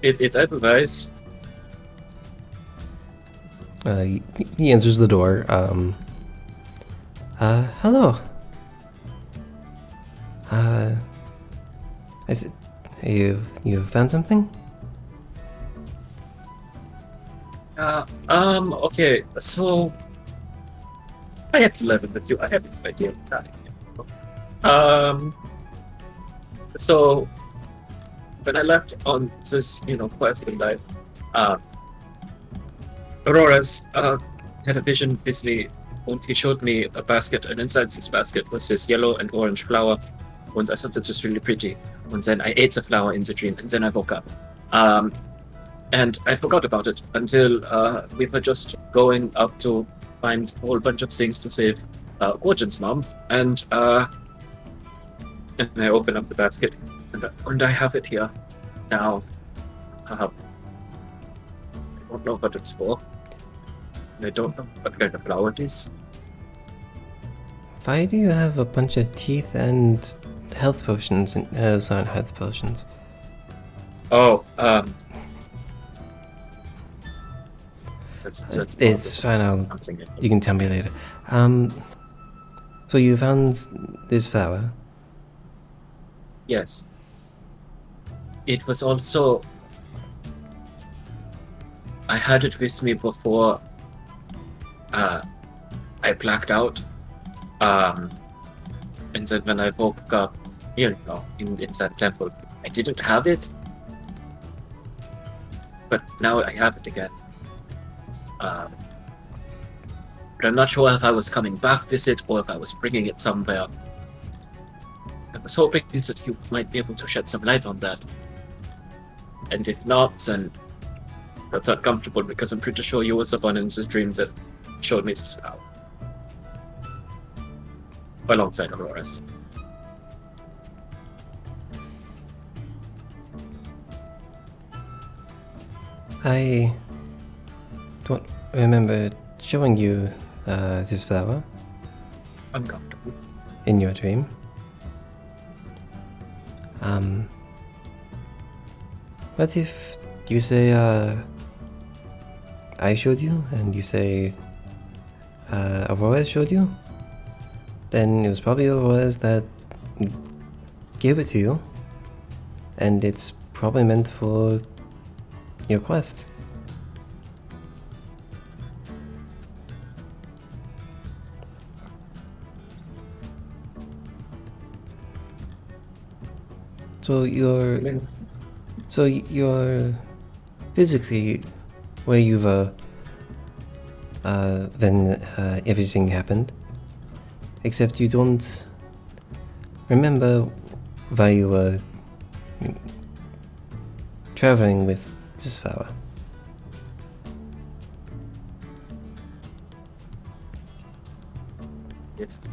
Speaker 2: It's Edelweiss.
Speaker 1: He answers the door. Hello. Is it you found something?
Speaker 2: Okay, so I have to level with you. I have no idea what that. So when I left on this, quest in life, Aurora's had a vision with me, and he showed me a basket, and inside this basket was this yellow and orange flower, and I thought it was really pretty. And then I ate the flower in the dream, and then I woke up. And I forgot about it until we were just going up to find a whole bunch of things to save Gorgon's mom, and I open up the basket, and I have it here now. I don't know what it's for. I don't know what kind of flower it is.
Speaker 1: Why do you have a bunch of teeth and health potions? And those aren't health potions.
Speaker 2: Oh,
Speaker 1: It's fine.
Speaker 2: something.
Speaker 1: You can tell me later. So you found this flower.
Speaker 2: Yes. It was also. I had it with me before I blacked out. And then when I woke up, in that temple, I didn't have it. But now I have it again. But I'm not sure if I was coming back with it or if I was bringing it somewhere. I was hoping that you might be able to shed some light on that. And if not, then that's uncomfortable because I'm pretty sure you were the one in the dream that showed me this flower. Alongside Aurora's.
Speaker 1: I don't remember showing you this flower
Speaker 2: Uncomfortable.
Speaker 1: in your dream. What if you say I showed you and you say Aurora showed you? Then it was probably Aurora that gave it to you, and it's probably meant for your quest. So you're physically where you were when everything happened, except you don't remember why you were traveling with this flower.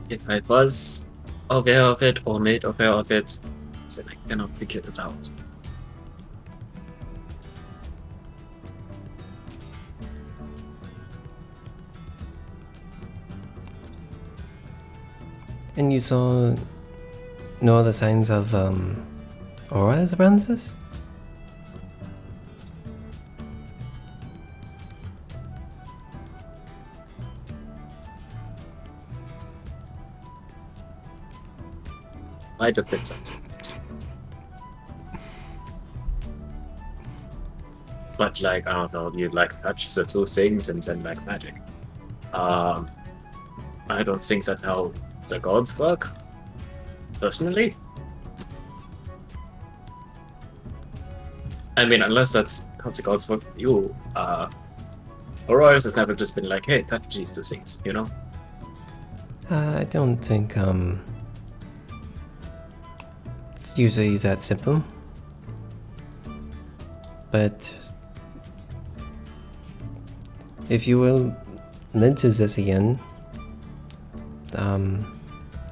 Speaker 2: If I was aware of it or made aware of it, then I cannot figure it out.
Speaker 1: And you saw no other signs of auras around this?
Speaker 2: Might have been something. but like I don't know, you like touch the two things and then like magic. I don't think that's how the gods work, personally. I mean, unless that's how the gods work for you. Aurora's has never just been like, hey, touch these two things, you know?
Speaker 1: I don't think it's usually that simple. But if you will into this again,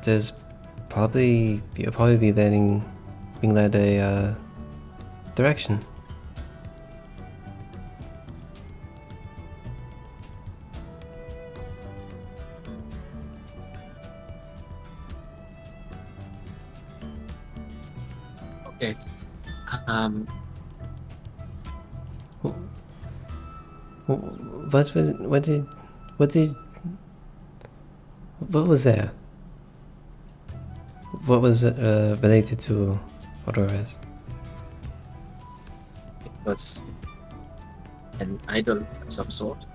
Speaker 1: there's you'll probably be being led a direction.
Speaker 2: Okay.
Speaker 1: What was there? What was related to Aurora's?
Speaker 2: It was an idol of some sort.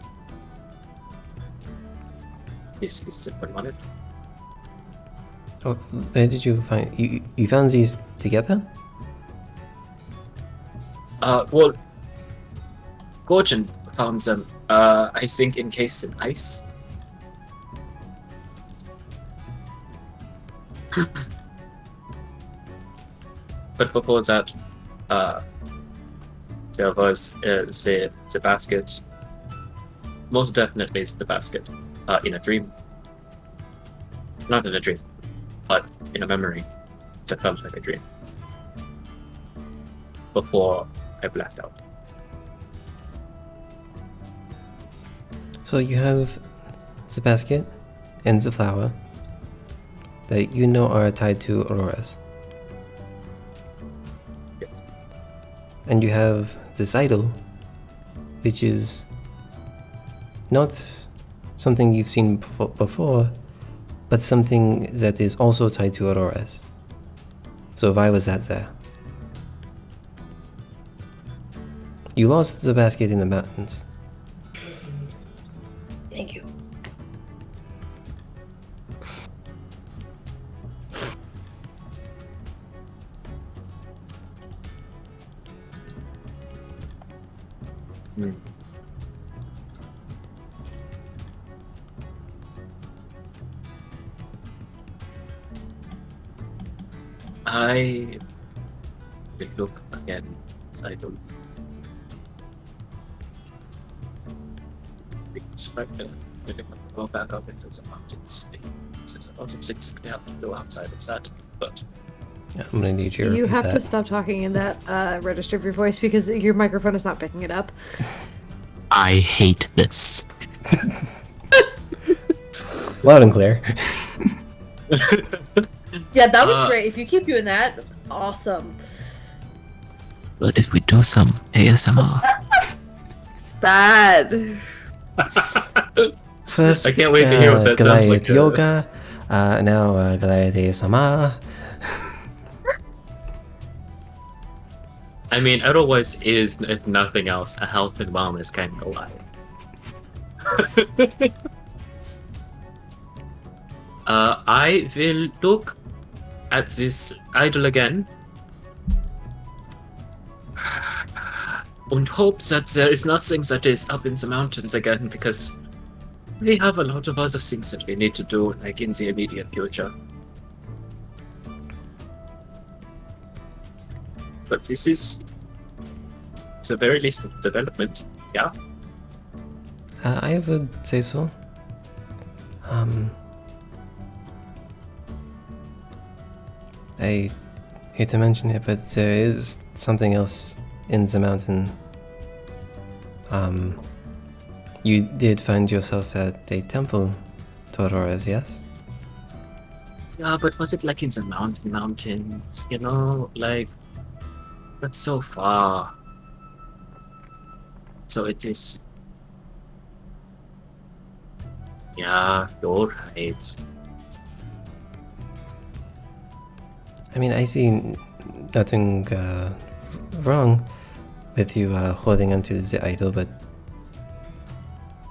Speaker 2: Is simple on it.
Speaker 1: Oh, where did you find you found these together?
Speaker 2: Well, Gorgon found them, I think encased in ice. But before that, there was the basket. Most definitely the basket, in a dream. Not in a dream, but in a memory that felt like a dream. Before I blacked out.
Speaker 1: So you have the basket and the flower that you know are tied to Aurora's.
Speaker 2: Yes.
Speaker 1: And you have this idol, which is not something you've seen before, but something that is also tied to Aurora's. So why was that there? You lost the basket in the mountains.
Speaker 8: Thank you.
Speaker 2: Hmm. I will look again. I don't. Because I can go back up into the mountains. There's a lot of things we have to do outside of that. But
Speaker 1: Yeah, I'm gonna need you to
Speaker 3: You
Speaker 1: repeat
Speaker 3: have to
Speaker 1: that.
Speaker 3: stop talking in that register of your voice because your microphone is not picking it up.
Speaker 9: I hate this.
Speaker 1: Loud and clear.
Speaker 3: Yeah, that was
Speaker 2: Uh,
Speaker 3: great. If you keep doing that, awesome.
Speaker 9: But if we do some ASMR,
Speaker 7: Bad.
Speaker 1: First,
Speaker 2: I can't wait to hear what that sounds
Speaker 1: Goliath
Speaker 2: like.
Speaker 1: yoga. Now Goliath ASMR.
Speaker 2: I mean, otherwise is, if nothing else, a health and wellness kind of life. I will look at this idol again and hope that there is nothing that is up in the mountains again, because we have a lot of other things that we need to do, like in the immediate future. But this is the very least of development, yeah?
Speaker 1: I would say so. I hate to mention it, but there is something else in the mountain. You did find yourself at a temple to Aurora's, yes?
Speaker 2: Yeah, but was it like in the mountains, you know? Like, that's so far. So it is... Yeah, you're right.
Speaker 1: I mean, I see nothing wrong with you holding onto the idol, but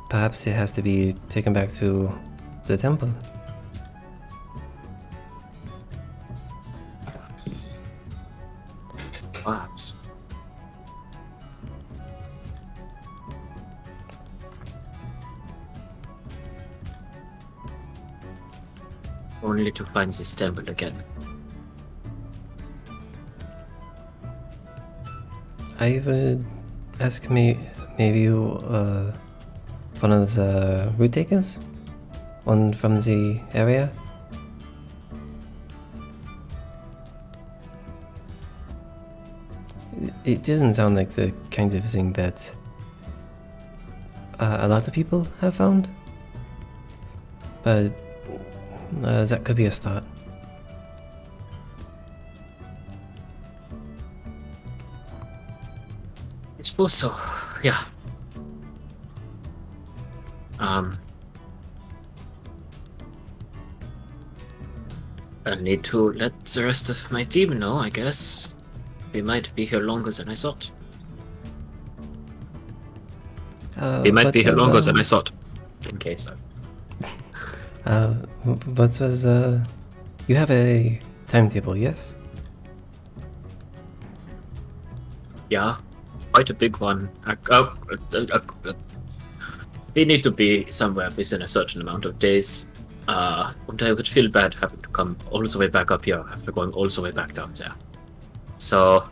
Speaker 1: perhaps it has to be taken back to the temple.
Speaker 2: Perhaps. Only to find this temple again.
Speaker 1: I would ask me maybe one of the root takers, one from the area. It doesn't sound like the kind of thing that a lot of people have found, but that could be a start.
Speaker 2: I suppose so, yeah. I need to let the rest of my team know, I guess. We might be here longer than I thought. We might be here longer than I thought. In case.
Speaker 1: What was you have a timetable, yes?
Speaker 2: Yeah, quite a big one. We need to be somewhere within a certain amount of days. And I would feel bad having to come all the way back up here after going all the way back down there. So...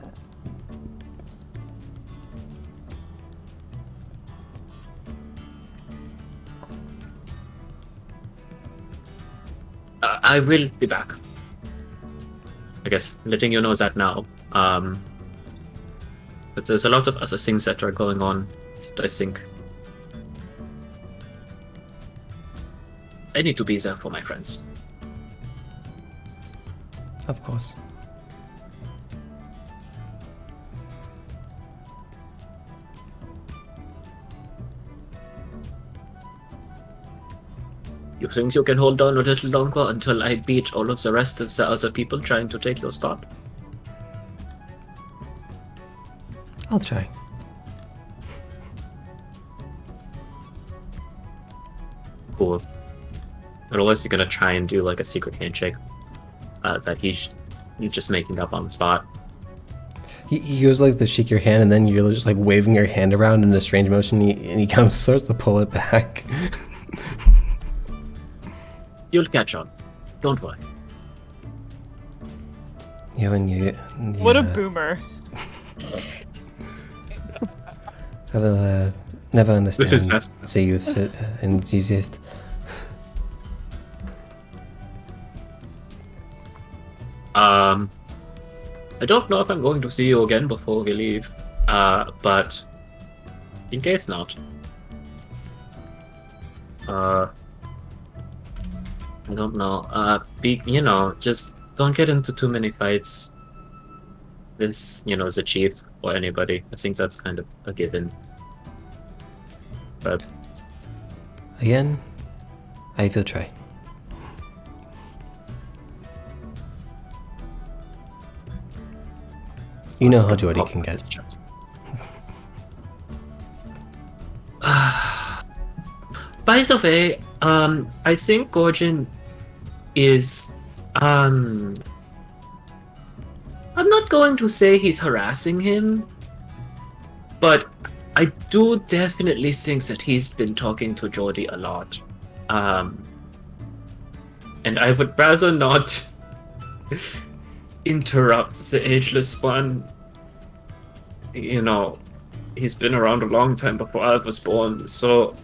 Speaker 2: I will be back. I guess letting you know that now. But there's a lot of other things that are going on that I think I need to be there for my friends.
Speaker 1: Of course.
Speaker 2: You think you can hold on a little longer until I beat all of the rest of the other people trying to take your spot?
Speaker 1: I'll try.
Speaker 2: Cool. Otherwise, you're gonna try and do like a secret handshake that he's just making up on the spot.
Speaker 1: He goes like to shake your hand, and then you're just like waving your hand around in a strange motion, and he kind of starts to pull it back.
Speaker 2: You'll catch on. Don't worry.
Speaker 1: Yeah, when you.
Speaker 5: What a boomer.
Speaker 1: I will never understand
Speaker 2: This is nice.
Speaker 1: the youth enthusiast.
Speaker 2: I don't know if I'm going to see you again before we leave, but in case not, I don't know. Just don't get into too many fights with, the chief or anybody. I think that's kind of a given. But
Speaker 1: Again, I will try. You know how Jordy can get.
Speaker 2: By the way, I think Gorgon is, I'm not going to say he's harassing him, but I do definitely think that he's been talking to Jordy a lot. And I would rather not interrupt the Ageless One. He's been around a long time before I was born, so,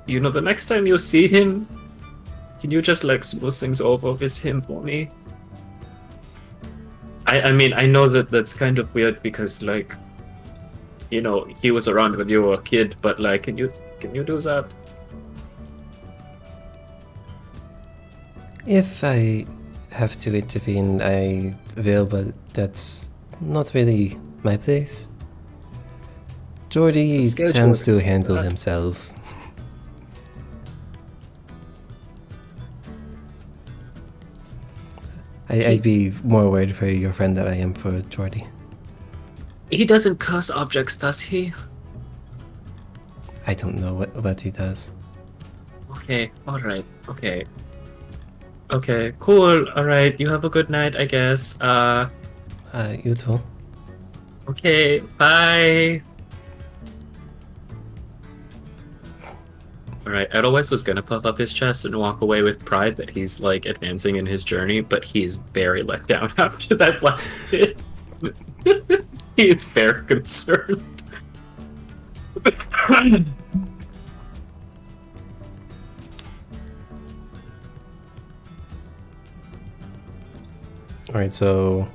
Speaker 2: the next time you see him, can you just, smooth things over with him for me? I mean, I know that that's kind of weird because, he was around when you were a kid, but, can you do that?
Speaker 1: If I have to intervene, I will, but that's not really my place. Jordy
Speaker 2: Schedule
Speaker 1: tends to
Speaker 2: is
Speaker 1: handle
Speaker 2: that.
Speaker 1: himself. I'd be more worried for your friend than I am for Jordy.
Speaker 2: He doesn't curse objects, does he?
Speaker 1: I don't know what he does.
Speaker 2: Okay, alright, okay. Okay, cool, alright, you have a good night, I guess.
Speaker 1: You too.
Speaker 2: Okay, bye! Alright, Edelweiss was gonna puff up his chest and walk away with pride that he's, like, advancing in his journey, but he's very let down after that last hit. He is very concerned.
Speaker 1: Alright, so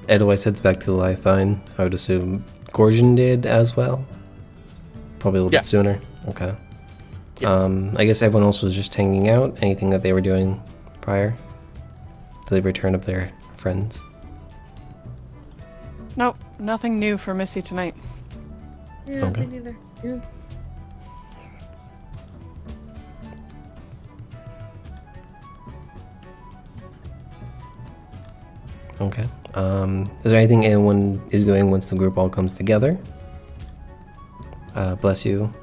Speaker 1: Edelweiss heads back to the Lifeline. I would assume Gorgon did as well. Probably a little
Speaker 4: Yeah.
Speaker 1: bit sooner. Okay.
Speaker 4: Yeah.
Speaker 1: I guess everyone else was just hanging out. Anything that they were doing prior to the return of their friends?
Speaker 5: Nope, nothing new for Missy tonight.
Speaker 7: Yeah,
Speaker 1: Okay.
Speaker 7: me neither. Yeah.
Speaker 1: Okay. Is there anything anyone is doing once the group all comes together? Bless you,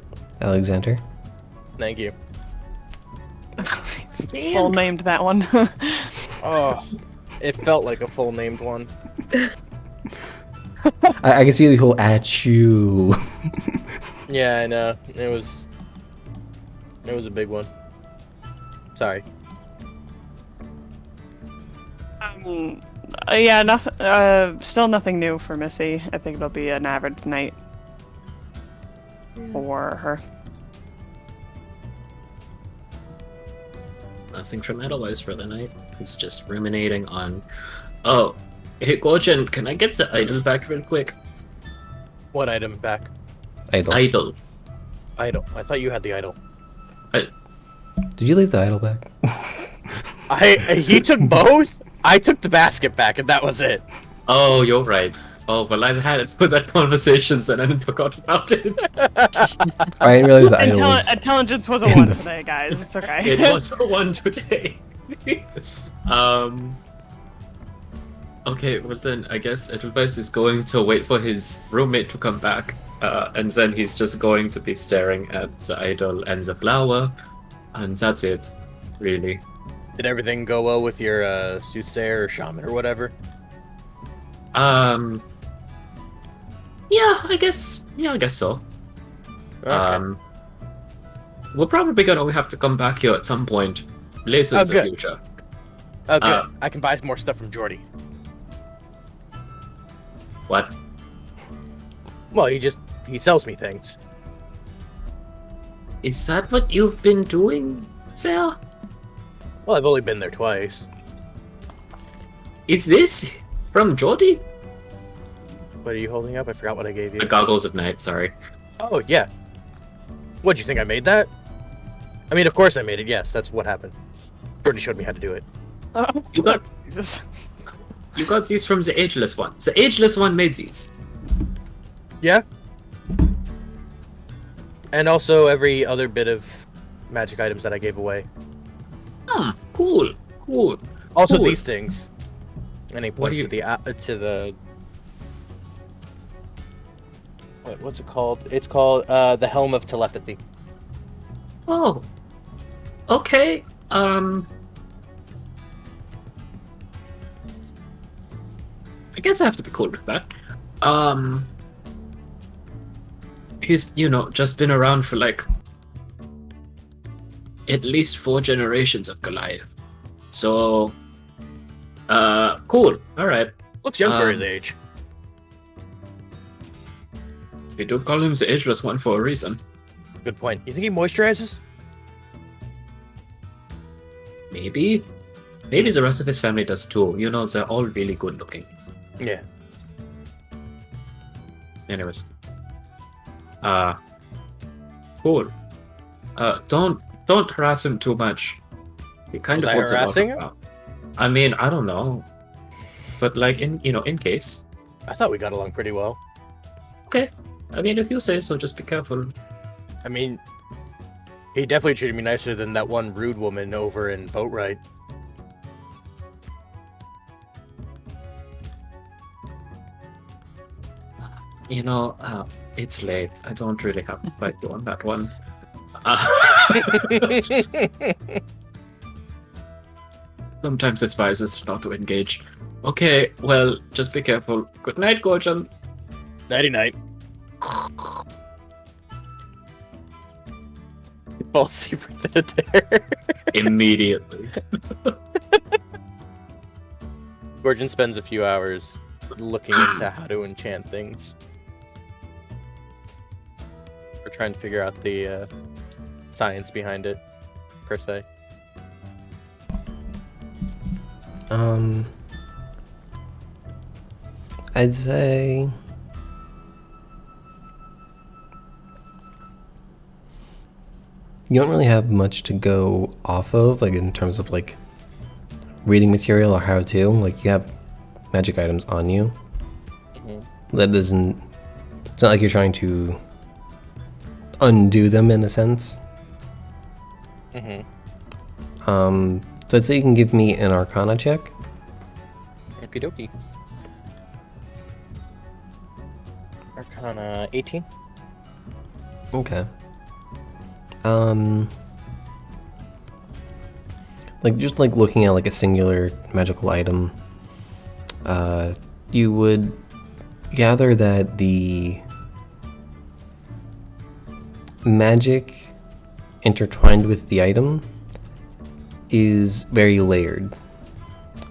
Speaker 1: Alexander.
Speaker 4: Thank you.
Speaker 5: Full named that one.
Speaker 4: Oh, it felt like a full named one.
Speaker 1: I can see the whole at you.
Speaker 4: Yeah, I know. It was a big one. Sorry.
Speaker 5: Yeah, nothing. Still nothing new for Missy. I think it'll be an average night for her.
Speaker 2: Nothing from Edelweiss for the night. He's just ruminating on... Oh, hey, Gorgon, can I get the idol back real quick?
Speaker 4: What item back?
Speaker 1: Idol.
Speaker 2: Idol.
Speaker 4: Idol. I thought you had the idol.
Speaker 1: Did you leave the idol back?
Speaker 4: He took both. I took the basket back, and that was it.
Speaker 2: Oh, you're right. Oh, well, I was at conversations and I forgot about it.
Speaker 1: I didn't realize the idol was...
Speaker 5: Intelligence was a 1 today, guys. It's okay.
Speaker 2: It was a one today. Okay, well then, I guess Edelweiss is going to wait for his roommate to come back, and then he's just going to be staring at the idol and the flower, and that's it, really.
Speaker 4: Did everything go well with your soothsayer or shaman or whatever?
Speaker 2: Yeah, I guess so.
Speaker 4: Okay.
Speaker 2: We're probably gonna have to come back here at some point later in the
Speaker 4: good.
Speaker 2: future.
Speaker 4: Okay. I can buy some more stuff from Jordy.
Speaker 2: What?
Speaker 4: Well, he sells me things.
Speaker 2: Is that what you've been doing, Sarah?
Speaker 4: Well, I've only been there twice.
Speaker 2: Is this from Jordy?
Speaker 4: What are you holding up? I forgot what I gave you.
Speaker 2: The goggles of night, sorry.
Speaker 4: Oh, yeah. What'd you think I made that? I mean, of course I made it, yes. That's what happened. Jordy showed me how to do it.
Speaker 2: You got
Speaker 5: Jesus.
Speaker 2: you got these from the Ageless one. The Ageless one made these.
Speaker 4: Yeah? And also every other bit of magic items that I gave away.
Speaker 2: Cool.
Speaker 4: Also
Speaker 2: Cool.
Speaker 4: these things. And he
Speaker 2: What
Speaker 4: points
Speaker 2: do you-
Speaker 4: to the what's it called? It's called the Helm of Telepathy.
Speaker 2: Oh. Okay. I guess I have to be cool with that. He's, just been around for like at least 4 generations of Goliath. So, cool. All right.
Speaker 4: Looks young for his age.
Speaker 2: We do call him the Ageless one for a reason.
Speaker 4: Good point. You think he moisturizes?
Speaker 2: Maybe the rest of his family does too. They're all really good looking.
Speaker 4: Yeah.
Speaker 2: Anyways. Cool. Don't harass him too much. He kind
Speaker 4: Was
Speaker 2: of
Speaker 4: I
Speaker 2: wants a lot
Speaker 4: harassing
Speaker 2: of
Speaker 4: him?
Speaker 2: power. I mean, I don't know. But like in case.
Speaker 4: I thought we got along pretty well.
Speaker 2: Okay. I mean, if you say so, just be careful.
Speaker 4: I mean, he definitely treated me nicer than that one rude woman over in Boatwright.
Speaker 2: It's late. I don't really have to fight you on that one. Sometimes it's wisest not to engage. Okay, well, just be careful. Good night, Gorgon.
Speaker 4: Nighty night. Fall asleep right there.
Speaker 2: Immediately.
Speaker 4: Gorgon spends a few hours looking into how to enchant things. Or trying to figure out the science behind it, per se.
Speaker 1: I'd say you don't really have much to go off of, like in terms of like reading material or how to. Like you have magic items on you. That doesn't. It's not like you're trying to undo them in a sense. So I'd say you can give me an Arcana check.
Speaker 4: Okie dokie. Arcana 18.
Speaker 1: Okay. Like just like looking at like a singular magical item, you would gather that the magic intertwined with the item is very layered.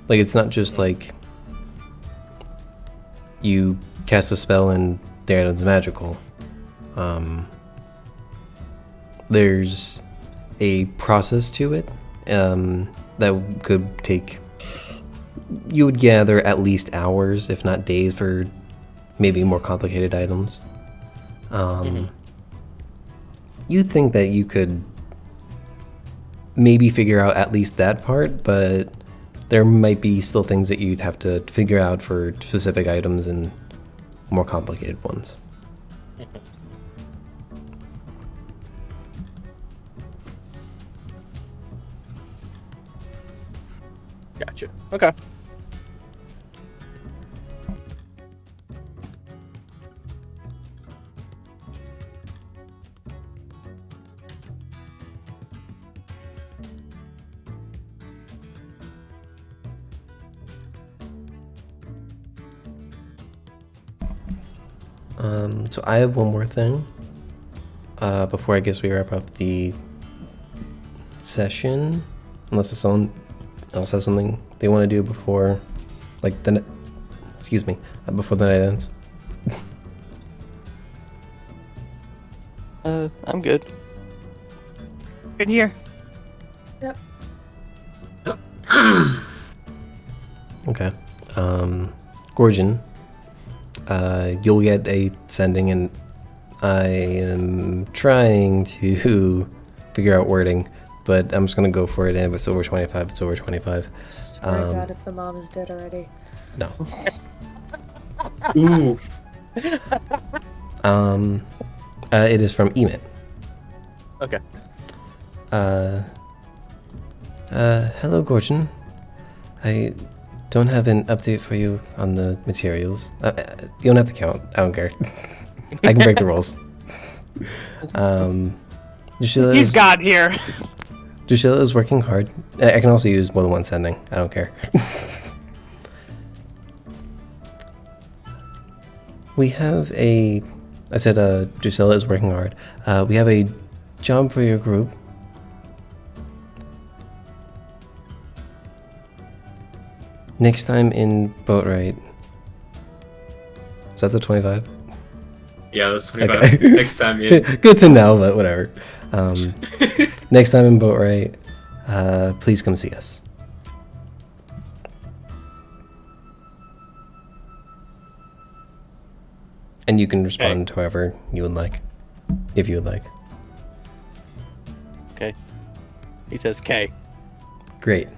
Speaker 1: Like it's not just like you cast a spell and the item's magical. There's a process to it that could take, you would gather at least hours, if not days, for maybe more complicated items. You'd think that you could maybe figure out at least that part, but there might be still things that you'd have to figure out for specific items and more complicated ones.
Speaker 4: Gotcha. Okay.
Speaker 1: So I have one more thing before I guess we wrap up the session, unless someone else has something they want to do before, like before the night ends.
Speaker 6: I'm good.
Speaker 5: Good here.
Speaker 1: Okay. Gorgon, you'll get a sending, and I am trying to figure out wording, but I'm just gonna go for it, and if it's over 25, it's over 25.
Speaker 3: Swear to God, if the mom is dead already.
Speaker 1: No.
Speaker 2: Ooh.
Speaker 1: It is from Emit.
Speaker 4: Okay.
Speaker 1: Hello, Gorgon. I don't have an update for you on the materials. You don't have to count. I don't care. I can break the rules.
Speaker 5: He's God here.
Speaker 1: Drusilla is working hard. I can also use more than one sending. I don't care. We have a... I said Drusilla is working hard. We have a job for your group. Next time in boat ride. Is that the 25?
Speaker 2: Yeah, that's 25.
Speaker 1: Okay.
Speaker 2: Next time, yeah.
Speaker 1: Good to know, but whatever. Next time in boat ride, please come see us. And you can respond however you would like, if you would like.
Speaker 4: Okay. He says K.
Speaker 1: Great.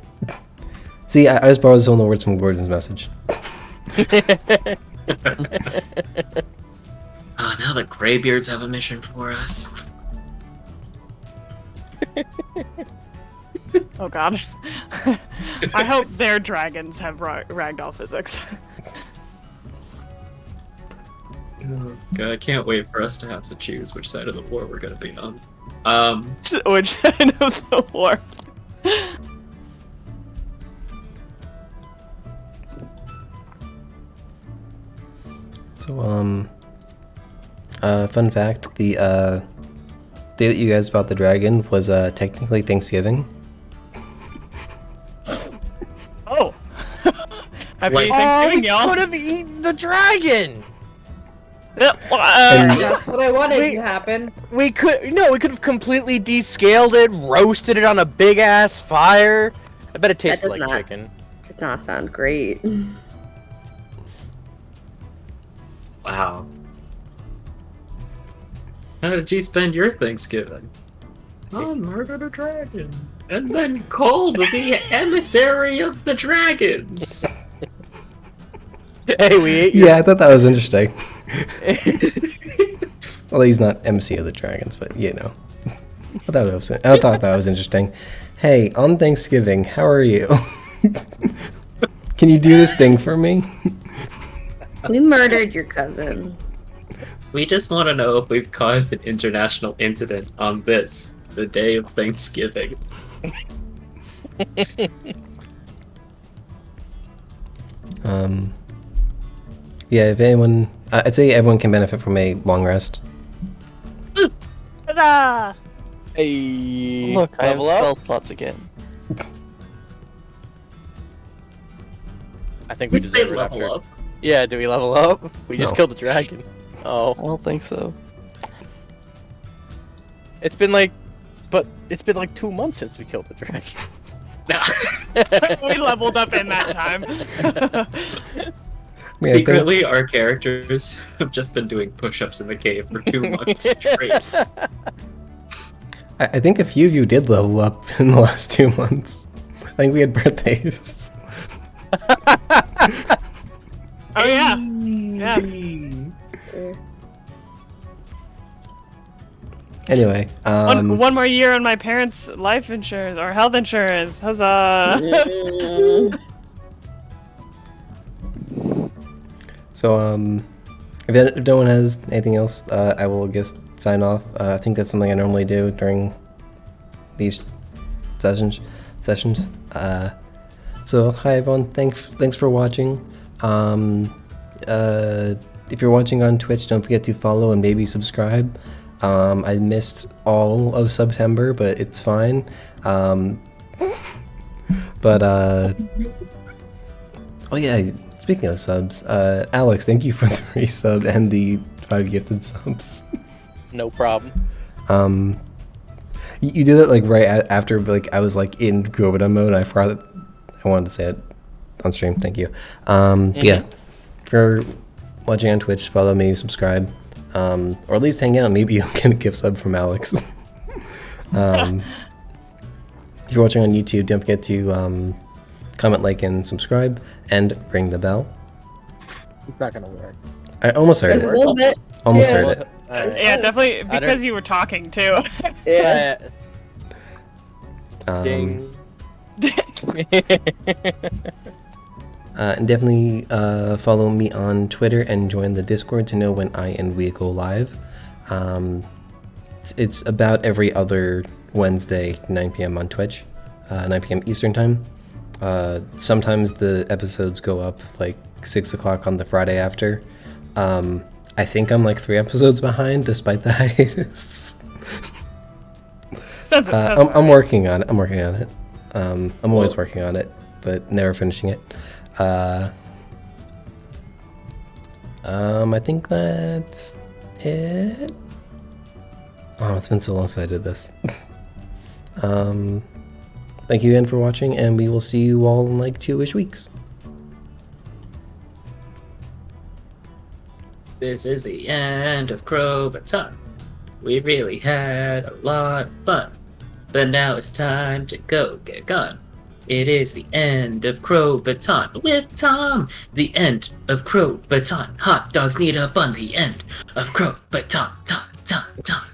Speaker 1: See, I just borrowed some of the words from Gordon's message.
Speaker 2: Now the Greybeards have a mission for us.
Speaker 5: Oh God. I hope their dragons have ragdoll physics.
Speaker 2: Oh, God, I can't wait for us to have to choose which side of the war we're gonna be on.
Speaker 5: Which side of the war?
Speaker 1: So, fun fact, the day that you guys fought the dragon was technically Thanksgiving.
Speaker 5: Oh. Happy
Speaker 2: Like-
Speaker 5: Thanksgiving, y'all.
Speaker 4: could have eaten the dragon.
Speaker 1: And-
Speaker 3: That's what I wanted to happen.
Speaker 4: We could have completely descaled it, roasted it on a big ass fire. I bet it tasted
Speaker 7: does
Speaker 4: like
Speaker 7: not-
Speaker 4: chicken.
Speaker 7: Does not sound great.
Speaker 2: Wow. How did you spend your Thanksgiving? I murdered a dragon, and then called the emissary of the dragons.
Speaker 4: Hey, we ate
Speaker 1: Yeah, I thought that was interesting. Well, he's not MC of the Dragons, but you know. I thought that was interesting. Hey, on Thanksgiving, how are you? Can you do this thing for me?
Speaker 7: We murdered your cousin.
Speaker 2: We just want to know if we've caused an international incident on this, the day of Thanksgiving.
Speaker 1: Yeah, if anyone, I'd say everyone can benefit from a long rest.
Speaker 5: Huzzah!
Speaker 4: Hey,
Speaker 6: Look, I have
Speaker 4: level up.
Speaker 6: spell slots again.
Speaker 4: I think
Speaker 2: We
Speaker 4: we
Speaker 2: say
Speaker 4: deserve it
Speaker 2: level
Speaker 4: after.
Speaker 2: up.
Speaker 4: Yeah, do we level up? We just
Speaker 1: No.
Speaker 4: killed the dragon. Oh,
Speaker 6: I don't think so.
Speaker 4: it's been like 2 months since we killed the dragon.
Speaker 5: We leveled up in that time.
Speaker 1: I mean, I think-
Speaker 2: Secretly, our characters have just been doing push-ups in the cave for 2 months straight.
Speaker 1: I think a few of you did level up in the last 2 months. I think we had birthdays.
Speaker 5: Oh yeah. Yeah.
Speaker 1: Anyway,
Speaker 5: One more year on my parents' life insurance or health insurance. Huzzah!
Speaker 1: so if no one has anything else, I will just sign off. I think that's something I normally do during these sessions. So hi everyone, thanks for watching. If you're watching on Twitch, don't forget to follow and maybe subscribe. I missed all of September, but it's fine. Oh yeah, speaking of subs, Alex, thank you for the resub and the 5 gifted subs.
Speaker 4: No problem.
Speaker 1: You did it like right after like I was like in Crobaton mode. And I forgot that I wanted to say it on stream. Thank you. Yeah, for watching on Twitch, follow me, subscribe, or at least hang out. Maybe you'll get a gift sub from Alex. If you're watching on YouTube, don't forget to comment, like, and subscribe, and ring the bell.
Speaker 4: It's not gonna work.
Speaker 1: I almost heard
Speaker 7: Just a
Speaker 1: it.
Speaker 7: little bit.
Speaker 1: Almost
Speaker 7: Yeah.
Speaker 1: heard it.
Speaker 5: Yeah, definitely
Speaker 4: don't-
Speaker 5: because you were talking too.
Speaker 7: Yeah.
Speaker 4: Ding.
Speaker 1: And definitely follow me on Twitter and join the Discord to know when I and we go live. It's about every other Wednesday, 9 p.m. on Twitch, 9 p.m. Eastern time. Sometimes the episodes go up like 6 o'clock on the Friday after. I think I'm like 3 episodes behind despite the hiatus.
Speaker 5: Sounds
Speaker 1: I'm working on it. I'm always working on it, but never finishing it. I think that's it. Oh, it's been so long since I did this. Thank you again for watching, and we will see you all in like 2-ish weeks.
Speaker 2: This is the end of Crobaton. We really had a lot of fun, but now it's time to go get gone. It is the end of Crobaton with Tom. The end of Crobaton. Hot dogs need a bun. The end of Crobaton. Tom.